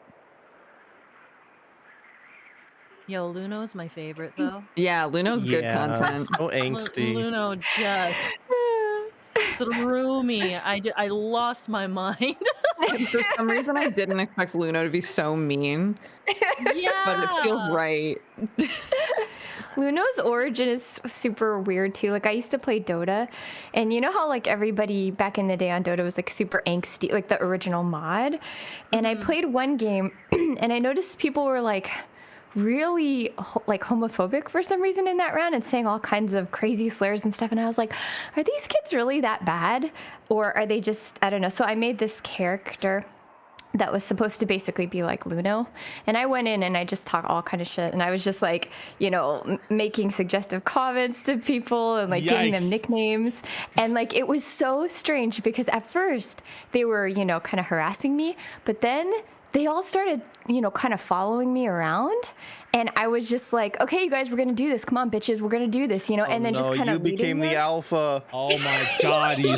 Yo, Luno's my favorite though. Yeah, Luno's good content. So angsty. Luno just threw me. I lost my mind. For some reason, I didn't expect Luno to be so mean, Yeah. but it feels right. Luno's origin is super weird too. Like I used to play Dota, and you know how like everybody back in the day on Dota was like super angsty, like the original mod. And I played one game, and I noticed people were like really like homophobic for some reason in that round and saying all kinds of crazy slurs and stuff. And I was like, are these kids really that bad, or are they just, I don't know. So I made this character that was supposed to basically be like Luno, and I went in and I just talked all kind of shit, and I was just like, you know, making suggestive comments to people and like giving them nicknames, and like it was so strange because at first they were, you know, kind of harassing me, but then they all started, you know, kind of following me around, and I was just like, okay, you guys, we're gonna do this. Come on, bitches, we're gonna do this, you know. And then just kind you of became the alpha. Oh my god, you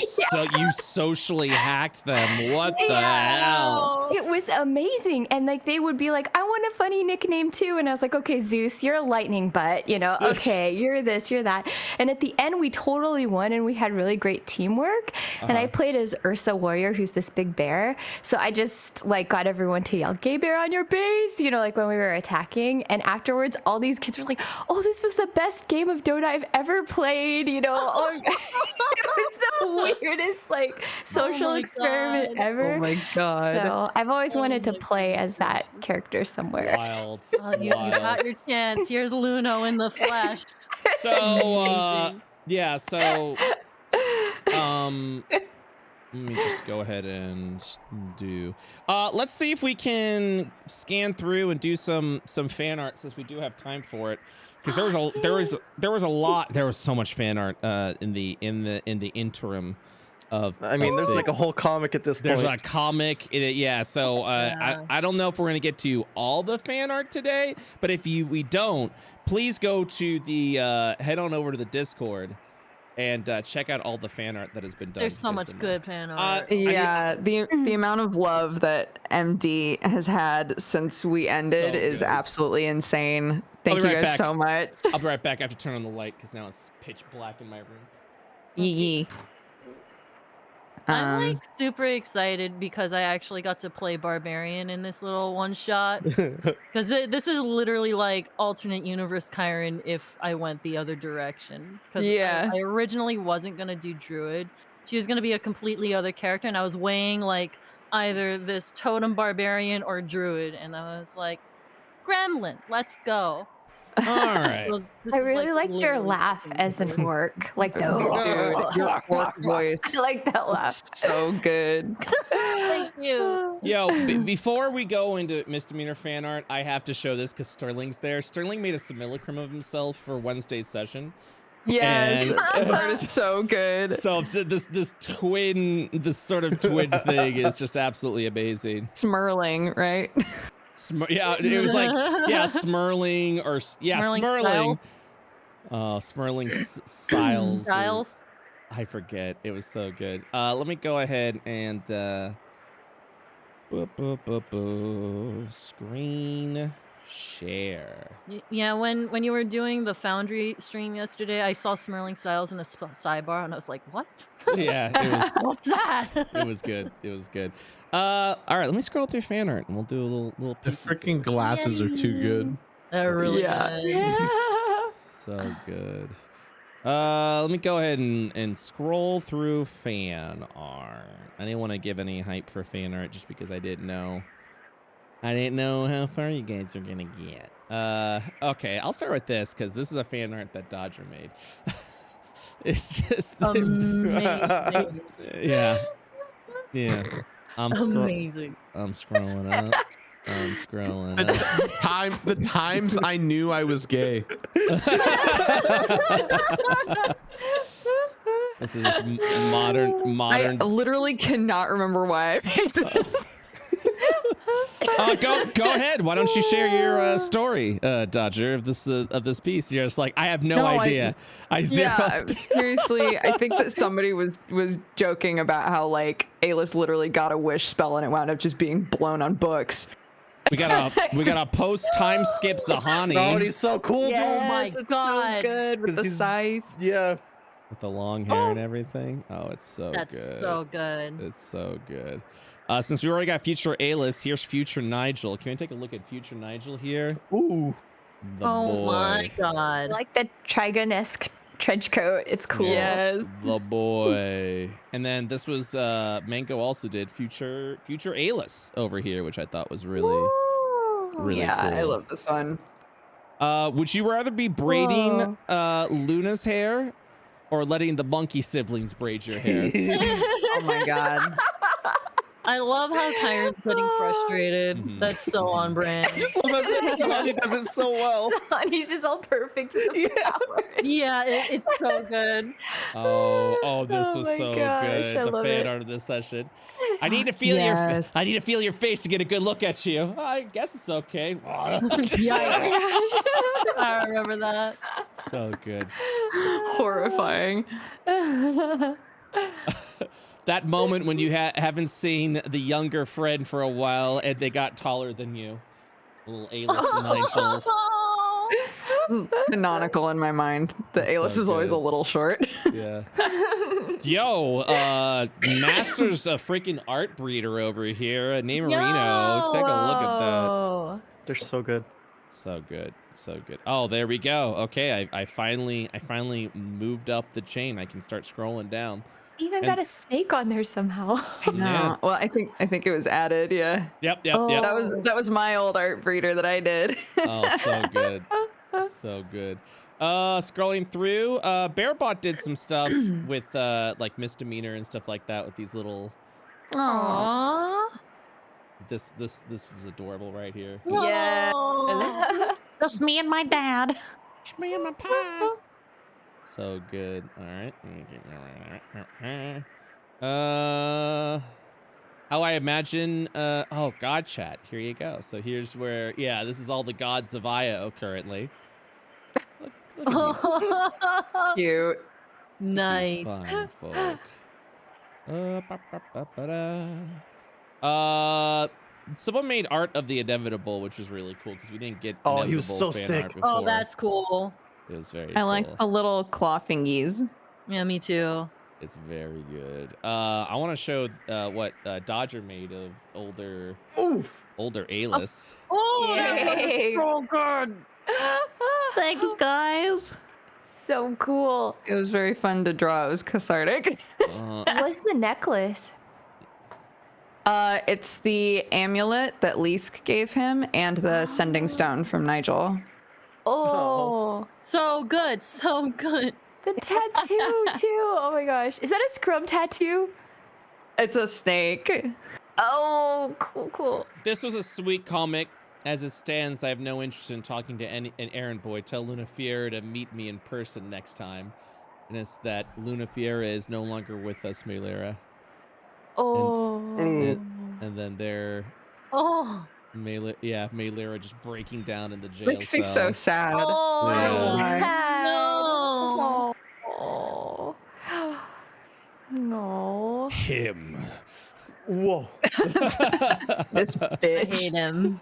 socially hacked them. What the hell? It was amazing. And like they would be like, I want a funny nickname too. And I was like, okay, Zeus, you're a lightning butt, you know, okay, you're this, you're that. And at the end we totally won, and we had really great teamwork. And I played as Ursa Warrior, who's this big bear. So I just like got everyone to yell, "Gay bear on your base," you know, like when we were attacking. And afterwards all these kids were like, oh, this was the best game of Dota I've ever played, you know. It was the weirdest like social experiment ever. Oh my god. So I've always wanted to play as that character somewhere. Wild. You got your chance. Here's Luno in the flesh. So yeah, so let me just go ahead and do let's see if we can scan through and do some fan art, since we do have time for it, because there was so much fan art in the interim of, I mean, there's like a whole comic at this point. There's a comic in it, yeah. So I don't know if we're gonna get to all the fan art today, but if we don't, please go to the head on over to the Discord and check out all the fan art that has been done. There's so much good fan art. Yeah, the amount of love that MD has had since we ended is absolutely insane. Thank you guys so much. I'll be right back. I have to turn on the light because now it's pitch black in my room. Yee. I'm like super excited because I actually got to play Barbarian in this little one shot. Because this is literally like alternate universe Chiron if I went the other direction. Because I originally wasn't going to do Druid. She was going to be a completely other character, and I was weighing like either this Totem Barbarian or Druid, and I was like, Gremlin, let's go. All right. So I really liked your laugh as an orc, like the Dude, your orc voice. I like that laugh. So good. Thank you. Yo, before we go into Misdemeanor fan art, I have to show this because Sterling's there. Sterling made a simulacrum of himself for Wednesday's session. Yes, And that is so good. So this sort of twin thing is just absolutely amazing. Smurling, right? Yeah, it was like, Smurling or Smurling. Oh, Smurling Styles. I forget. It was so good. Let me go ahead and screen share. Yeah, when you were doing the Foundry stream yesterday, I saw Smurling Styles in a sidebar, and I was like, "What?" Yeah, it was. What's that? It was good. It was good. All right, let me scroll through fan art, and we'll do a little. The freaking glasses are too good. They're really good. So good. Let me go ahead and scroll through fan art. I didn't want to give any hype for fan art just because I didn't know how far you guys are gonna get. Okay, I'll start with this because this is a fan art that Dodger made. It's just amazing. Yeah. Amazing. I'm scrolling up. The times I knew I was gay. This is just modern. I literally cannot remember why I made this. Go ahead. Why don't you share your story, Dodger, of this piece? You're just like, I have no idea. Seriously, I think that somebody was joking about how like Alis literally got a wish spell and it wound up just being blown on books. We gotta post time skip Zahani. Oh, he's so cool, dude. Oh my Yes, it's God. so good with 'Cause the he's- scythe. Yeah. With the long hair and everything. Oh, it's so That's good. so good. It's so good. Since we already got future Alis, here's future Nigel. Can we take a look at future Nigel here? Ooh. The Oh boy. my I God. like the Trigon-esque trench coat. It's cool. Yeah. Yes. The boy. And then this was Mango also did future Alis over here, which I thought was really really yeah, cool. I love this one. Would you rather be braiding Whoa. Luna's hair or letting the monkey siblings braid your hair? Oh my god. I love how Kyron's getting frustrated. Mhm. That's so on brand. I just love that Zahani does it so well. He's just all perfect with the flowers. Yeah, it's so good. Oh, this Oh was my so gosh, good. I The love fan it. art of this session. I need to feel Yes. I need to feel your face to get a good look at you. I guess it's okay. Yeah, I remember that. So good. Horrifying. That moment when you haven't seen the younger friend for a while and they got taller than you. Little A-list Nigel. This is canonical in my mind. The That's A-list so is always a good. little short. Yeah. Yo, Master's a freaking art breeder over here. Namerino. Take a look at that. Whoa. They're so good. So good. So good. Oh, there we go. Okay, I finally moved up the chain. I can start scrolling down. Even And- got a snake on there somehow. Yeah. Well, I think it was added. Yeah. Yep. Oh. That was my old art breeder that I did. Oh, so good. So good. Scrolling through, Bearbot did some stuff with like misdemeanor and stuff like that with these little. Aww. This was adorable right here. Yeah. Just me and my dad. Me and my pie. So good. All right. How I imagine. Oh, God chat. Here you go. So here's where. Yeah, this is all the gods of Io currently. Look at these. Cute. These Nice. fine folk. Someone made art of the inevitable, which was really cool because we didn't get. Oh, he was Inevitable so fan sick. art before. Oh, that's cool. It was very. I like cool. the little claw fingies. Yeah, me too. It's very good. I want to show what Dodger made of older A-list. Oh, that Yay. was so good. Thanks, guys. So cool. It was very fun to draw. It was cathartic. What's the necklace? It's the amulet that Leask gave him and the sending stone from Nigel. Oh, So good. So good. the tattoo too. Oh my gosh. Is that a scrum tattoo? It's a snake. Oh, cool. This was a sweet comic. As it stands, I have no interest in talking to an errand boy. Tell Luna Fiera to meet me in person next time. And it's that Luna Fiera is no longer with us, Melira. Oh. And then they're Oh. Melira just breaking down in the jail Makes me so cell. sad. Oh. Yeah. No. Oh. No. Him. Whoa. This I bitch. hate him.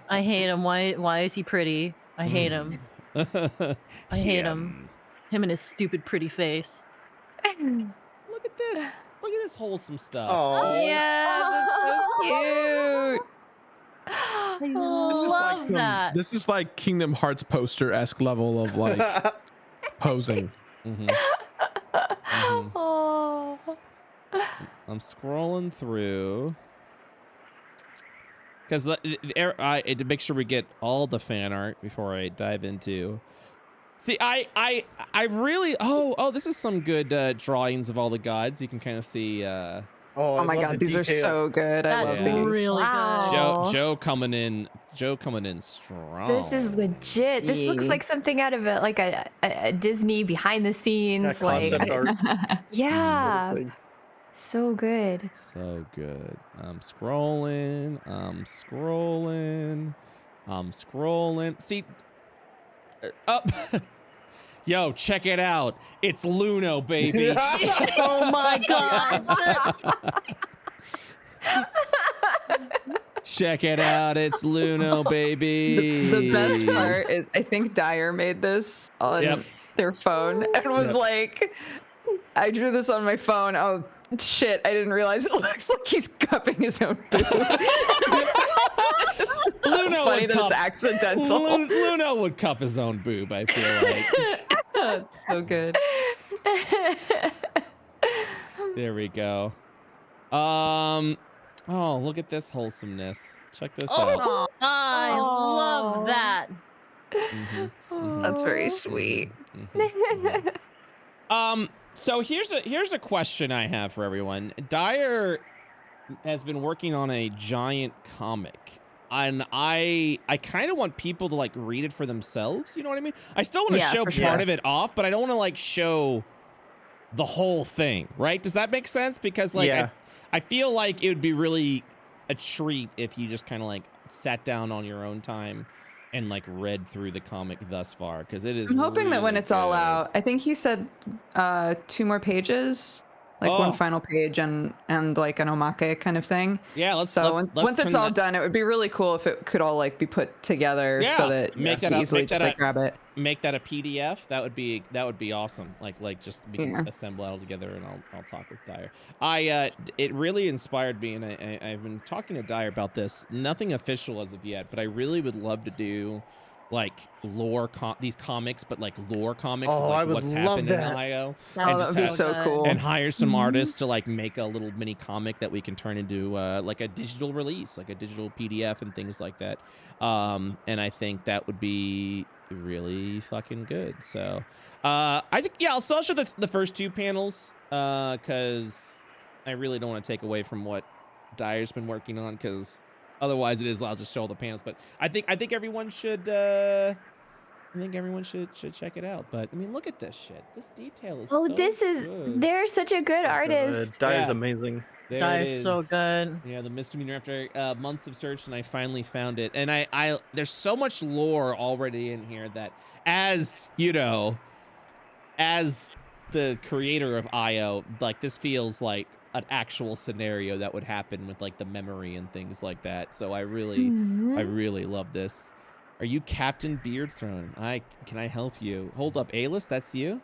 I hate him. Why is he pretty? I hate him. I hate him. Him and his stupid pretty face. Look at this. Look at this wholesome stuff. Oh. Yes, it's so cute. I This is love like that. This is like Kingdom Hearts poster-esque level of like posing. Mhm. Mhm. Oh. I'm scrolling through because to make sure we get all the fan art before I dive into. See, I really this is some good drawings of all the gods. You can kind of see Oh Oh my god, these are so good. I That's love these. really Wow. good. Joe coming in strong. This is legit. This looks Yeah. like something out of a Disney behind the scenes. concept art. Yeah. Sort of thing. So good. So good. I'm scrolling. See, up. Yo, check it out. It's Luno, baby. Oh my god. Check it out. It's Luno, baby. The best part is I think Dyer made this on their phone and was like, I drew this on my phone. Oh, shit. I didn't realize it looks like he's cupping his own boob. Luno funny would that cup, it's accidental. Luno would cup his own boob, I feel like. That's so good. There we go. Oh, look at this wholesomeness. Check this out. Oh, I love that. That's very sweet. So here's a question I have for everyone. Dyer has been working on a giant comic, and I kind of want people to like read it for themselves. You know what I mean? I still want to show part of it off, but I don't want to like show the whole thing, right? Does that make sense? Because like I feel like it would be really a treat if you just kind of like sat down on your own time and like read through the comic thus far, because it is. I'm hoping that when really it's all good. out, I think he said 2 more pages, like one final page and like an omake kind of thing. Yeah, let's once it's turn all that- done, it would be really cool if it could all like be put together so that make that you up, easily make just that like grab it. Make that a PDF. That would be awesome. Like just we can assemble it all together, and I'll talk with Dyer. It really inspired me, and I've been talking to Dyer about this. Nothing official as of yet, but I really would love to do like these comics, but like lore comics of like I would what's love happened that. in IO. That would be so cool. And hire some artists to like make a little mini comic that we can turn into like a digital release, like a digital PDF and things like that. And I think that would be really fucking good. So I think I'll show the first 2 panels because I really don't want to take away from what Dyer's been working on, because otherwise I'll just show all the panels. But I think everyone should should check it out. But I mean, look at this shit. This detail is good. They're such a good artist. Dyer's amazing. Dyer's so good. Yeah, the misdemeanor, after months of search, and I finally found it. And I there's so much lore already in here that, as you know, as the creator of IO, like this feels like an actual scenario that would happen with like the memory and things like that. So I really love this. Are you Captain Beardthrone? Can I help you? Hold up, Alis, that's you?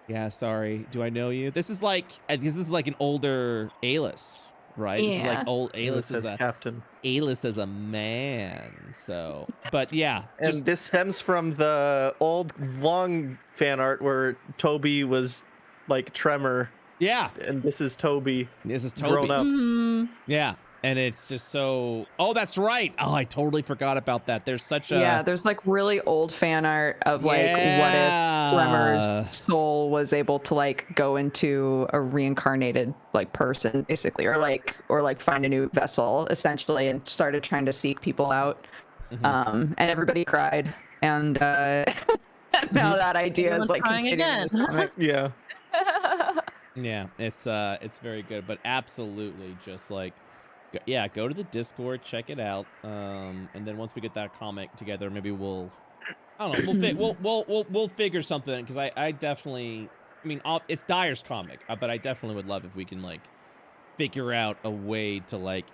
Yeah, sorry. Do I know you? This is like this is like an older Alis, right? This is like old Alis as a captain. Alis as a man. So, but yeah, and this stems from the old long fan art where Toby was like Tremor. Yeah. And this is Toby. This is Toby. Grown up. Yeah. And it's just so. Oh, that's right. Oh, I totally forgot about that. There's such a. There's like really old fan art of like what if Tremor's soul was able to like go into a reincarnated like person, basically, or like find a new vessel, essentially, and started trying to seek people out. And everybody cried, and now that idea is like continuing this comic. Yeah. Yeah, it's very good, but absolutely just like. Go to the Discord, check it out, and then once we get that comic together, maybe we'll figure something, because I definitely, I mean, it's Dyer's comic, but I definitely would love if we can like figure out a way to like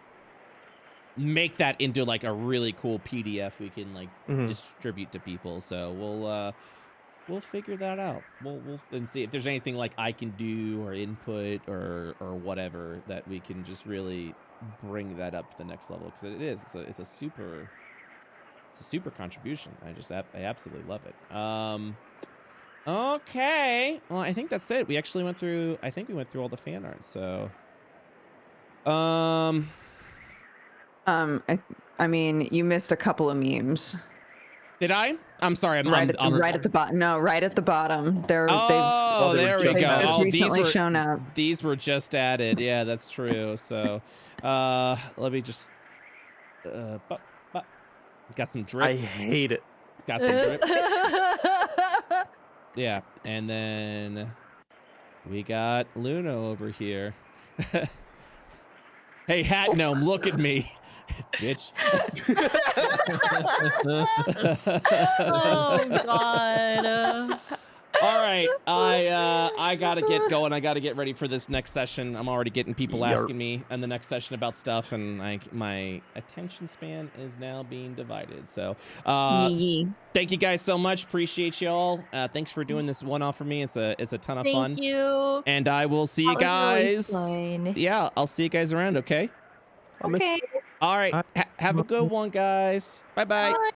make that into like a really cool PDF we can like distribute to people. So we'll figure that out. We'll and see if there's anything like I can do or input or whatever that we can just really bring that up to the next level, because it's a super contribution. I absolutely love it. Okay, well, I think that's it. We actually went through all the fan art. So I mean, you missed a couple of memes. Did I? I'm sorry. Right at the bottom. No, right at the bottom. There we go. They've just recently shown up. These were just added. Yeah, that's true. So, let me just. Got some drip. I hate it. Got some drip. Yeah, and then we got Luno over here. Hey, Hat Gnome, look at me. Bitch. Oh, God. All right, I gotta get going. I gotta get ready for this next session. I'm already getting people asking me in the next session about stuff, and my attention span is now being divided. So, thank you guys so much. Appreciate y'all. Thanks for doing this one-off for me. It's a ton of fun. Thank you. And I will see you guys. Yeah, I'll see you guys around. Okay. Okay. All right. Have a good one, guys. Bye-bye. Bye.